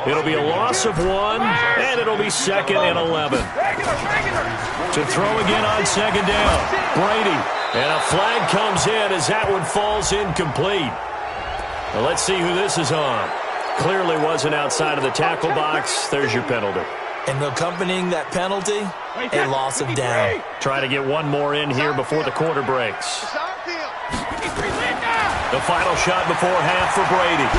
It'll be a loss of 1, and it'll be 2nd and 11. To throw again on second down. Brady. And a flag comes in as that one falls incomplete. Well, let's see who this is on. Clearly wasn't outside of the tackle box. There's your penalty.
And accompanying that penalty, a loss of down.
Try to get one more in here before the quarter breaks. The final shot before half for Brady.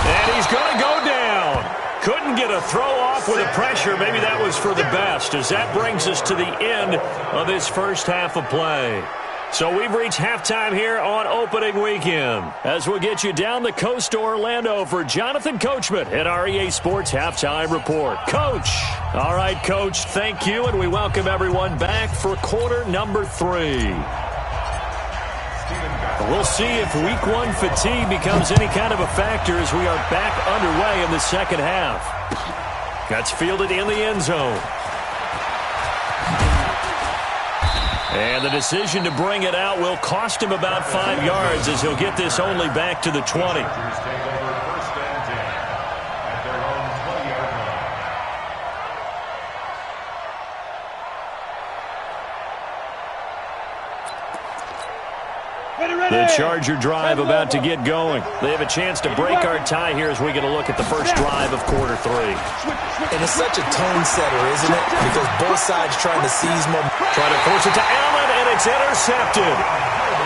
And he's going to go down. Couldn't get a throw off with the pressure. Maybe that was for the best, as that brings us to the end of this first half of play. So we've reached halftime here on opening weekend, as we'll get you down the coast to Orlando for Jonathan Coachman at our EA Sports Halftime Report. Coach. All right, Coach, thank you, and we welcome everyone back for quarter number 3. We'll see if week 1 fatigue becomes any kind of a factor as we are back underway in the second half. That's fielded in the end zone. And the decision to bring it out will cost him about 5 yards, as he'll get this only back to the 20. The Charger drive about to get going. They have a chance to break our tie here as we get a look at the first drive of quarter 3.
And it's such a tone setter, isn't it? Because both sides trying to seize momentum.
Trying to force it to Allen, and it's intercepted.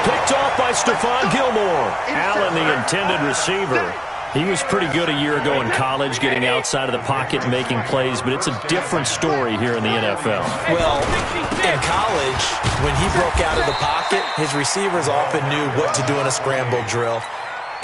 Picked off by Stephon Gilmore. Allen, the intended receiver. He was pretty good a year ago in college, getting outside of the pocket and making plays, but it's a different story here in the NFL.
Well, in college, when he broke out of the pocket, his receivers often knew what to do in a scramble drill.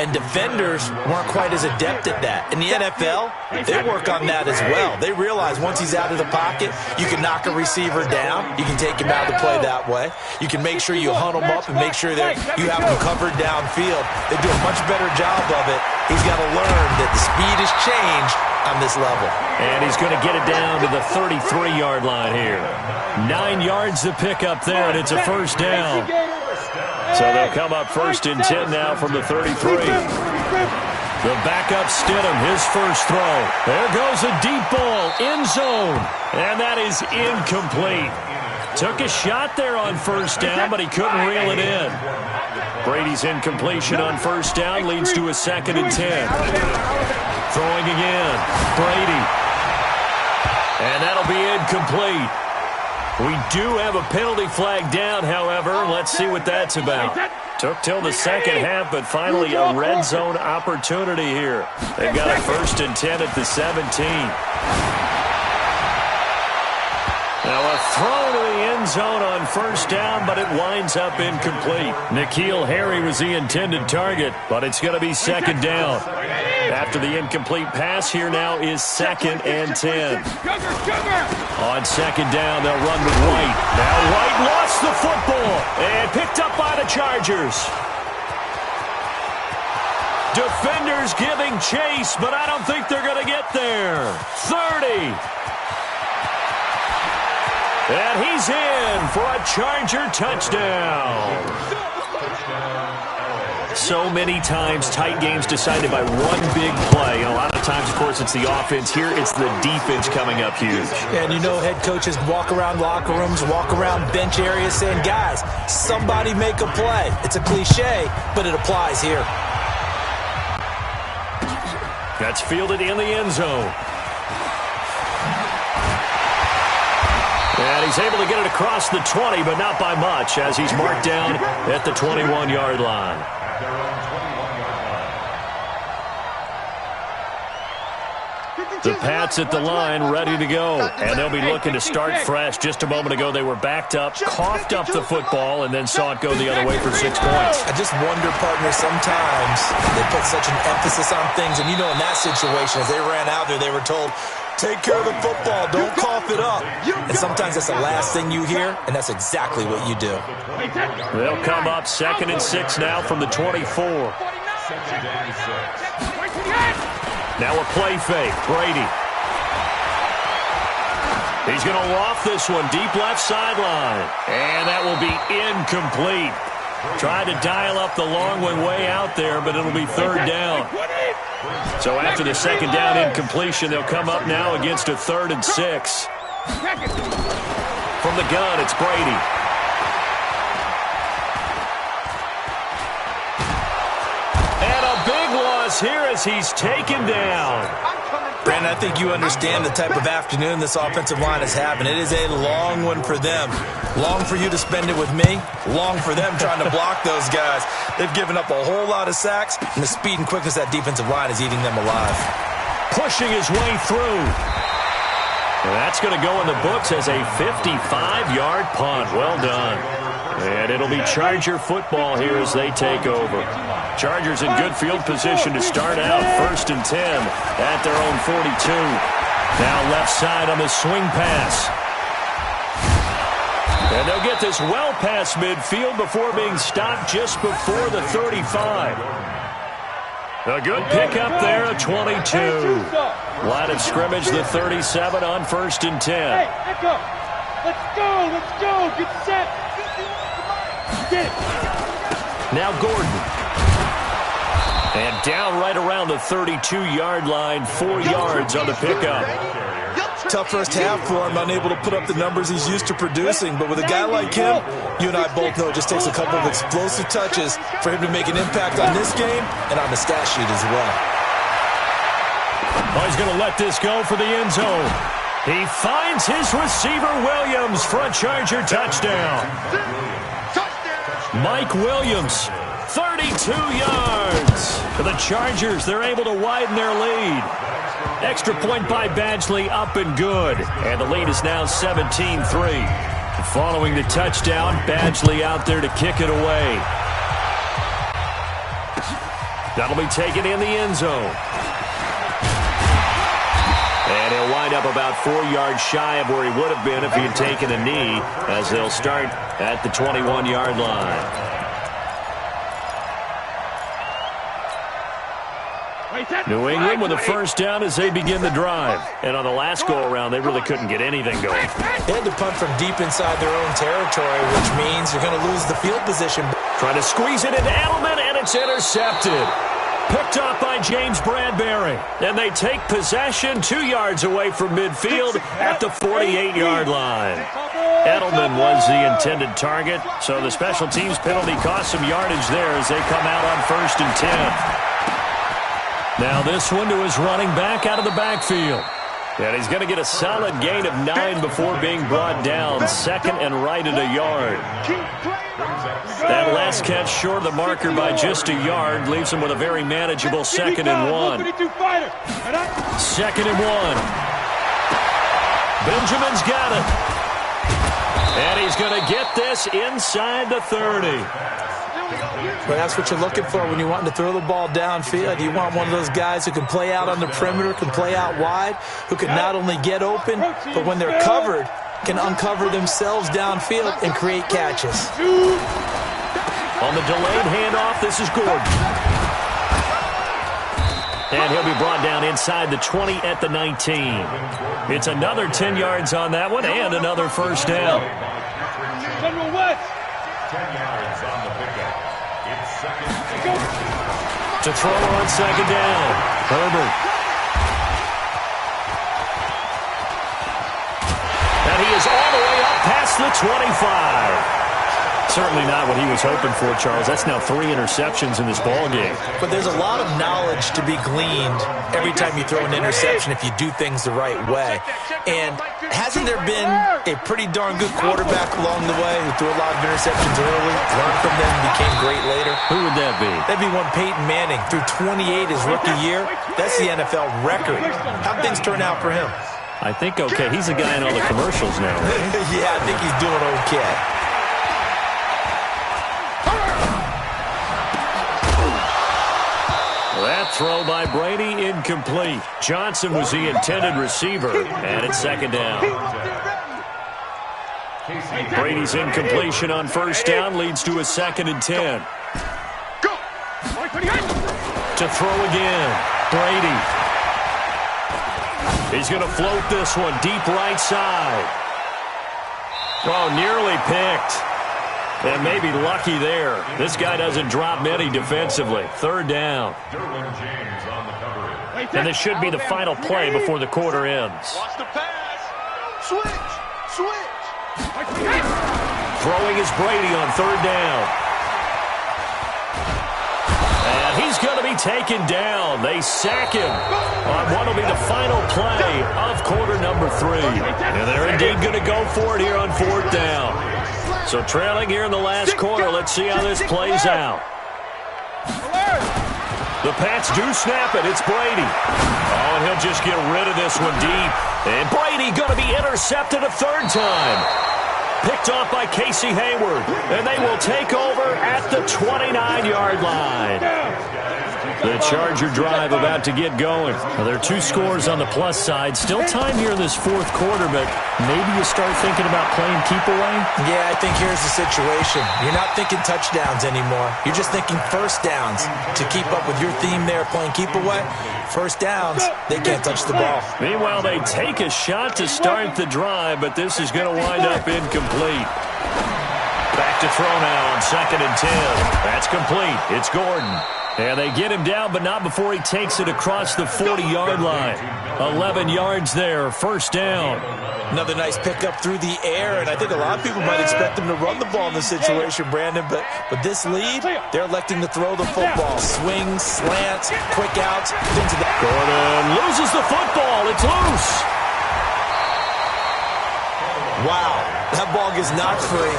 And defenders weren't quite as adept at that. In the NFL, they work on that as well. They realize once he's out of the pocket, you can knock a receiver down. You can take him out of the play that way. You can make sure you hunt him up and make sure that you have him covered downfield. They do a much better job of it. He's got to learn that the speed has changed on this level.
And he's going to get it down to the 33-yard line here. 9 yards to pick up there, and it's a first down. So they'll come up 1st and 10 now from the 33. The backup Stidham, his first throw. There goes a deep ball, end zone, and that is incomplete. Took a shot there on first down, but he couldn't reel it in. Brady's incompletion on first down leads to a 2nd and 10. Throwing again, Brady. And that'll be incomplete. We do have a penalty flag down, however. Let's see what that's about. Took till the second half, but finally a red zone opportunity here. They've got a 1st and 10 at the 17. Now a throw to the end zone on first down, but it winds up incomplete. N'Keal Harry was the intended target, but it's going to be 2nd down. After the incomplete pass, here now is 2nd and 10. On 2nd down, they'll run with White. Now White lost the football and picked up by the Chargers. Defenders giving chase, but I don't think they're going to get there. 30. And he's in for a Charger touchdown. So many times, tight games decided by one big play. And a lot of times, of course, it's the offense. Here, it's the defense coming up huge.
And you know head coaches walk around locker rooms, walk around bench areas saying, guys, somebody make a play. It's a cliche, but it applies here.
That's fielded in the end zone. And he's able to get it across the 20, but not by much, as he's marked down at the 21-yard line. The Pats at the line, ready to go. And they'll be looking to start fresh. Just a moment ago, they were backed up, coughed up the football, and then saw it go the other way for 6 points.
I just wonder, partner, sometimes they put such an emphasis on things. And, you know, in that situation, as they ran out there, they were told, take care of the football, don't cough it up. And sometimes that's the last thing you hear, and that's exactly what you do.
They'll come up 2nd and 6 now from the 24. Now a play fake, Brady. He's going to loft this one deep left sideline. And that will be incomplete. Tried to dial up the long one way out there, but it'll be 3rd down. So after the 2nd down incompletion, they'll come up now against a 3rd and 6. From the gun, it's Brady. And a big loss here as he's taken down.
Brandon, I think you understand the type of afternoon this offensive line is having. It is a long one for them. Long for you to spend it with me. Long for them trying to block those guys. They've given up a whole lot of sacks, and the speed and quickness of that defensive line is eating them alive.
Pushing his way through. And that's going to go in the books as a 55-yard punt. Well done. And it'll be Charger football here as they take over. Chargers in good field position to start out. 1st and 10 at their own 42. Now left side on the swing pass. And they'll get this well past midfield before being stopped just before the 35. A good pickup there at 22. Line of scrimmage, the 37 on 1st and 10.
Hey, Echo, let's go, get set. Get it.
Now Gordon. And down right around the 32-yard line, 4 yards on the pickup.
Tough first half for him, unable to put up the numbers he's used to producing. But with a guy like him, you and I both know it just takes a couple of explosive touches for him to make an impact on this game and on the stat sheet as well.
Oh, he's going to let this go for the end zone. He finds his receiver, Williams, for a Charger touchdown. Mike Williams, 32 yards. For the Chargers, they're able to widen their lead. Extra point by Badgley, up and good. And the lead is now 17-3. Following the touchdown, Badgley out there to kick it away. That'll be taken in the end zone. And he'll wind up about 4 yards shy of where he would have been if he had taken a knee, as they'll start at the 21-yard line. New England with a first down as they begin the drive. And on the last go-around, they really couldn't get anything going.
They had to punt from deep inside their own territory, which means you're going to lose the field position.
Trying to squeeze it into Edelman, and it's intercepted. Picked off by James Bradbury. And they take possession 2 yards away from midfield at the 48-yard line. Edelman was the intended target, so the special teams penalty cost some yardage there as they come out on 1st and 10. Now this one to his running back out of the backfield. And he's going to get a solid gain of 9 before being brought down. Second and right at a yard. That last catch short of the marker by just a yard leaves him with a very manageable 2nd and 1. 2nd and 1. Benjamin's got it. And he's going to get this inside the 30.
But that's what you're looking for when you want to throw the ball downfield. You want one of those guys who can play out on the perimeter, can play out wide, who can not only get open, but when they're covered, can uncover themselves downfield and create catches.
On the delayed handoff, this is Gordon. And he'll be brought down inside the 20 at the 19. It's another 10 yards on that one and another first down.
10 yards on the pickup. It's second.
To throw on second down. Herbert. And he is all the way up past the 25. Certainly not what he was hoping for, Charles. That's now 3 interceptions in this ballgame.
But there's a lot of knowledge to be gleaned every time you throw an interception if you do things the right way. And hasn't there been a pretty darn good quarterback along the way who threw a lot of interceptions early, learned from them, and became great later?
Who would that be?
That'd be one Peyton Manning. Threw 28 his rookie year. That's the NFL record. How'd things turn out for him?
I think okay. He's the guy in all the commercials now, right?
Yeah, I think he's doing okay.
That throw by Brady incomplete. Johnson was the intended receiver, and it's second down. Brady's incompletion on first down leads to a 2nd and 10. To throw again, Brady. He's going to float this one deep right side. Oh, nearly picked. And maybe lucky there. This guy doesn't drop many defensively. 3rd down. And this should be the final play before the quarter ends.
Watch the pass. Switch.
Throwing is Brady on 3rd down. And he's going to be taken down. They sack him on what will be the final play of quarter number 3. And they're indeed going to go for it here on 4th down. So trailing here in the last quarter, let's see how this plays out. The Pats do snap it. It's Brady. Oh, and he'll just get rid of this one deep. And Brady going to be intercepted a 3rd time. Picked off by Casey Hayward. And they will take over at the 29-yard line. The Charger drive about to get going. Well, there are 2 scores on the plus side. Still time here in this 4th quarter, but maybe you start thinking about playing keep away?
Yeah, I think here's the situation. You're not thinking touchdowns anymore. You're just thinking first downs. To keep up with your theme there, playing keep away, first downs, they can't touch the ball.
Meanwhile, they take a shot to start the drive, but this is going to wind up incomplete. Back to throw now on 2nd and 10. That's complete. It's Gordon. And they get him down, but not before he takes it across the 40-yard line. 11 yards there, first down.
Another nice pickup through the air, and I think a lot of people might expect him to run the ball in this situation, Brandon, but with this lead, they're electing to throw the football. Swings, slants, quick outs, things of that.
Gordon loses the football. It's loose.
Wow, that ball gets knocked free,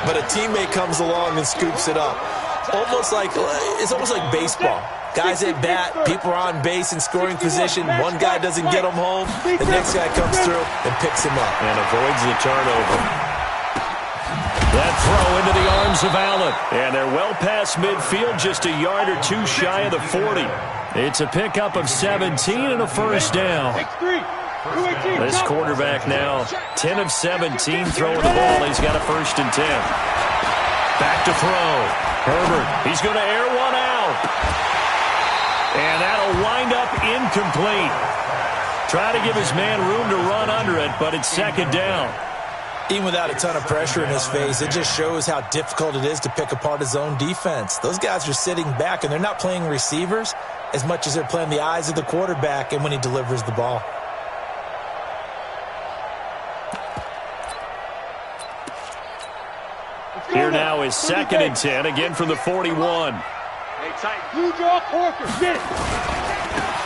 but a teammate comes along and scoops it up. It's almost like baseball. Guys at bat, people are on base in scoring position. One guy doesn't get him home. The next guy comes through and picks him up.
And avoids the turnover. That throw into the arms of Allen. And they're well past midfield, just a yard or two shy of the 40. It's a pickup of 17 and a first down. This quarterback now, 10 of 17 throwing the ball. He's got a 1st and 10. Back to throw. Herbert, he's going to air one out. And that'll wind up incomplete. Try to give his man room to run under it, but it's 2nd down.
Even without a ton of pressure in his face, it just shows how difficult it is to pick apart his own defense. Those guys are sitting back, and they're not playing receivers as much as they're playing the eyes of the quarterback and when he delivers the ball.
Here now is 2nd and 10, again from the 41.
Hey, tight. Blue draw, Corker. Get it.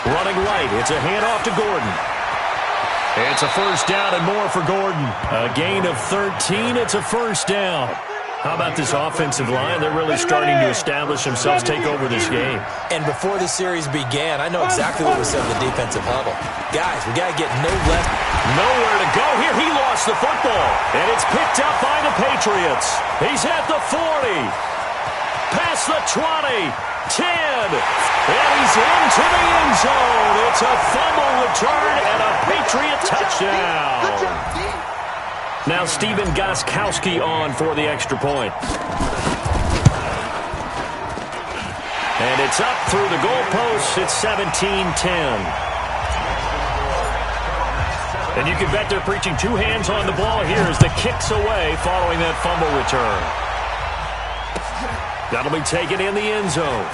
Running right. It's a handoff to Gordon. It's a first down and more for Gordon. A gain of 13. It's a first down. How about this offensive line? They're really starting to establish themselves, take over this game.
And before the series began, I know exactly what was said in the defensive huddle. Guys, we got to get no left.
Nowhere to go here. He lost the football. And it's picked up by the Patriots. He's at the 40. Past the 20. 10. And he's into the end zone. It's a fumble return and a Patriot touchdown. Now Stephen Gostkowski on for the extra point. And it's up through the goalposts. It's 17-10. And you can bet they're preaching 2 hands on the ball here as the kick's away following that fumble return. That'll be taken in the end zone.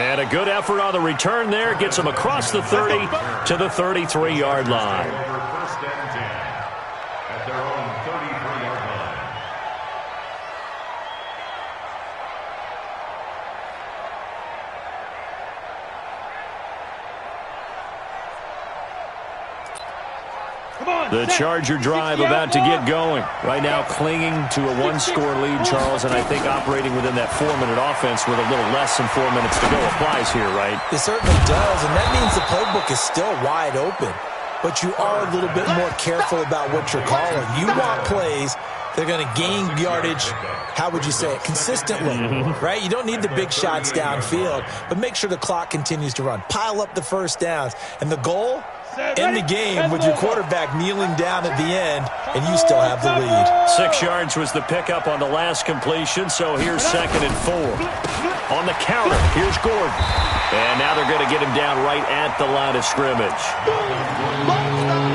And a good effort on the return there. Gets him across the 30 to the 33-yard line.
First and 10 at their own 33-yard line.
The Charger drive about to get going. Right now clinging to a 1-score lead, Charles, and I think operating within that 4-minute offense with a little less than 4 minutes to go applies here, right?
It certainly does, and that means the playbook is still wide open. But you are a little bit more careful about what you're calling. You want plays that are going to gain yardage, how would you say it, consistently, right? You don't need the big shots downfield, but make sure the clock continues to run. Pile up the first downs. And the goal? End the game with your quarterback kneeling down at the end, and you still have the lead.
6 yards was the pickup on the last completion, so here's 2nd and 4. On the counter, here's Gordon. And now they're going to get him down right at the line of scrimmage.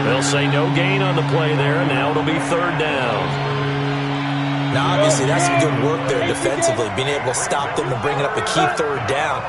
They'll say no gain on the play there, and now it'll be 3rd down.
Now, obviously, that's some good work there defensively, being able to stop them and bringing up a key 3rd down.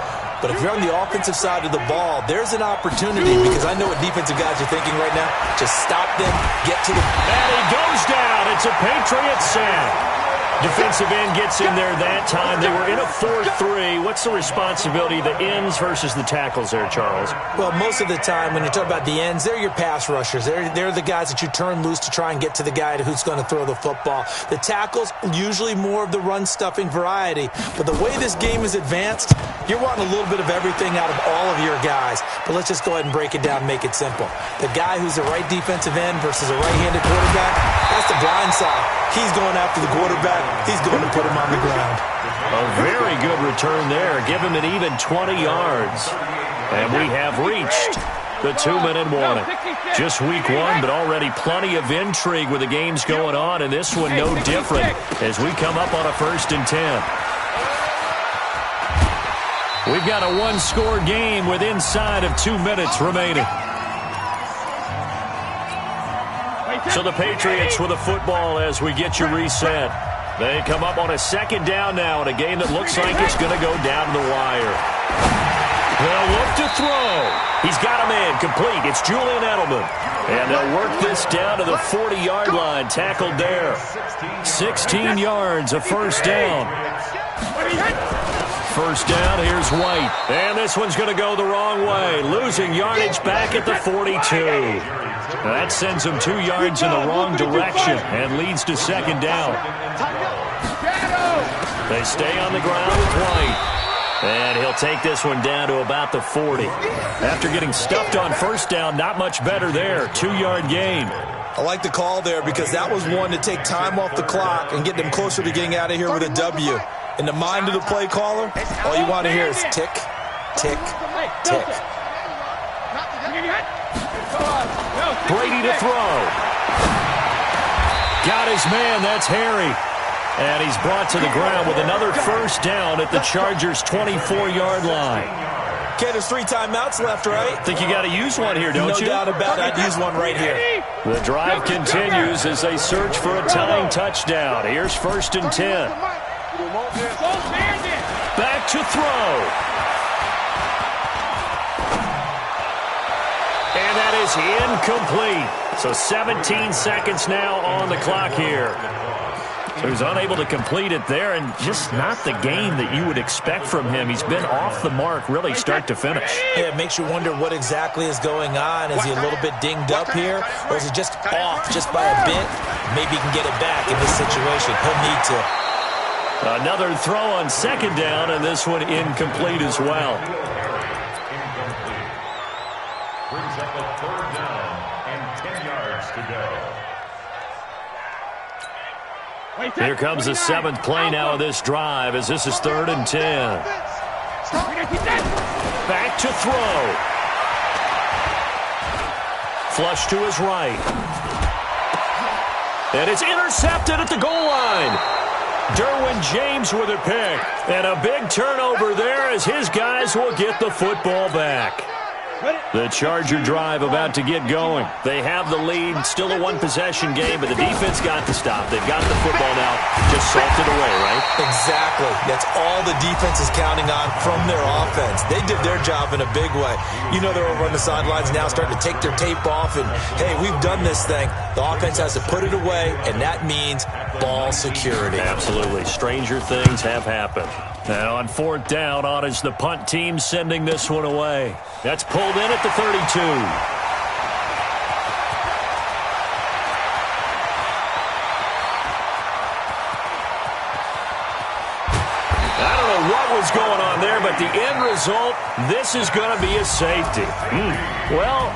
But if you're on the offensive side of the ball, there's an opportunity, because I know what defensive guys are thinking right now. Just stop them, get to the...
And he goes down. It's a Patriot sack. Defensive end gets in there that time. They were in a 4-3. What's the responsibility of the ends versus the tackles there, Charles?
Well, most of the time when you talk about the ends, they're your pass rushers. They're the guys that you turn loose to try and get to the guy who's going to throw the football. The tackles, usually more of the run-stuffing variety. But the way this game is advanced, you're wanting a little bit of everything out of all of your guys. But let's just go ahead and break it down and make it simple. The guy who's the right defensive end versus a right-handed quarterback, that's the blind side. He's going after the quarterback. He's going to put him on the ground.
A very good return there. Give him an even 20 yards. And we have reached the 2-minute warning. Just week 1, but already plenty of intrigue with the games going on, and this one no different as we come up on a 1st and 10. We've got a 1-score game with inside of 2 minutes remaining. So the Patriots with a football as we get you reset. They come up on a second down now in a game that looks like it's going to go down to the wire. They'll look to throw. He's got a man complete. It's Julian Edelman. And they'll work this down to the 40-yard line, tackled there. 16 yards, a first down. First down, here's White. And this one's going to go the wrong way. Losing yardage back at the 42. Now that sends him 2 yards in the wrong direction and leads to second down. They stay on the ground with White. And he'll take this one down to about the 40. After getting stuffed on first down, not much better there. 2-yard gain.
I like the call there because that was one to take time off the clock and get them closer to getting out of here with a W. In the mind of the play caller, all you want to hear is tick, tick, tick.
Brady to throw. Got his man, that's Harry. And he's brought to the ground with another first down at the Chargers' 24-yard line.
Okay, there's 3 timeouts left, right?
Think you got to use one here, don't you?
No doubt about it. I'd use one right here.
The drive continues as they search for a tying touchdown. Here's 1st and 10. Back to throw. And that is incomplete. So 17 seconds now on the clock here. So he's unable to complete it there, and just not the game that you would expect from him. He's been off the mark really start to finish.
Yeah, it makes you wonder what exactly is going on. Is he a little bit dinged up here, or is he just off just by a bit? Maybe he can get it back in this situation. He'll need to.
Another throw on second down, and this one incomplete as well.
Incomplete. Brings up a 3rd down and 10 yards to go.
Here comes the 7th play now of this drive as this is 3rd and 10. Back to throw. Flush to his right. And it's intercepted at the goal line. Derwin James with a pick. And a big turnover there as his guys will get the football back. The Charger drive about to get going. They have the lead, still a 1-possession game, but the defense got to stop. They've got the football now, just salted away, right?
Exactly. That's all the defense is counting on from their offense. They did their job in a big way. You know they're over on the sidelines now starting to take their tape off, and, hey, we've done this thing. The offense has to put it away, and that means ball security.
Absolutely. Stranger things have happened. Now on 4th down, on is the punt team sending this one away. That's pulled in at the 32. I don't know what was going on there, but the end result, this is going to be a safety. Well,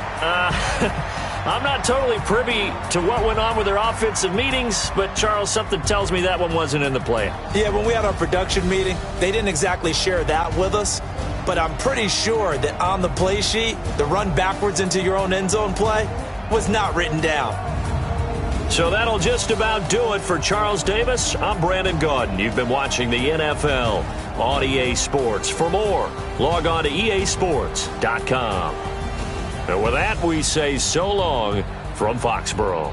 I'm not totally privy to what went on with their offensive meetings, but, Charles, something tells me that one wasn't in the plan.
Yeah, when we had our production meeting, they didn't exactly share that with us, but I'm pretty sure that on the play sheet, the run backwards into your own end zone play was not written down.
So that'll just about do it for Charles Davis. I'm Brandon Gaudin. You've been watching the NFL on EA Sports. For more, log on to easports.com. And with that, we say so long from Foxborough.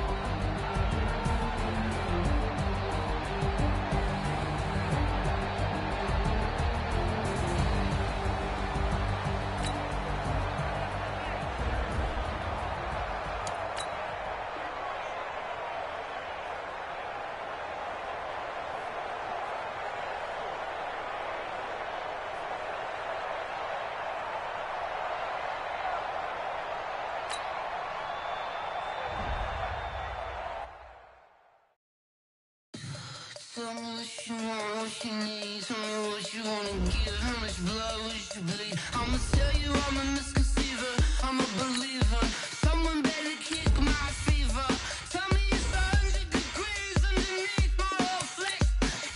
Tell me what you want, what you need. Tell me what you wanna give. How much blood would you bleed? I'ma tell you I'm a misconceiver. I'm a believer. Someone better kick my fever. Tell me it's 100 degrees underneath my whole flesh.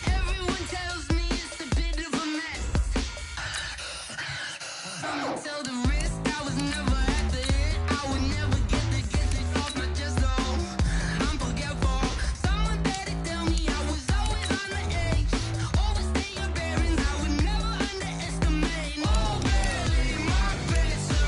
Everyone tells me it's a bit of a mess. I'ma tell the risk I was never at the end. I would never get this off my chest. Oh, I'm forgetful. Someone better tell me I was always on the edge. Overstay your bearings, I would never underestimate. Oh, barely my best.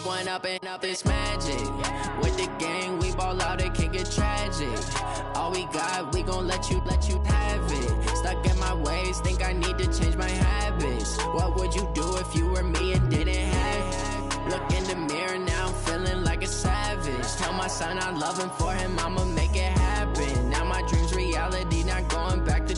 One up and up this magic. With the gang, we ball out, it can get tragic. All we got, we gon' let you have it. Stuck in my ways, think I need to change my habits. What would you do if you were me and didn't have it? Look in the mirror now, I'm feeling like a savage. Tell my son I love him, for him I'ma make it happen. Now my dream's reality, not going back to.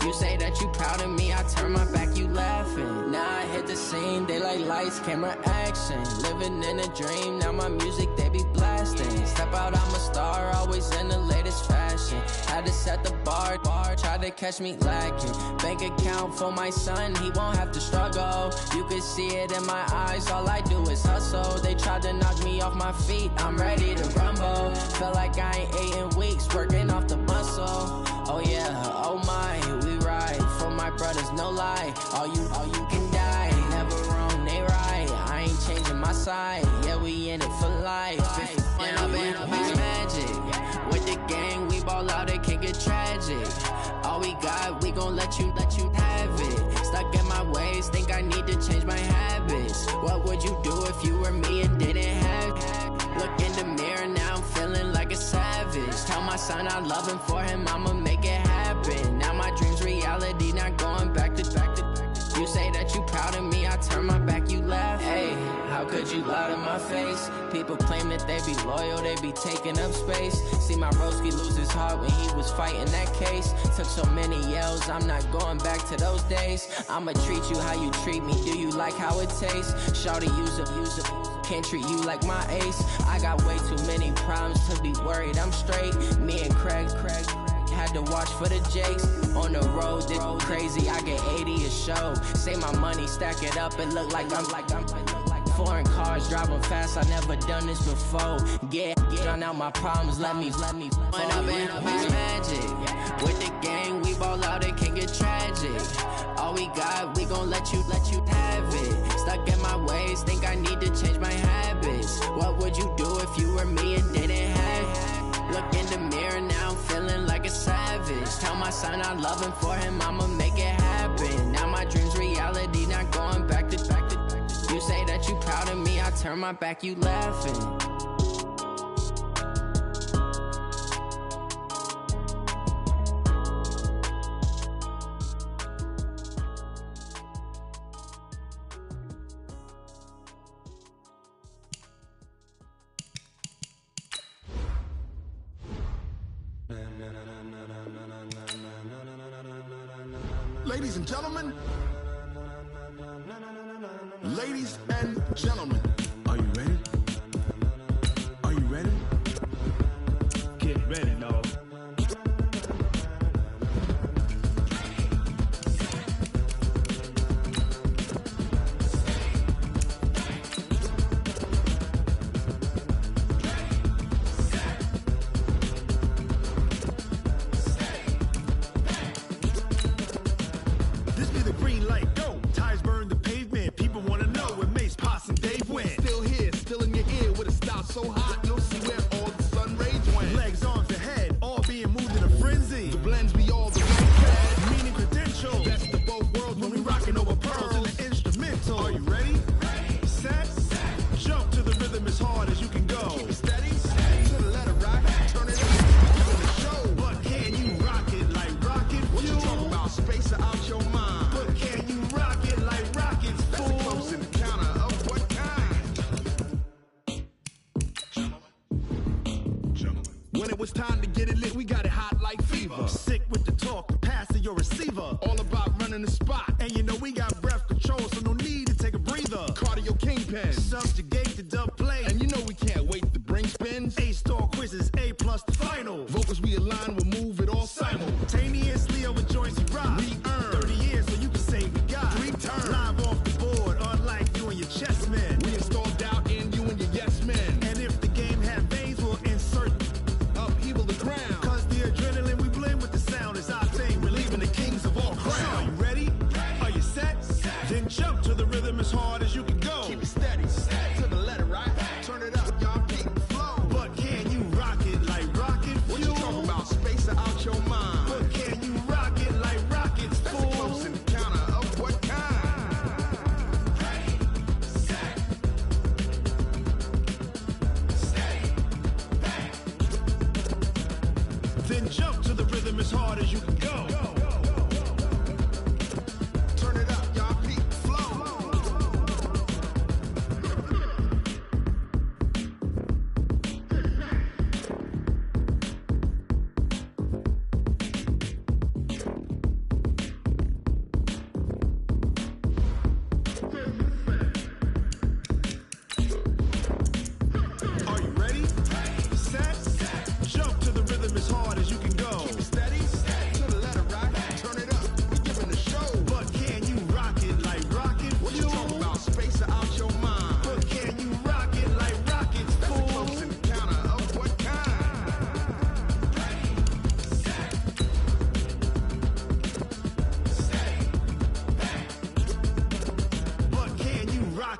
You say that you proud of me, I turn my back, you laughing. Now I hit the scene, they like lights, camera, action. Living in a dream, now my music, they be blasting. Step out, I'm a star, always in the latest fashion. Had to set the bar, try to catch me lacking. Bank account for my son, he won't have to struggle. You can see it in my eyes, all I do is hustle. They tried to knock me off my feet, I'm ready to rumble. Felt like I ain't ate in weeks, working off the muscle. Oh yeah, oh my, we ride for my brothers, no lie. All you can die, never wrong, they right. I ain't changing my side, yeah, we in it for life. And up it's magic. With the gang, we ball out, it can get tragic. All we got, we gon' let you have it. Stuck in my ways, think I need to change my habits. What would you do if you were me and didn't have it? Look in the mirror, now I'm feeling like a savage. Tell my son I love him, for him I'ma make it happen. Now my dream's reality, not going back to. You say that you proud of me, I turn my back, you laugh. Hey, how could you lie to my face? People claim that they be loyal, they be taking up space. See my broski lose his heart when he was fighting that case. Took so many yells, I'm not going back to those days. I'ma treat you how you treat me, do you like how it tastes? Shawty, use up, can't treat you like my ace. I got way too many problems to be worried, I'm straight. Me and Craig had to watch for the Jakes. On the road, this crazy, I get 80 a show. Say my money, stack it up, it look like I'm foreign cars, driving fast, I never done this before. Get drown out my problems, let me One up and it's magic. With the gang, we ball out, it can get tragic. All we got, we gon' let you have it. Stuck in my ways, think I need to change my habits. What would you do if you were me and didn't have it? Look in the mirror, now I'm feeling like a savage. Tell my son I love him, for him I'ma make it happen. Now my dream's reality, not going back to. You say that you proud of me, I turn my back, you laughing.
Ladies and gentlemen, are you ready? Are you ready? Get ready, dog. This be the green light, go. Tires burn the pavement. People wanna know where Mace, Posse, and Dave went. Still here, still in your ear with a style so hot, you'll see where all the sun rays went. Legs, arms, and head, all being moved in a frenzy. The blends be all the right pad, meaning credentials. Best of both worlds when we rocking over pearls in the instrumental. Are you ready? Set, jump to the rhythm as hard as you can go. Keep it steady, to the letter rock, turn it up. Doing the show, but can you rock it like rocket fuel? What you talking about? Space out your mind. But can you rock it like rockets? That's a close encounter of what kind? When it was time to get it lit, we got it hot like fever. Sick with the talk, the pass to your receiver. All about running the spot. And you know we got breath control, so no need to take a breather. Cardio kingpin, subjugate the dub play. And you know we can't wait to bring spins. A-star quizzes, A+ the final. Vocals we align, we'll move it all simultaneously over joints we rock. We earn 30 years, so you can say we got 3 turns. Live off the board, unlike you and your chess men. We install doubt in you and your yes men. And if the game had veins, we'll insert upheaval the ground. Cause the adrenaline we blend with the sound is our thing. We're leaving the kings of all crowns. Are you ready? Are you set? Then jump to the rhythm as hard as you can go. Keep it steady, to the letter right. Turn it up, y'all keep the flow. But can you rock it like rocket fuel? What you talking about? Space out your mind. But can you rock it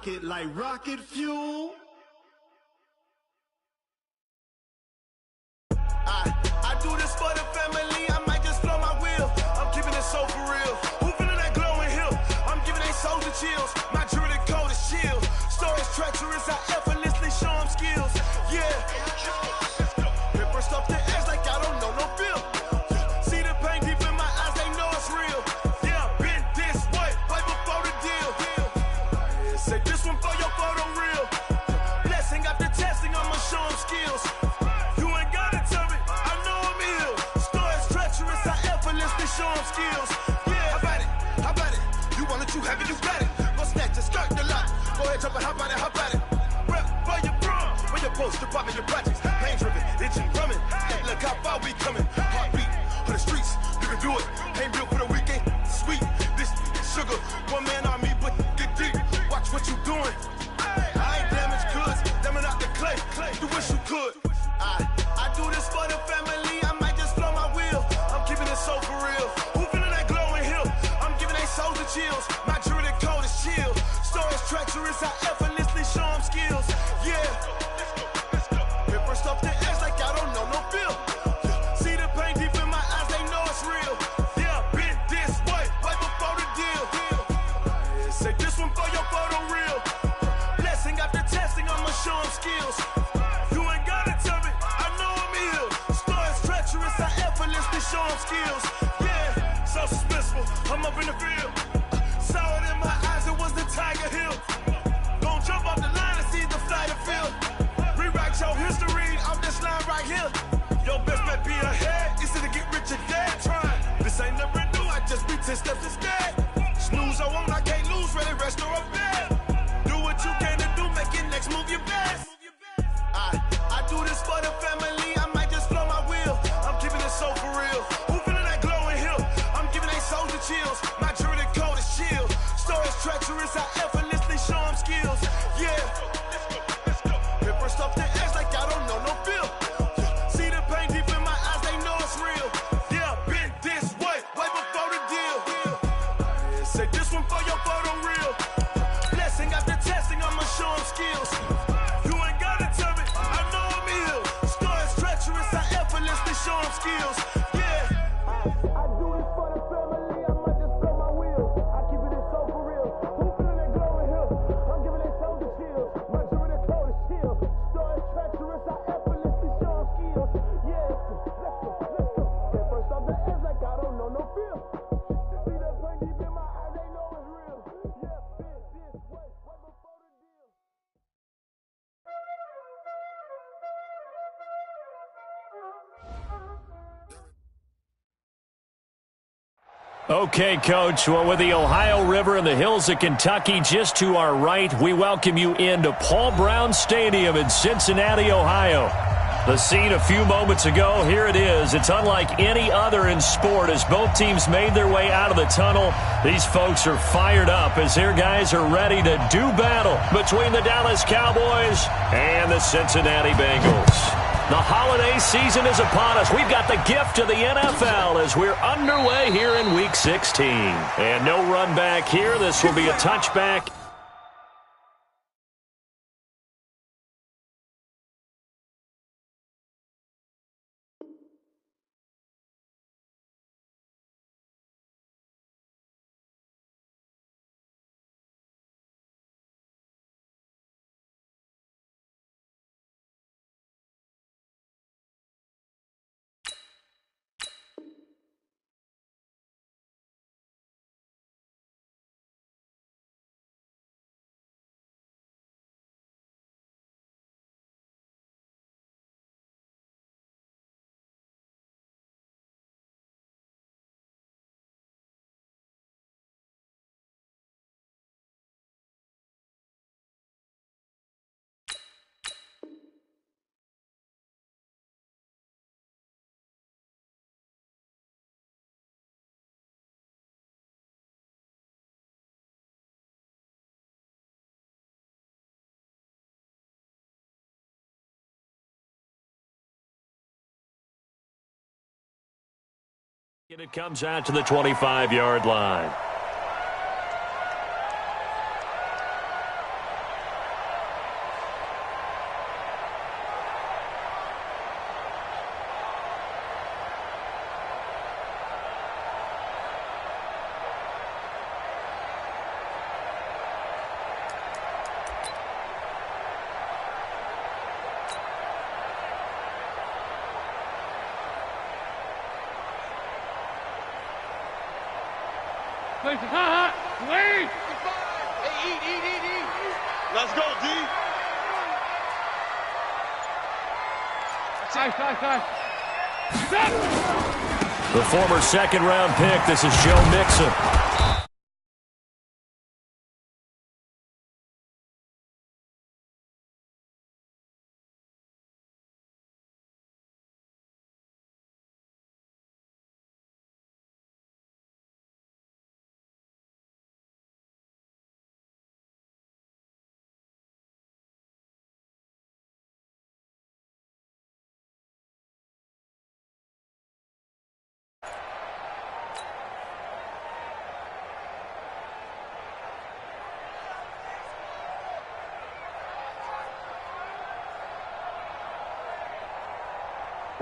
pocket like rocket fuel.
I do this for the family, I might just blow my wheel. I'm keeping it so for real. Who feeling that glowing hill? I'm giving they souls the chills. My jewelry code is chill. Stories treacherous, I effortlessly show them skills. Yeah. Paper stuff the edge like I don't know no bill. See the pain deep in my eyes, they know it's real. Yeah, been this way, way before the deal. Say this one for your photo real. Blessing after testing, I'ma show them skills. You ain't gotta tell me, I know I'm ill. Stories treacherous, I effortlessly show them skills. Yeah, how about it? You want it, you have it, you got it. Go snatch a skirt the lot. Go ahead, jump it, how about it? Rep where you from? Where you post, department, your projects. Pain driven, itching, drumming. Hey, look how far we coming. Heartbeat on the streets, you can do it. Ain't built for the weekend, sweet. This sugar, one man army, but get deep. Watch what you doing. I ain't damaged goods, damn out the clay. You wish you could. I do this for the family, I might just blow my wheel. I'm keeping it so for real. Who feeling that glowing hill? I'm giving they souls the chills. My jewelry code is chill. Stories treacherous, I effortlessly show them skills. Yeah. Paper stuff the edge like I don't know no bill. See the pain deep in my eyes, they know it's real. Yeah, been this way, way before the deal. Say this one for your photo real. Blessing after testing, I'ma show them skills. You ain't gotta tell me, I know I'm ill. Stories treacherous, I effortlessly show them skills. Yeah, so suspenseful, I'm up in the field. Saw it in my eyes, it was the Tiger Hill. Don't jump off the line and see the fly the field. Rewrite your history, I'm this line right here. Your best bet be ahead, easy to get rich or dead. Trying, this ain't never new, I just be 10 steps instead. Snooze I won't, I can't lose, ready, rest or a bed. Do what you can to do, make your next move your best. I do this for the family, I might just blow my wheel. I'm keeping it so for real. Who feeling that glowing hill? I'm giving they souls the chills. My jewelry code is chill. Stories treacherous, I effortlessly show them skills. Yeah. Paper stuff the edge like I don't know no bill. See the pain deep in my eyes, they know it's real. Yeah, been this way, way before the deal. Say this one for your photo real. Blessing after testing, I'ma show them skills. You ain't gotta tell me, I know I'm ill. Stories treacherous, I effortlessly show them skills. Yeah. I do this for the family, I might just blow my wheel. I keep it so for real. Who feeling that glowing hill? I'm giving they souls the chills. My jewelry code is chill. Stories treacherous, I effortlessly show them skills. Yeah, let's go. Paper stuff the edge like I don't know no feel. See that pain deep in my eyes, they know it's real. Yeah, been this way, way before the deal.
Okay, Coach. Well, with the Ohio River and the hills of Kentucky just to our right, we welcome you into Paul Brown Stadium in Cincinnati, Ohio. The scene a few moments ago, here it is. It's unlike any other in sport as both teams made their way out of the tunnel. These folks are fired up as their guys are ready to do battle between the Dallas Cowboys and the Cincinnati Bengals. The holiday season is upon us. We've got the gift of the NFL as we're underway here in Week 16. And no run back here. This will be a touchback. And it comes out to the 25-yard line.
Wait!
Hey, eat.
Let's go, D. Side.
The former second-round pick, this is Joe Mixon.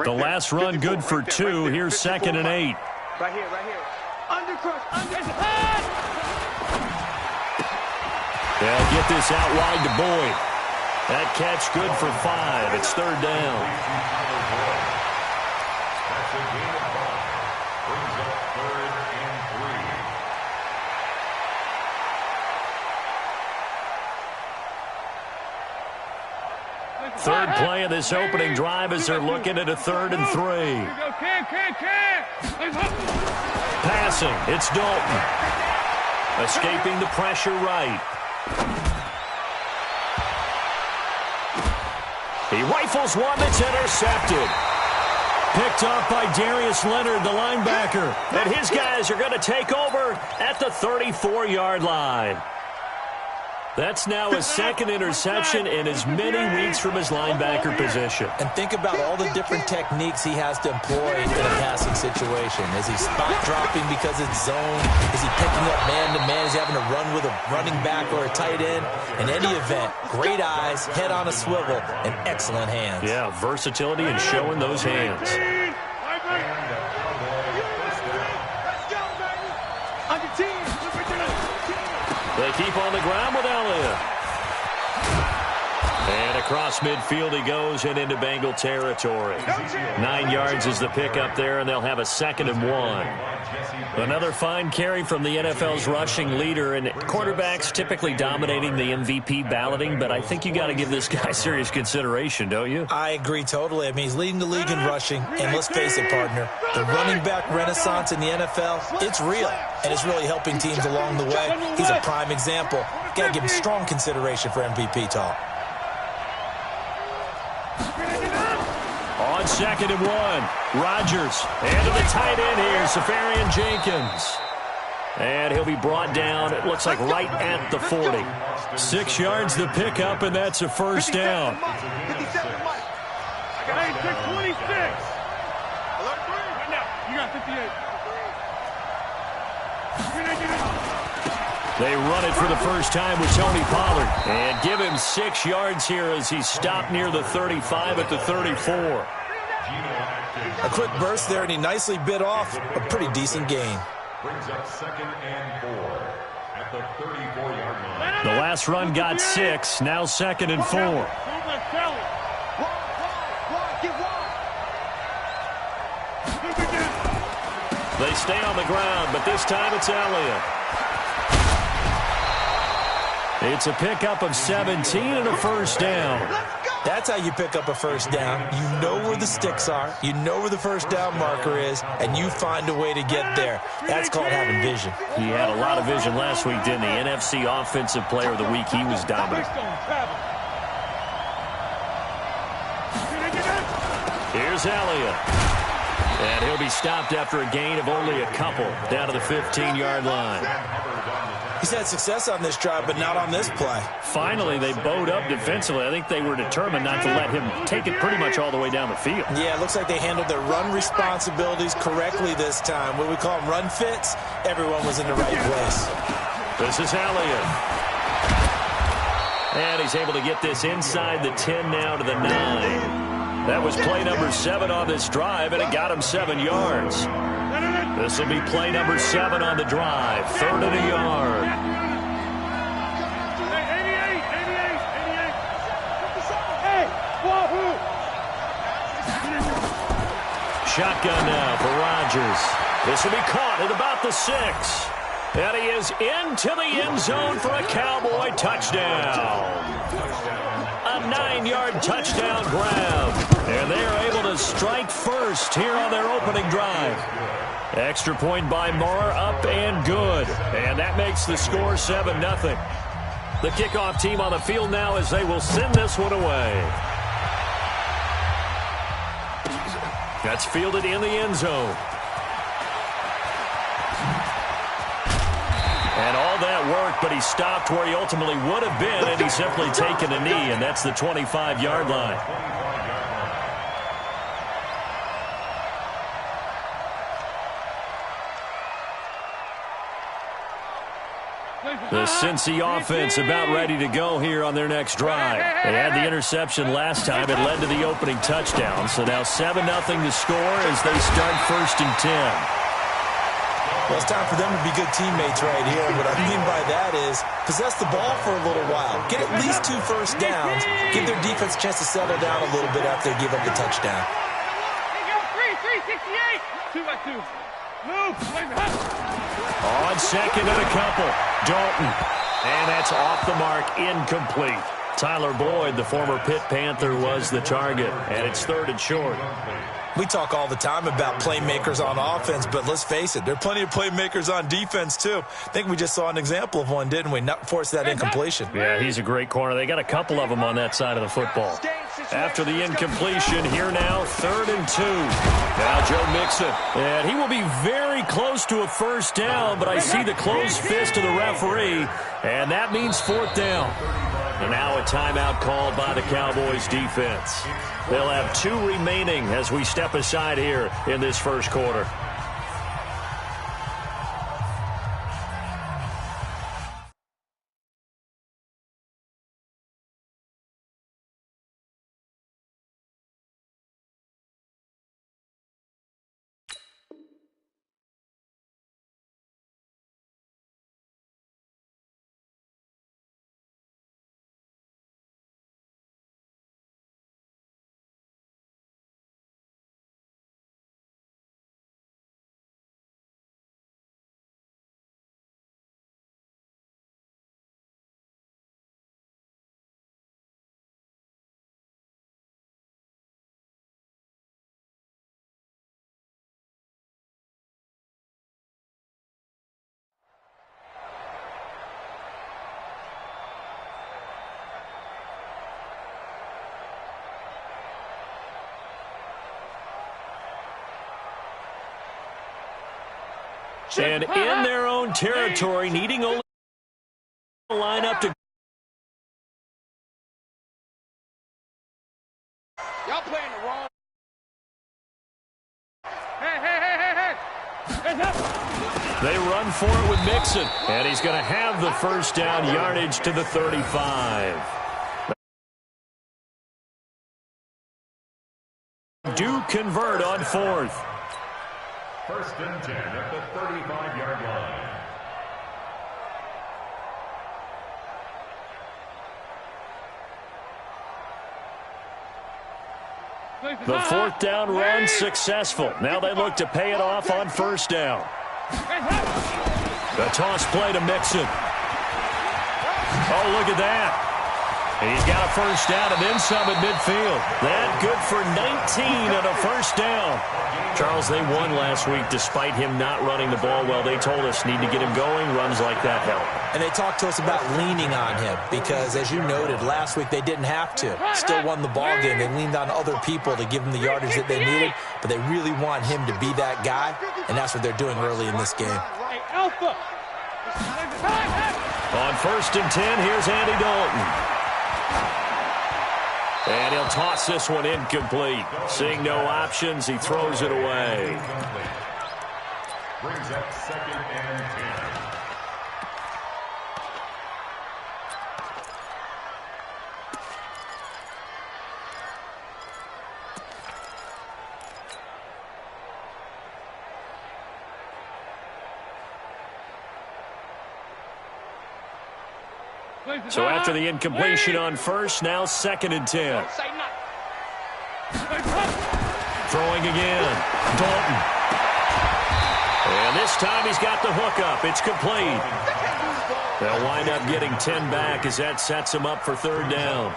The last run good for 2. Here's 2nd and 8.
Right here. Undercrush.
They'll get this out wide to Boyd. That catch good for 5. It's 3rd down.
That's a gain of 5. Brings up 3rd and 3.
Third play of this opening drive as they're looking at a 3rd and 3. Passing, it's Dalton. Escaping the pressure right. He rifles one that's intercepted. Picked off by Darius Leonard, the linebacker. And his guys are going to take over at the 34-yard line. That's now his 2nd interception in as many weeks from his linebacker position.
And think about all the different techniques he has to employ in a passing situation. Is he spot dropping because it's zone? Is he picking up man-to-man? Is he having to run with a running back or a tight end? In any event, great eyes, head on a swivel, and excellent hands.
Yeah, versatility and showing those hands. They keep on the ground with Elliott. And across midfield he goes and into Bengal territory. 9 yards is the pickup there, and they'll have a 2nd and 1. Another fine carry from the NFL's rushing leader, and quarterbacks typically dominating the MVP balloting, but I think you got to give this guy serious consideration, don't you?
I agree totally. I mean, he's leading the league in rushing, and let's face it, partner, the running back renaissance in the NFL, it's real, and it's really helping teams along the way. He's a prime example. Got to give him strong consideration for MVP talk.
On 2nd and 1, Rodgers. And to the tight end here, Safarian Jenkins. And he'll be brought down, it looks like right at the 40. 6 yards the pickup, and that's a 1st down.
26. You got 58.
They run it for the first time with Tony Pollard. And give him 6 yards here as he's stopped near the 35 at the 34.
A quick burst there, and he nicely bit off a pretty decent gain.
Brings up 2nd and 4 at the 34-yard line.
The last run got 6, now 2nd and 4. They stay on the ground, but this time it's Elliott. It's a pickup of 17 and a 1st down.
That's how you pick up a 1st down. You know where the sticks are, you know where the 1st down marker is, and you find a way to get there. That's called having vision.
He had a lot of vision last week, didn't he? NFC Offensive Player of the Week, he was dominant. Here's Elliott. And he'll be stopped after a gain of only a couple down to the 15-yard line.
He's had success on this drive, but not on this play.
Finally, they bowed up defensively. I think they were determined not to let him take it pretty much all the way down the field.
Yeah, it looks like they handled their run responsibilities correctly this time. What we call them run fits, everyone was in the right place.
This is Elliott. And he's able to get this inside the 10 now to the 9. That was play number 7 on this drive, and it got him 7 yards. This will be play number 7 on the drive. 3rd and a yard.
88. Hey, wahoo!
Shotgun now for Rodgers. This will be caught at about the 6. And he is into the end zone for a Cowboy touchdown. A 9-yard touchdown grab. And they are able to strike first here on their opening drive. Extra point by Marr, up and good. And that makes the score 7-0. The kickoff team on the field now as they will send this one away. That's fielded in the end zone. And all that work, but he stopped where he ultimately would have been, and he's simply taken a knee, and that's the 25-yard line. The Cincy offense about ready to go here on their next drive. They had the interception last time. It led to the opening touchdown. So now 7-0 to score as they start 1st and 10.
Well, it's time for them to be good teammates right here. What I mean by that is possess the ball for a little while. Get at least 2 first downs. Give their defense a chance to settle down a little bit after they give up the touchdown.
368. 2 by 2. Move.
On 2nd and a couple. Dalton. And that's off the mark, incomplete. Tyler Boyd, the former Pitt Panther, was the target. And it's 3rd and short.
We talk all the time about playmakers on offense, but let's face it, there are plenty of playmakers on defense, too. I think we just saw an example of one, didn't we? Not force that incompletion.
Yeah, he's a great corner. They got a couple of them on that side of the football. After the incompletion, here now, 3rd and 2. Now Joe Mixon. And he will be very close to a first down, but I see the closed fist of the referee, and that means 4th down. And now a timeout called by the Cowboys defense. They'll have 2 remaining as we step aside here in this first quarter. And in their own territory, needing only a lineup to...
Y'all playing the wrong... Hey.
They run for it with Mixon. And he's going to have the first down, yardage to the 35. Do convert on 4th.
1st and 10 at the 35-yard line.
The 4th down run successful. Now they look to pay it off on 1st down. The toss play to Mixon. Oh, look at that. He's got a first down and then some at midfield. That good for 19 and a first down. Charles, they won last week despite him not running the ball well. They told us need to get him going. Runs like that help.
And they talked to us about leaning on him because, as you noted, last week they didn't have to. Still won the ball game. They leaned on other people to give them the yardage that they needed, but they really want him to be that guy, and that's what they're doing early in this game.
Hey, Alpha.
On 1st and 10, here's Andy Dalton. And he'll toss this one incomplete. Seeing no options, he throws it away.
Brings up 2nd and 10.
So after the incompletion on 1st, now 2nd and 10. Throwing again. Dalton. And And this time he's got the hook up. It's complete. They'll wind up getting 10 back as that sets them up for third down.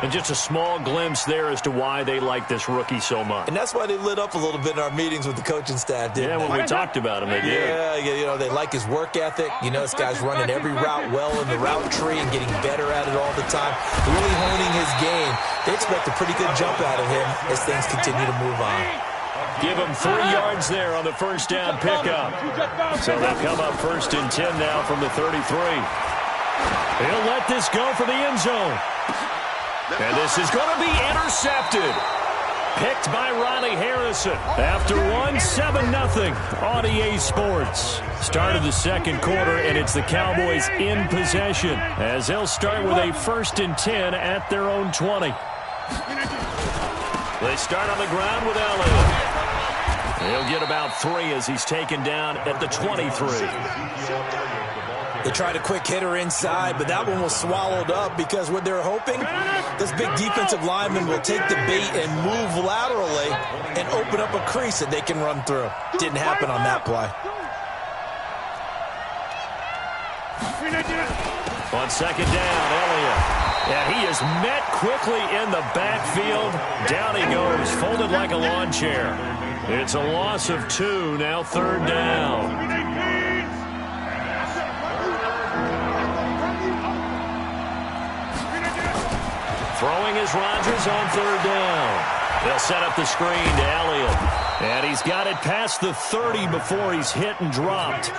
And just a small glimpse there as to why they like this rookie so much.
And that's why they lit up a little bit in our meetings with the coaching staff, didn't they?
When we talked about him, they did.
Yeah, you know, they like his work ethic. You know, this guy's running every route well in the route tree and getting better at it all the time. Really honing his game. They expect a pretty good jump out of him as things continue to move on.
Give him 3 yards there on the first down pickup. So they'll come up first and 10 now from the 33. He'll let this go for the end zone. And this is going to be intercepted. Picked by Ronnie Harrison. After one, 7-0 on EA Sports. Start of the second quarter, and it's the Cowboys in possession as they'll start with a first and 10 at their own 20. They start on the ground with Elliott. He'll get about 3 as he's taken down at the 23.
They tried a quick hitter inside, but that one was swallowed up because what they're hoping, this big defensive lineman will take the bait and move laterally and open up a crease that they can run through. Didn't happen on that play.
On second down, Elliott. And he is met quickly in the backfield. Down he goes, folded like a lawn chair. It's a loss of 2, now third down. Throwing is Rodgers on third down. They'll set up the screen to Elliott. And he's got it past the 30 before he's hit and dropped.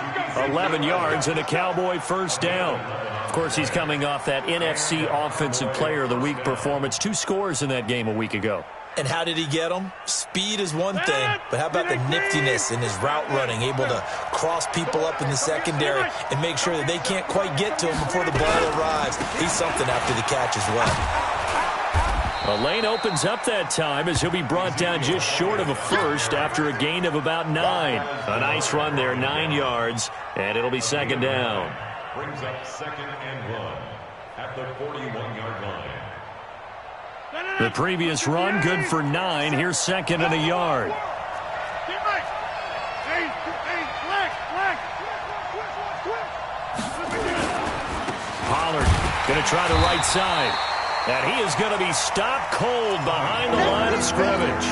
11 yards and a Cowboy first down. Of course, he's coming off that NFC Offensive Player of the Week performance. 2 scores in that game a week ago.
And how did he get them? Speed is one thing, but how about the niftiness in his route running, able to cross people up in the secondary and make sure that they can't quite get to him before the ball arrives. He's something after the catch as well.
A lane opens up that time as he'll be brought down just short of a first after a gain of about 9. A nice run there, 9 yards, and it'll be second down.
Brings up second and 1 at the 41-yard line.
The previous run, good for 9. Here's second and a yard. Pollard going to try the right side. And he is going to be stopped cold behind the line of scrimmage.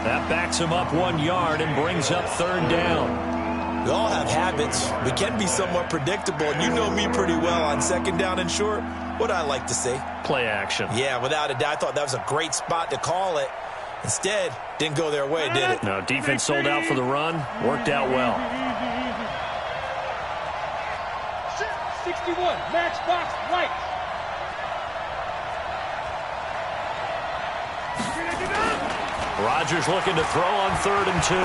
That backs him up 1 yard and brings up third down.
We all have habits. We can be somewhat predictable, and you know me pretty well on second down and short. What I like to say?
Play action.
Yeah, without a doubt. I thought that was a great spot to call it. Instead, didn't go their way, did it?
No, defense sold out for the run. Worked out well.
61, matchbox right.
Rodgers looking to throw on third and 2.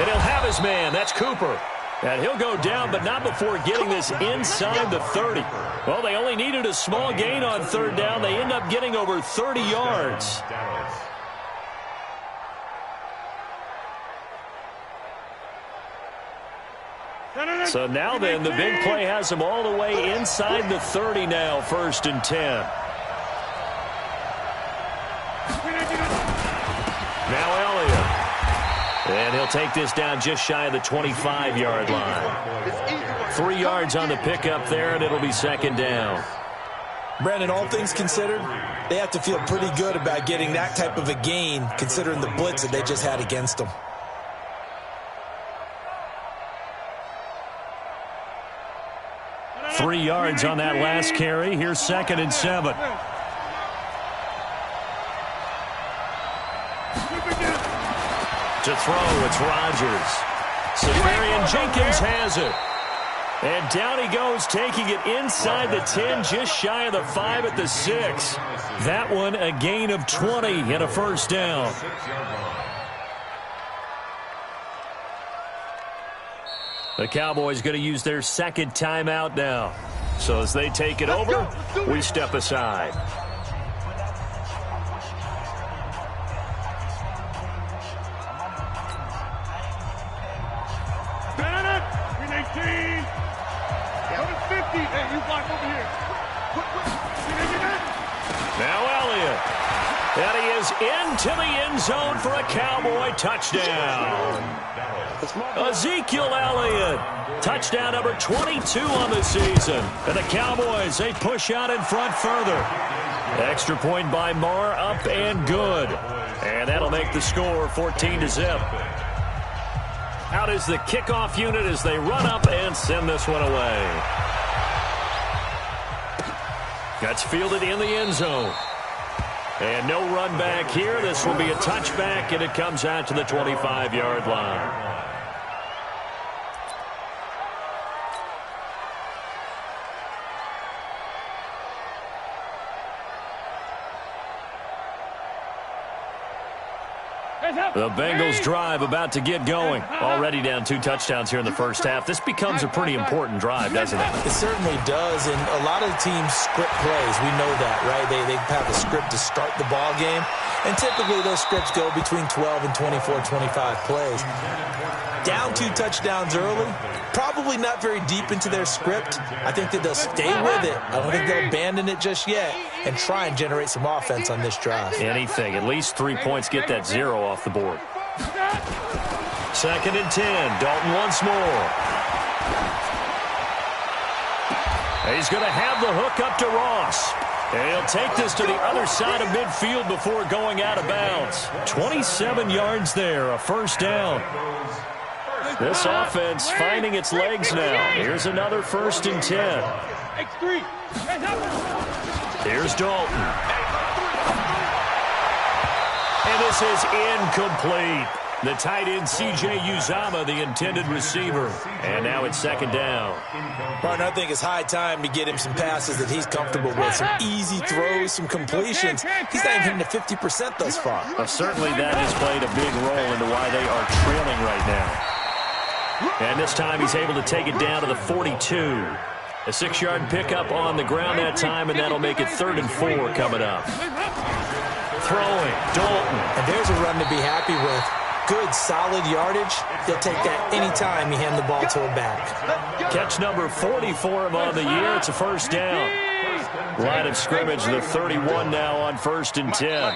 And he'll have his man. That's Cooper. And he'll go down, but not before getting this inside the 30. Well, they only needed a small gain on third down. They end up getting over 30 yards. So now then, the big play has them all the way inside the 30 now, first and 10. Now Elliott. And he'll take this down just shy of the 25-yard line. 3 yards on the pickup there, and it'll be second down.
Brandon, all things considered, they have to feel pretty good about getting that type of a gain, considering the blitz that they just had against them.
Three yards on that last carry. Here's second and 7. To throw, it's Rodgers. Safarian Jenkins has it. And down he goes, taking it inside the 10, just shy of the 5 at the 6. That one a gain of 20 and a first down. The Cowboys going to use their second timeout now. So as they take it over, we step aside. Now Elliott. And he is into the end zone for a Cowboy touchdown. Ezekiel Elliott, touchdown number 22 on the season. And the Cowboys, they push out in front further. Extra point by Marr, up and good. And that'll make the score 14-0. Out is the kickoff unit as they run up and send this one away. That's fielded in the end zone. And no run back here. This will be a touchback, and it comes out to the 25-yard line. The Bengals drive about to get going. Already down 2 touchdowns here in the first half. This becomes a pretty important drive, doesn't it?
It certainly does, and a lot of the teams script plays. We know that, right? They have a script to start the ball game, and typically those scripts go between 12 and 24, 25 plays. Down 2 touchdowns early, probably not very deep into their script. I think that they'll stay with it. I don't think they'll abandon it just yet and try and generate some offense on this drive.
Anything. At least 3 points, get that 0 off the board. 2nd and 10. Dalton once more. He's going to have the hook up to Ross. And he'll take this to the other side of midfield before going out of bounds. 27 yards there, a first down. This offense finding its legs now. Here's another 1st and 10. Here's Dalton. And this is incomplete. The tight end, C.J. Uzomah, the intended receiver. And now it's 2nd down.
Martin, I think it's high time to get him some passes that he's comfortable with. Some easy throws, some completions. He's not even hitting to 50% thus far.
Well, certainly that has played a big role into why they are trailing right now. And this time he's able to take it down to the 42. A 6-yard pickup on the ground that time, and that'll make it 3rd and 4 coming up. Throwing, Dalton.
And there's a run to be happy with. Good, solid yardage. They'll take that any time you hand the ball to a back.
Catch number 40 for him on the year. It's a first down. Line of scrimmage, the 31 now on 1st and 10.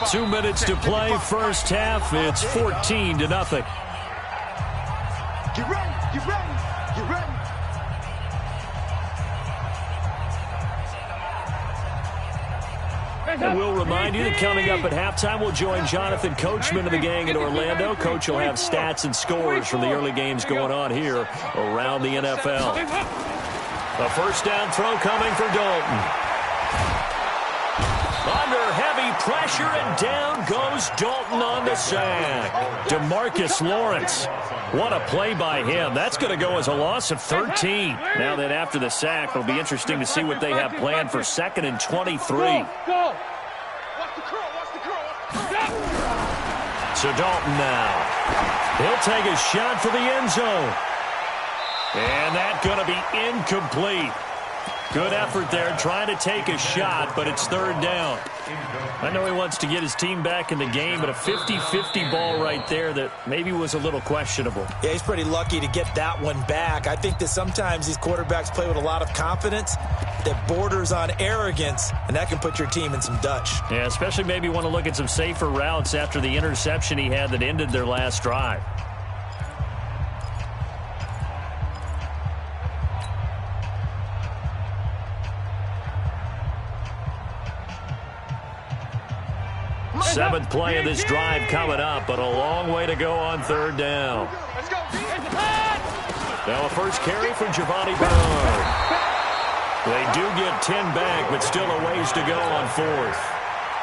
2 minutes to play, first half. It's 14-0.
Get ready, get ready, get ready.
And we'll remind you that coming up at halftime, we'll join Jonathan Coachman of the gang in Orlando. Coach will have stats and scores from the early games going on here around the NFL. A first down throw coming for Dalton. Under heavy pressure, and down goes Dalton on the sack. DeMarcus Lawrence. What a play by him. That's going to go as a loss of 13. Now that after the sack, it'll be interesting to see what they have planned for 2nd and 23. So Dalton now. He'll take a shot for the end zone. And that's going to be incomplete. Good effort there, trying to take a shot, but it's 3rd down. I know he wants to get his team back in the game, but a 50-50 ball right there that maybe was a little questionable.
Yeah, he's pretty lucky to get that one back. I think that sometimes these quarterbacks play with a lot of confidence that borders on arrogance, and that can put your team in some Dutch.
Yeah, especially maybe want to look at some safer routes after the interception he had that ended their last drive. Seventh play of this drive coming up, but a long way to go on 3rd down. Now a first carry for Giovanni Bernard. They do get 10 back, but still a ways to go on 4th.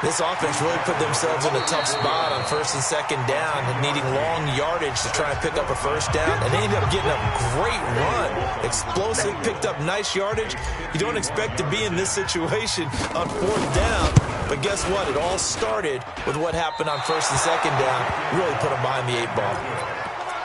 This offense really put themselves in a tough spot on 1st and 2nd down, needing long yardage to try and pick up a first down, and they ended up getting a great run. Explosive, picked up nice yardage. You don't expect to be in this situation on 4th down, but guess what? It all started with what happened on 1st and 2nd down. Really put them behind the 8 ball.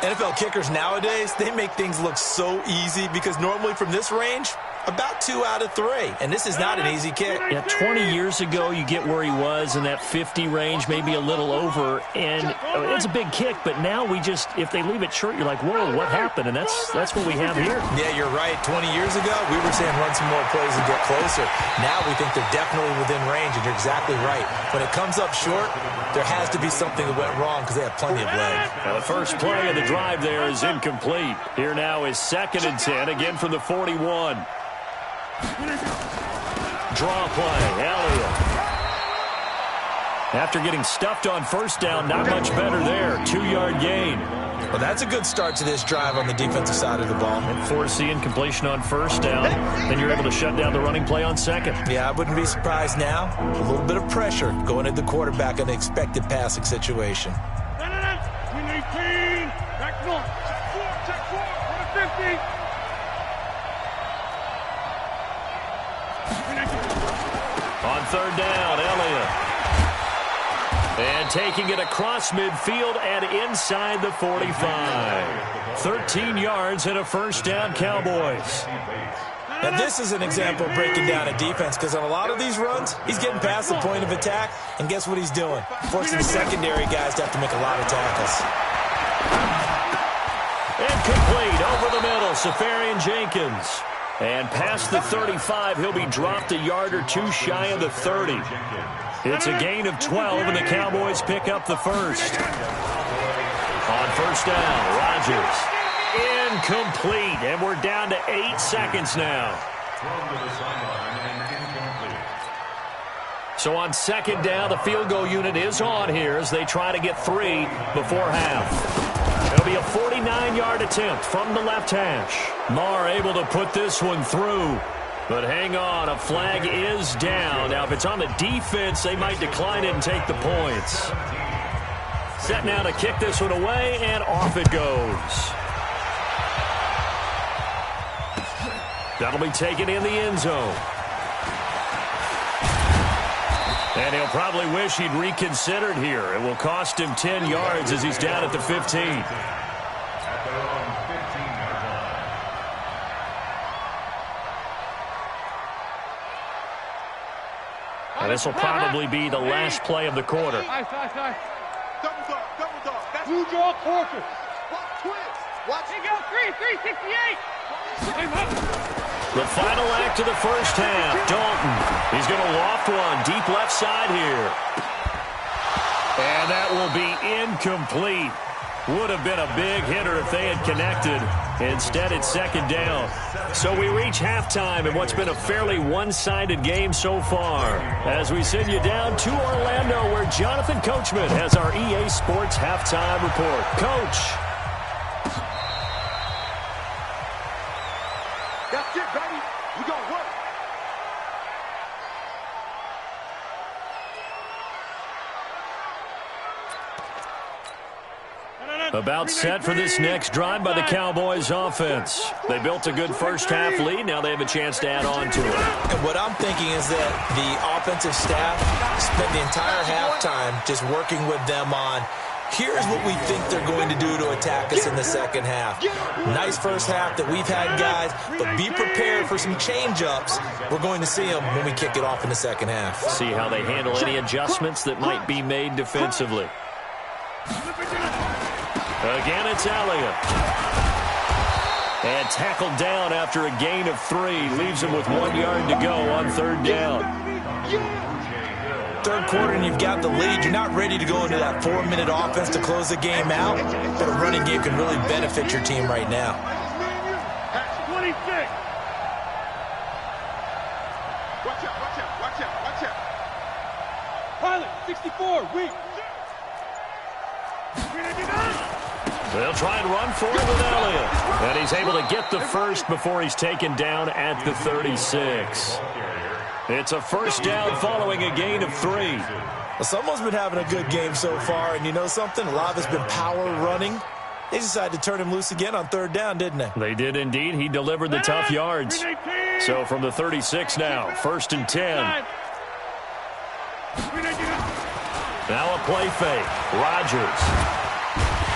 NFL kickers nowadays, they make things look so easy because normally from this range,
About 2 out of 3, and this is not an easy kick.
Yeah, 20 years ago, you get where he was in that 50 range, maybe a little over, and it's a big kick, but now if they leave it short, you're like, whoa, what happened? And that's what we have here.
Yeah, you're right. 20 years ago, we were saying run some more plays and get closer. Now we think they're definitely within range, and you're exactly right. When it comes up short, there has to be something that went wrong because they have plenty of legs.
Now the first play of the drive there is incomplete. Here now is 2nd and 10, again from the 41. Draw play, Elliott. After getting stuffed on first down, not much better there. 2-yard gain.
Well, that's a good start to this drive on the defensive side of the ball.
And force the incompletion on first down. Then you're able to shut down the running play on second.
Yeah, I wouldn't be surprised now. A little bit of pressure going at the quarterback in an expected passing situation.
18, back north. Check 4, 50.
On third down, Elliott. And taking it across midfield and inside the 45. 13 yards and a first down, Cowboys.
Now, this is an example of breaking down a defense because on a lot of these runs, he's getting past the point of attack, and guess what he's doing? Forcing the secondary guys to have to make a lot of tackles.
Incomplete over the middle, Safarian Jenkins. And past the 35, he'll be dropped a yard or two shy of the 30. It's a gain of 12, and the Cowboys pick up the first. On first down, Rodgers. Incomplete, and we're down to 8 seconds now. So on second down, the field goal unit is on here as they try to get 3 before half. It'll be a 49-yard attempt from the left hash. Marr able to put this one through. But hang on, a flag is down. Now, if it's on the defense, they might decline it and take the points. Set now to kick this one away, and off it goes. That'll be taken in the end zone. And he'll probably wish he'd reconsidered here. It will cost him 10 yards as he's down at the 15. And this will probably be the last play of the quarter.
Double dog. That's blue jaw quarter. Watch. He goes 368.
The final act of the first half. Dalton. He's going to loft one deep left side here. And that will be incomplete. Would have been a big hitter if they had connected. Instead, it's second down. So we reach halftime in what's been a fairly one-sided game so far. As we send you down to Orlando, where Jonathan Coachman has our EA Sports halftime report. Coach.
That's it, baby. We gonna work.
About set for this next drive by the Cowboys offense. They built a good first half lead. Now they have a chance to add on to it.
And what I'm thinking is that the offensive staff spent the entire halftime just working with them on, here's what we think they're going to do to attack us in the second half. Nice first half that we've had, guys, but be prepared for some change-ups. We're going to see them when we kick it off in the second half.
See how they handle any adjustments that might be made defensively. Again, it's Elliott. And tackled down after a gain of 3. Leaves him with 1 yard to go on third down.
Third quarter and you've got the lead. You're not ready to go into that 4-minute offense to close the game out, but a running game can really benefit your team right now.
26. Watch out. Pilot, 64, weak.
They'll try and run for it with Elliott. And he's able to get the first before he's taken down at the 36. It's a first down following a gain of 3.
Well, someone's been having a good game so far, and you know something? A lot of it's been power running. They decided to turn him loose again on third down, didn't they?
They did indeed. He delivered the tough yards. So from the 36 now, 1st and 10. Now a play fake. Rodgers.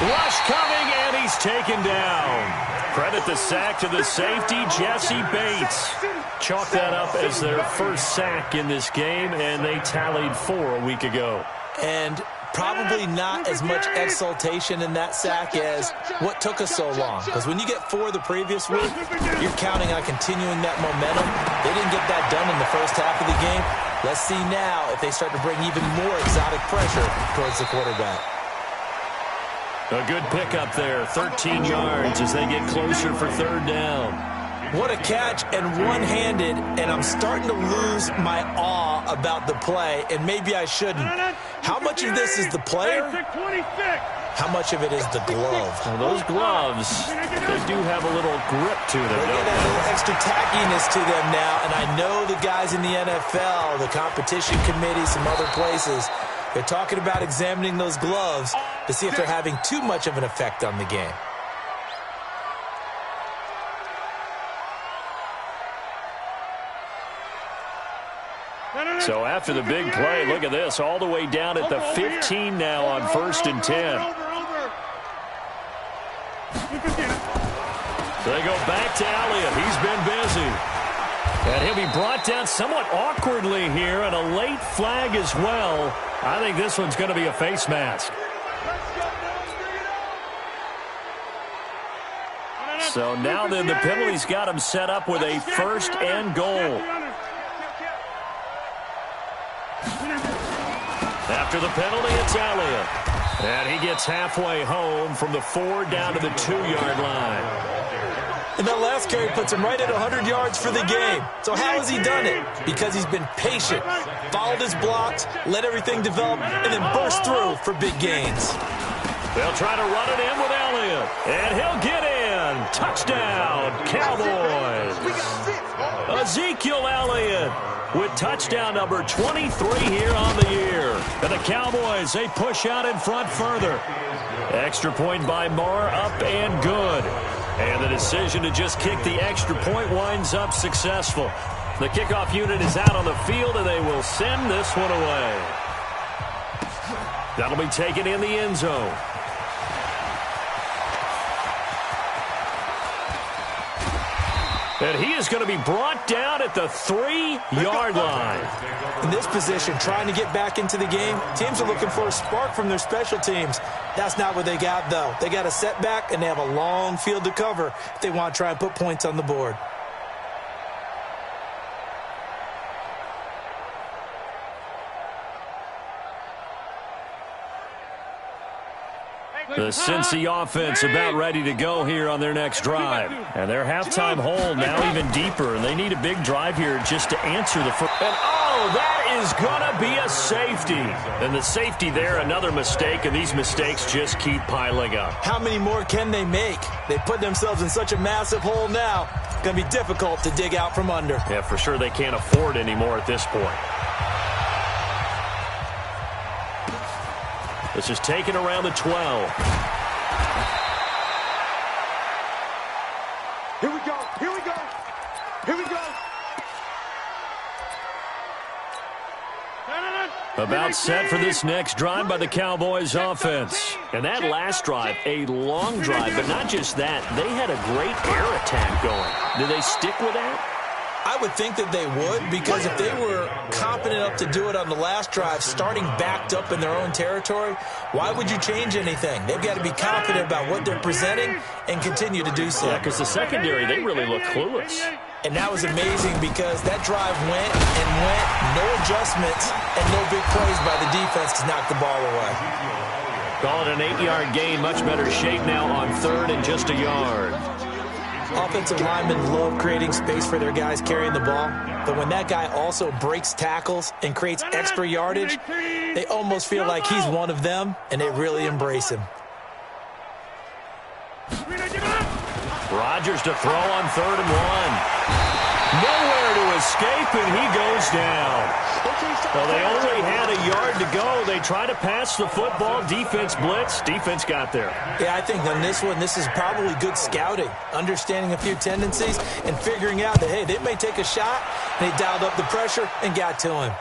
Rush coming, and he's taken down. Credit the sack to the safety, Jesse Bates. Chalk that up as their first sack in this game, and they tallied 4 a week ago.
And probably not as much exultation in that sack as what took us so long. Because when you get 4 the previous week, you're counting on continuing that momentum. They didn't get that done in the first half of the game. Let's see now if they start to bring even more exotic pressure towards the quarterback.
A good pickup there, 13 yards as they get closer for 3rd down.
What a catch, and one-handed, and I'm starting to lose my awe about the play, and maybe I shouldn't. How much of this is the player? How much of it is the glove?
Well, those gloves, they do have a little grip to them.
They get a little extra tackiness to them now, and I know the guys in the NFL, the competition committee, some other places, they're talking about examining those gloves to see if they're having too much of an effect on the game.
So after the big play, look at this, all the way down at the 15 now on 1st and 10. So they go back to Elliott. He's been busy. And he'll be brought down somewhat awkwardly here, and a late flag as well. I think this one's going to be a face mask. So now then the penalty's got him set up with a 1st and goal. After the penalty, it's Elliott. And he gets halfway home from the 4 down to the 2-yard line.
And that last carry puts him right at 100 yards for the game. So how has he done it? Because he's been patient, followed his blocks, let everything develop, and then burst through for big gains.
They'll try to run it in with Elliott. And he'll get in. Touchdown, Cowboys. Ezekiel Elliott with touchdown number 23 here on the year. And the Cowboys, they push out in front further. Extra point by Moore, up and good. And the decision to just kick the extra point winds up successful. The kickoff unit is out on the field, and they will send this one away. That'll be taken in the end zone. And he is going to be brought down at the 3-yard line.
In this position, trying to get back into the game, teams are looking for a spark from their special teams. That's not what they got, though. They got a setback, and they have a long field to cover if they want to try and put points on the board.
The Cincy offense about ready to go here on their next drive. And their halftime hole now even deeper. And they need a big drive here just to answer the first. And oh, that is going to be a safety. And the safety there, another mistake. And these mistakes just keep piling up.
How many more can they make? They put themselves in such a massive hole now. It's going to be difficult to dig out from under.
Yeah, for sure they can't afford anymore at this point. This is taken around the 12.
Here we go. Here we go. Here we go.
About set for this next drive by the Cowboys offense. And that last drive, a long drive, but not just that. They had a great air attack going. Do they stick with that?
I would think that they would, because if they were confident enough to do it on the last drive, starting backed up in their own territory, why would you change anything? They've got to be confident about what they're presenting and continue to do so.
Yeah, because the secondary, they really look clueless.
And that was amazing because that drive went and went, no adjustments, and no big plays by the defense to knock the ball away.
Call it an 8-yard gain, much better shape now on 3rd and just a yard.
Offensive linemen love creating space for their guys carrying the ball, but when that guy also breaks tackles and creates extra yardage, they almost feel like he's one of them, and they really embrace him.
Rodgers to throw on 3rd and 1. Nowhere to escape, and he goes down. Well, they only had a yard to go. They try to pass the football. Defense blitz. Defense got there.
Yeah, I think on this one, this is probably good scouting, understanding a few tendencies, and figuring out that, hey, they may take a shot, and they dialed up the pressure and got to him.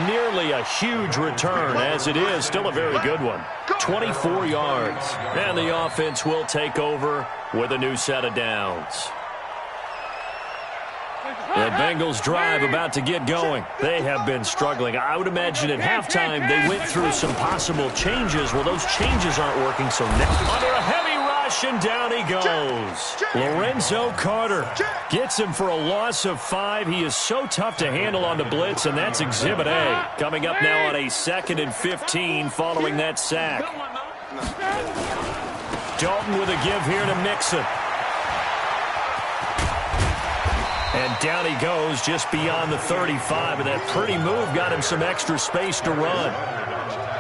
Nearly a huge return, as it is still a very good one. 24 yards. And the offense will take over with a new set of downs. The Bengals drive about to get going. They have been struggling. I would imagine at halftime they went through some possible changes. Well, those changes aren't working, so now under a heavy rush, and down he goes. Lorenzo Carter gets him for a loss of 5. He is so tough to handle on the blitz, and that's Exhibit A. Coming up now on a 2nd and 15 following that sack. Dalton with a give here to Mixon. And down he goes just beyond the 35, and that pretty move got him some extra space to run.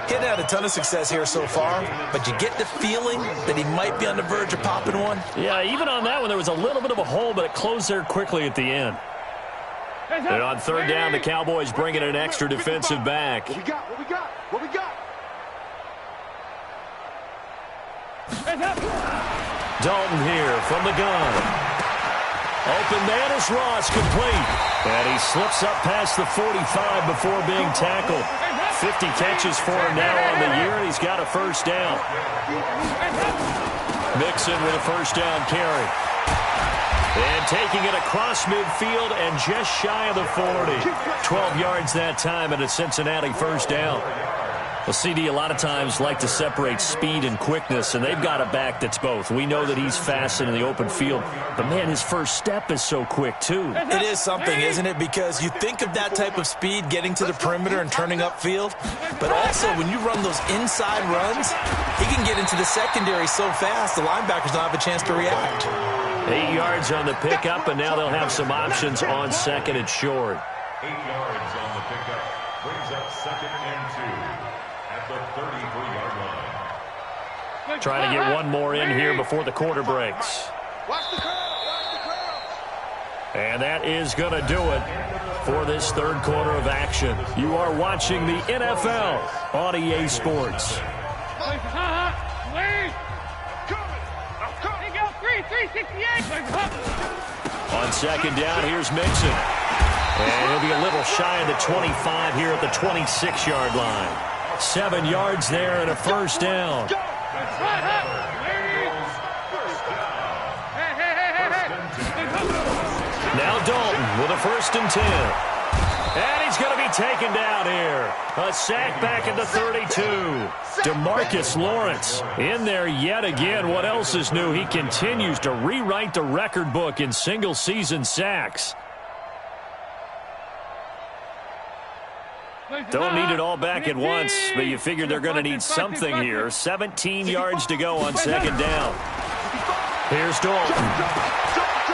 He hadn't had a ton of success here so far, but you get the feeling that he might be on the verge of popping one.
Yeah, even on that one, there was a little bit of a hole, but it closed there quickly at the end. And on 3rd down, the Cowboys bring in an extra defensive back.
What we got? What we got? What we got?
Dalton here from the gun. Open man is Ross, complete. And he slips up past the 45 before being tackled. 50 catches for him now on the year, and he's got a first down. Mixon with a first down carry. And taking it across midfield and just shy of the 40. 12 yards that time and a Cincinnati first down. Well, CD, a lot of times like to separate speed and quickness, and they've got a back that's both. We know that he's fast in the open field, but, man, his first step is so quick, too.
It is something, isn't it? Because you think of that type of speed getting to the perimeter and turning upfield, but also when you run those inside runs, he can get into the secondary so fast the linebackers don't have a chance to react.
8 yards on the pickup, and now they'll have some options on 2nd and short.
8 yards on the pickup brings up 2nd and 2. The 33-yard line.
Trying to get one more in here before the quarter breaks. And that is going to do it for this 3rd quarter of action. You are watching the NFL on EA Sports. On 2nd down, here's Mixon. And he'll be a little shy of the 25 here at the 26-yard line. 7 yards there and a first down. Now Dalton with a 1st and 10. And he's going to be taken down here. A sack back at the 32. DeMarcus Lawrence in there yet again. What else is new? He continues to rewrite the record book in single-season sacks. Don't need it all back at once, but you figure they're going to need something here. 17 yards to go on 2nd down. Here's Dalton.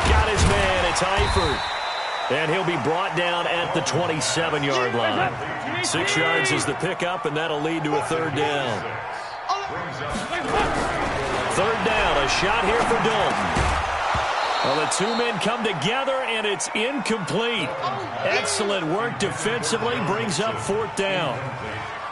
Got his man. It's Eifert. And he'll be brought down at the 27-yard line. 6 yards is the pickup, and that'll lead to a 3rd down. 3rd down, a shot here for Dalton. Well, the two men come together, and it's incomplete. Excellent work defensively, brings up 4th down.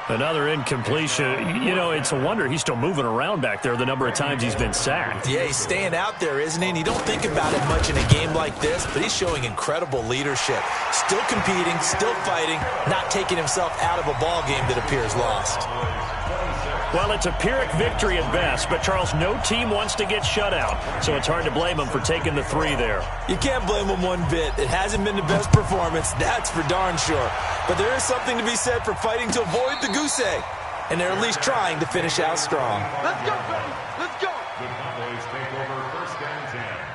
Another incompletion. You know, it's a wonder he's still moving around back there the number of times he's been sacked.
Yeah, he's staying out there, isn't he? And you don't think about it much in a game like this, but he's showing incredible leadership. Still competing, still fighting, not taking himself out of a ball game that appears lost.
Well, it's a Pyrrhic victory at best, but, Charles, no team wants to get shut out, so it's hard to blame them for taking the 3 there.
You can't blame them one bit. It hasn't been the best performance, that's for darn sure. But there is something to be said for fighting to avoid the goose egg, and they're at least trying to finish out strong.
Let's go, baby. Let's go.
The Cowboys take over 1st and 10.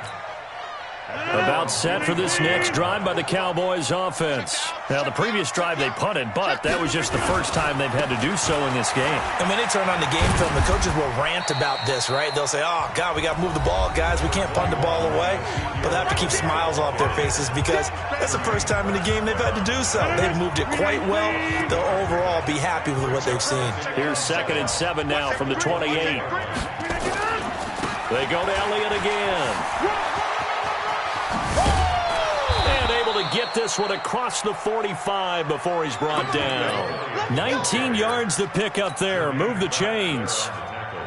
About set for this next drive by the Cowboys offense. Now, the previous drive they punted, but that was just the first time they've had to do so in this game.
And when they turn on the game film, the coaches will rant about this, right? They'll say, oh, God, we got to move the ball, guys. We can't punt the ball away. But they have to keep smiles off their faces because that's the first time in the game they've had to do so. They've moved it quite well. They'll overall be happy with what they've seen.
Here's 2nd and 7 now from the 28. They go to Elliott again. And able to get this one across the 45 before he's brought down. 19 yards to pick up there. Move the chains.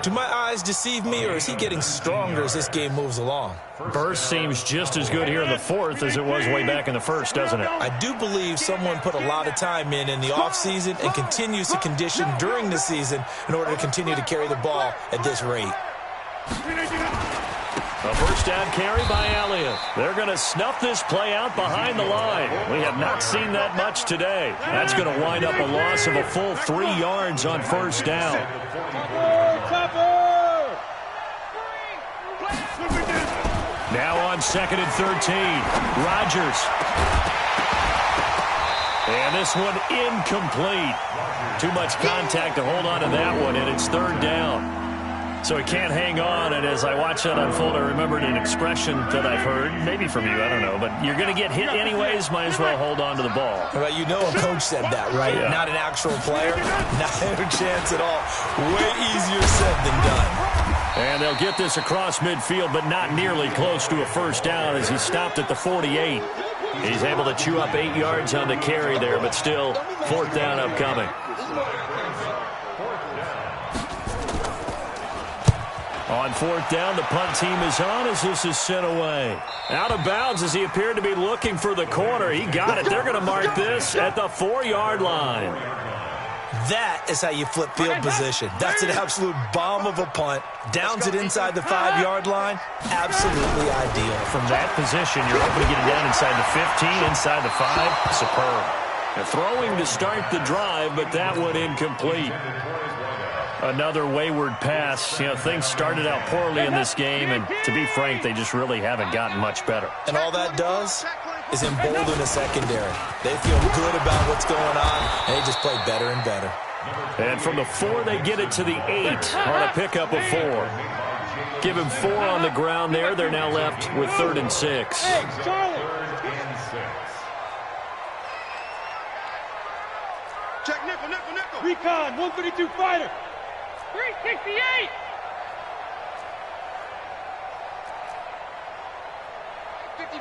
Do my eyes deceive me, or is he getting stronger as this game moves along?
Burst seems just as good here in the fourth as it was way back in the first, doesn't it?
I do believe someone put a lot of time in the offseason and continues to condition during the season in order to continue to carry the ball at this rate.
A first down carry by Elliott. They're going to snuff this play out behind the line. We have not seen that much today. That's going to wind up a loss of a full 3 yards on first down. Now on 2nd and 13. Rodgers. And this one incomplete. Too much contact to hold on to that one, and it's 3rd down. So he can't hang on, and as I watch that unfold, I remembered an expression that I've heard, maybe from you, I don't know, but you're going to get hit anyways, might as well hold on to the ball.
Well, you know a coach said that, right? Yeah. Not an actual player. Not a chance at all. Way easier said than done.
And they'll get this across midfield, but not nearly close to a first down as he stopped at the 48. He's able to chew up 8 yards on the carry there, but still 4th down upcoming. On 4th down, the punt team is on as this is sent away. Out of bounds as he appeared to be looking for the corner. He got it. They're going to mark this at the 4-yard line.
That is how you flip field position. That's an absolute bomb of a punt. Downs it inside the 5-yard line. Absolutely ideal.
From that position, you're hoping to get it down inside the 15, inside the 5. Superb. And throwing to start the drive, but that one incomplete. Another wayward pass. You know, things started out poorly in this game, and to be frank, they just really haven't gotten much better.
And all that does is embolden the secondary. They feel good about what's going on, and they just play better and better.
And from the 4, they get it to the 8 on a pickup of 4. Give him 4 on the ground there. They're now left with 3rd and 6.
Hey, Charlie.
Check nickel, nickel, nickel.
Recon, 132 fighter. 368.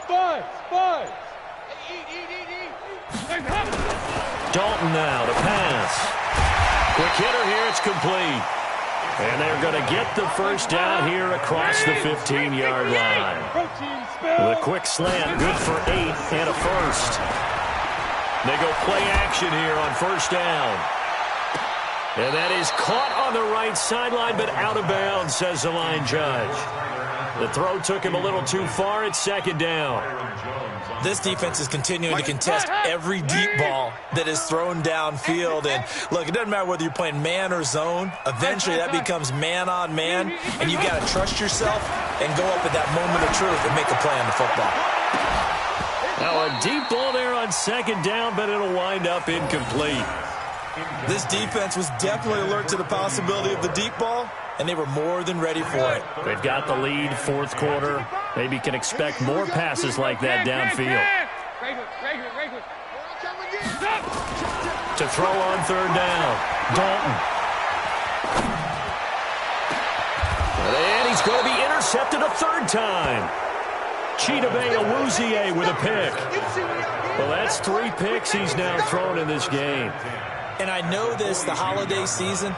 Five.
Dalton now to pass. Quick hitter here, it's complete. And they're going to get the first down here across the 15-yard line. The quick slant, good for 8 and a first. They go play action here on first down. And that is caught on the right sideline, but out of bounds, says the line judge. The throw took him a little too far. It's 2nd down.
This defense is continuing to contest every deep ball that is thrown downfield. And, look, it doesn't matter whether you're playing man or zone. Eventually, that becomes man-on-man, and you've got to trust yourself and go up at that moment of truth and make a play on the football.
Now, a deep ball there on 2nd down, but it'll wind up incomplete.
This defense was definitely alert to the possibility of the deep ball, and they were more than ready for it.
They've got the lead, 4th quarter. Maybe can expect more passes like that downfield. To throw on 3rd down, Dalton. And he's going to be intercepted a 3rd time. Chidobe Awuzie with a pick. Well, that's 3 picks he's now thrown in this game.
And I know this, the holiday season,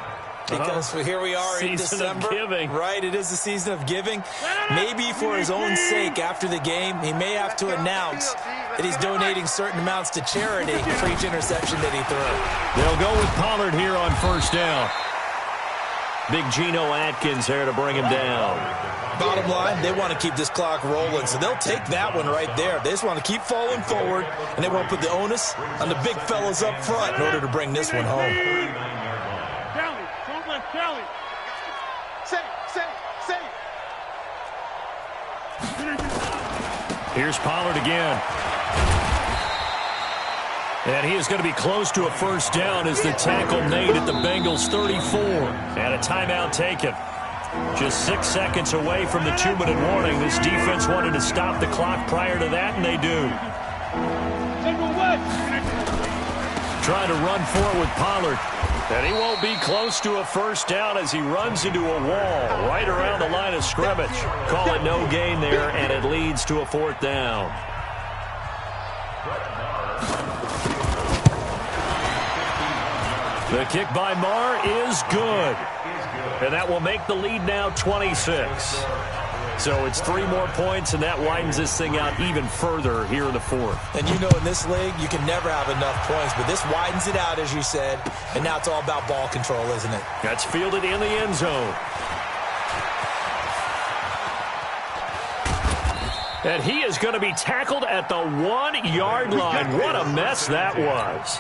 because here we are in December.
Of giving.
Right, it is the season of giving. Maybe for his own sake after the game, he may have to announce that he's donating certain amounts to charity for each interception that he threw.
They'll go with Pollard here on first down. Big Geno Atkins there to bring him down.
Bottom line, they want to keep this clock rolling, so they'll take that one right there. They just want to keep falling forward, and they want to put the onus on the big fellas up front in order to bring this one home.
Kelly, don't let Kelly.
Say.
Here's Pollard again. And he is going to be close to a first down as the tackle made at the Bengals 34. And a timeout taken. Just 6 seconds away from the 2-minute warning. This defense wanted to stop the clock prior to that, and they do. Trying to run forward with Pollard. And he won't be close to a first down as he runs into a wall right around the line of scrimmage. Call it no gain there, and it leads to a 4th down. The kick by Marr is good. And that will make the lead now 26. So it's 3 more points, and that widens this thing out even further here in the fourth.
And you know in this league, you can never have enough points, but this widens it out, as you said, and now it's all about ball control, isn't it?
That's fielded in the end zone. And he is going to be tackled at the 1-yard line. What a mess that was.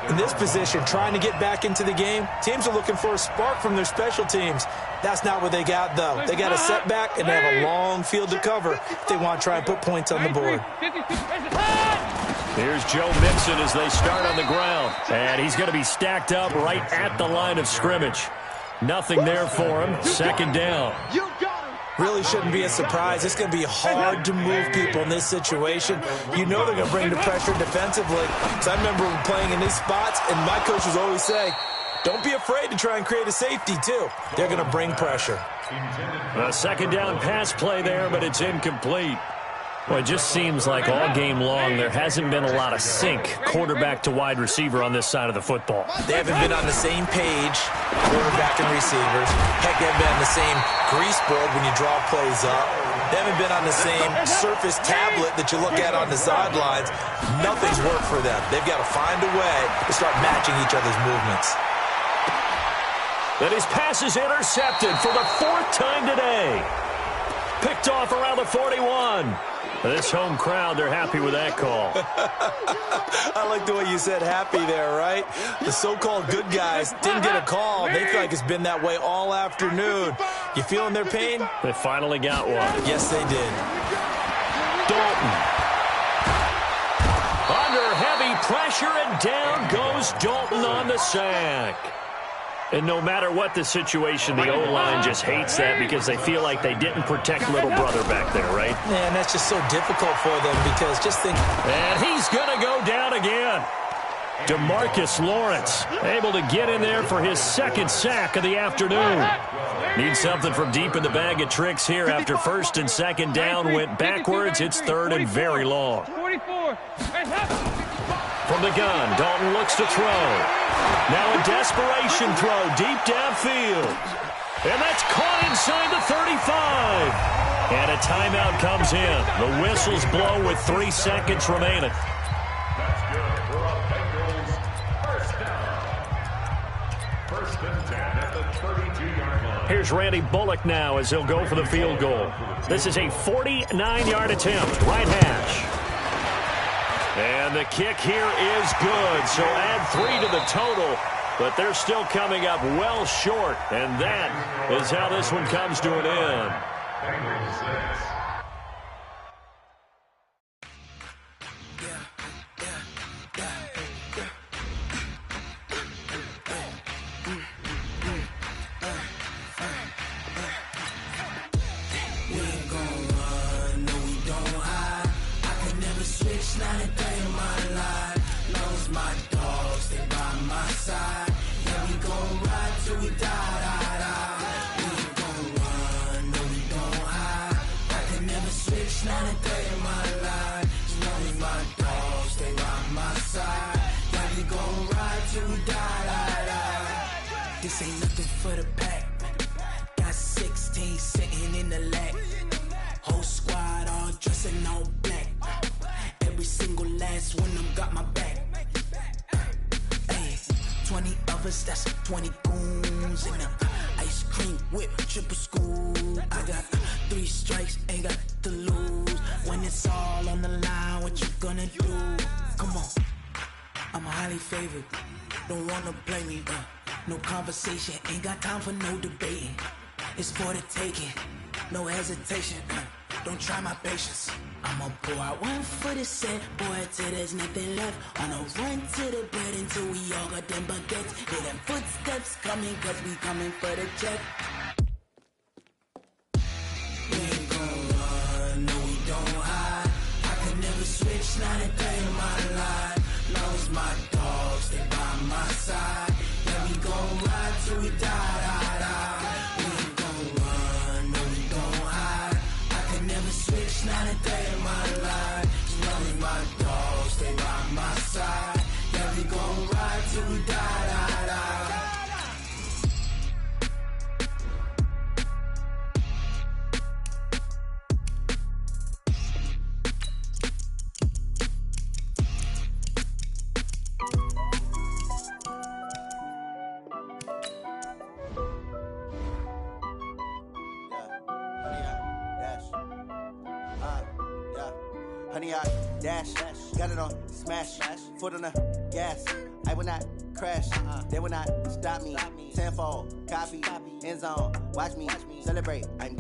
In this position, trying to get back into the game, teams are looking for a spark from their special teams. That's not what they got, though. They got a setback, and they have a long field to cover if they want to try and put points on the board.
Here's Joe Mixon as they start on the ground. And he's going to be stacked up right at the line of scrimmage. Nothing there for him. Second down.
Really shouldn't be a surprise. It's going to be hard to move people in this situation. You know they're going to bring the pressure defensively. Because I remember playing in these spots, and my coach was always saying, don't be afraid to try and create a safety, too. They're going to bring pressure.
A second down pass play there, but it's incomplete. Well, it just seems like all game long there hasn't been a lot of sync quarterback to wide receiver on this side of the football.
They haven't been on the same page, quarterback and receivers. Heck, they haven't been on the same grease board when you draw plays up. They haven't been on the same surface tablet that you look at on the sidelines. Nothing's worked for them. They've got to find a way to start matching each other's movements.
That his pass is intercepted for the 4th time today. Picked off around the 41. This home crowd, they're happy with that call.
I like the way you said happy there, right? The so-called good guys didn't get a call. They feel like it's been that way all afternoon. You feeling their pain?
They finally got one.
Yes, they did.
Dalton. Under heavy pressure, and down goes Dalton on the sack. And no matter what the situation, the O-line just hates that because they feel like they didn't protect little brother back there, right?
Man, that's just so difficult for them because just think.
And he's going to go down again. DeMarcus Lawrence able to get in there for his 2nd sack of the afternoon. Needs something from deep in the bag of tricks here after 1st and 2nd down went backwards. It's 3rd and very long. From the gun, Dalton looks to throw. Now a desperation throw deep downfield. And that's caught inside the 35. And a timeout comes in. The whistles blow with 3 seconds remaining.
That's good for a Bengals first down. 1st and 10 at the 32-yard line.
Here's Randy Bullock now as he'll go for the field goal. This is a 49-yard attempt, right hash. And the kick here is good, so add 3 to the total, but they're still coming up well short, and that is how this one comes to an end.
Bengals 6.
This ain't nothing for the pack. Got 16 sitting in the lap. Whole squad all dressed in all black. Every single last one of them got my back. Hey, 20 of us, that's 20 goons in the ice cream whip, triple scoop. I got 3 strikes, ain't got to lose. When it's all on the line, what you gonna do? Come on, I'm highly favored. Don't wanna play me, no conversation, ain't got time for no debating. It's for the taking, no hesitation. Don't try my patience. I'ma pour out 1 for the set, boy, till there's nothing left. On a run to the bread until we all got them baguettes. Hear them footsteps coming, cause we coming for the check. We ain't gon' run, no we don't hide. I can never switch, not a day in my life. Long as my dogs, they by my side. Yeah, we gon' ride till we die. We ain't gon' run, no we don't hide. I can never switch, not a day in my life. As long as my dogs, they by my side. Yeah, we gon' ride till we die.
100-yard dash. Got it on smash. Foot on the gas. I will not crash. They will not stop me. Tenfold copy. End zone. Watch me celebrate. I'm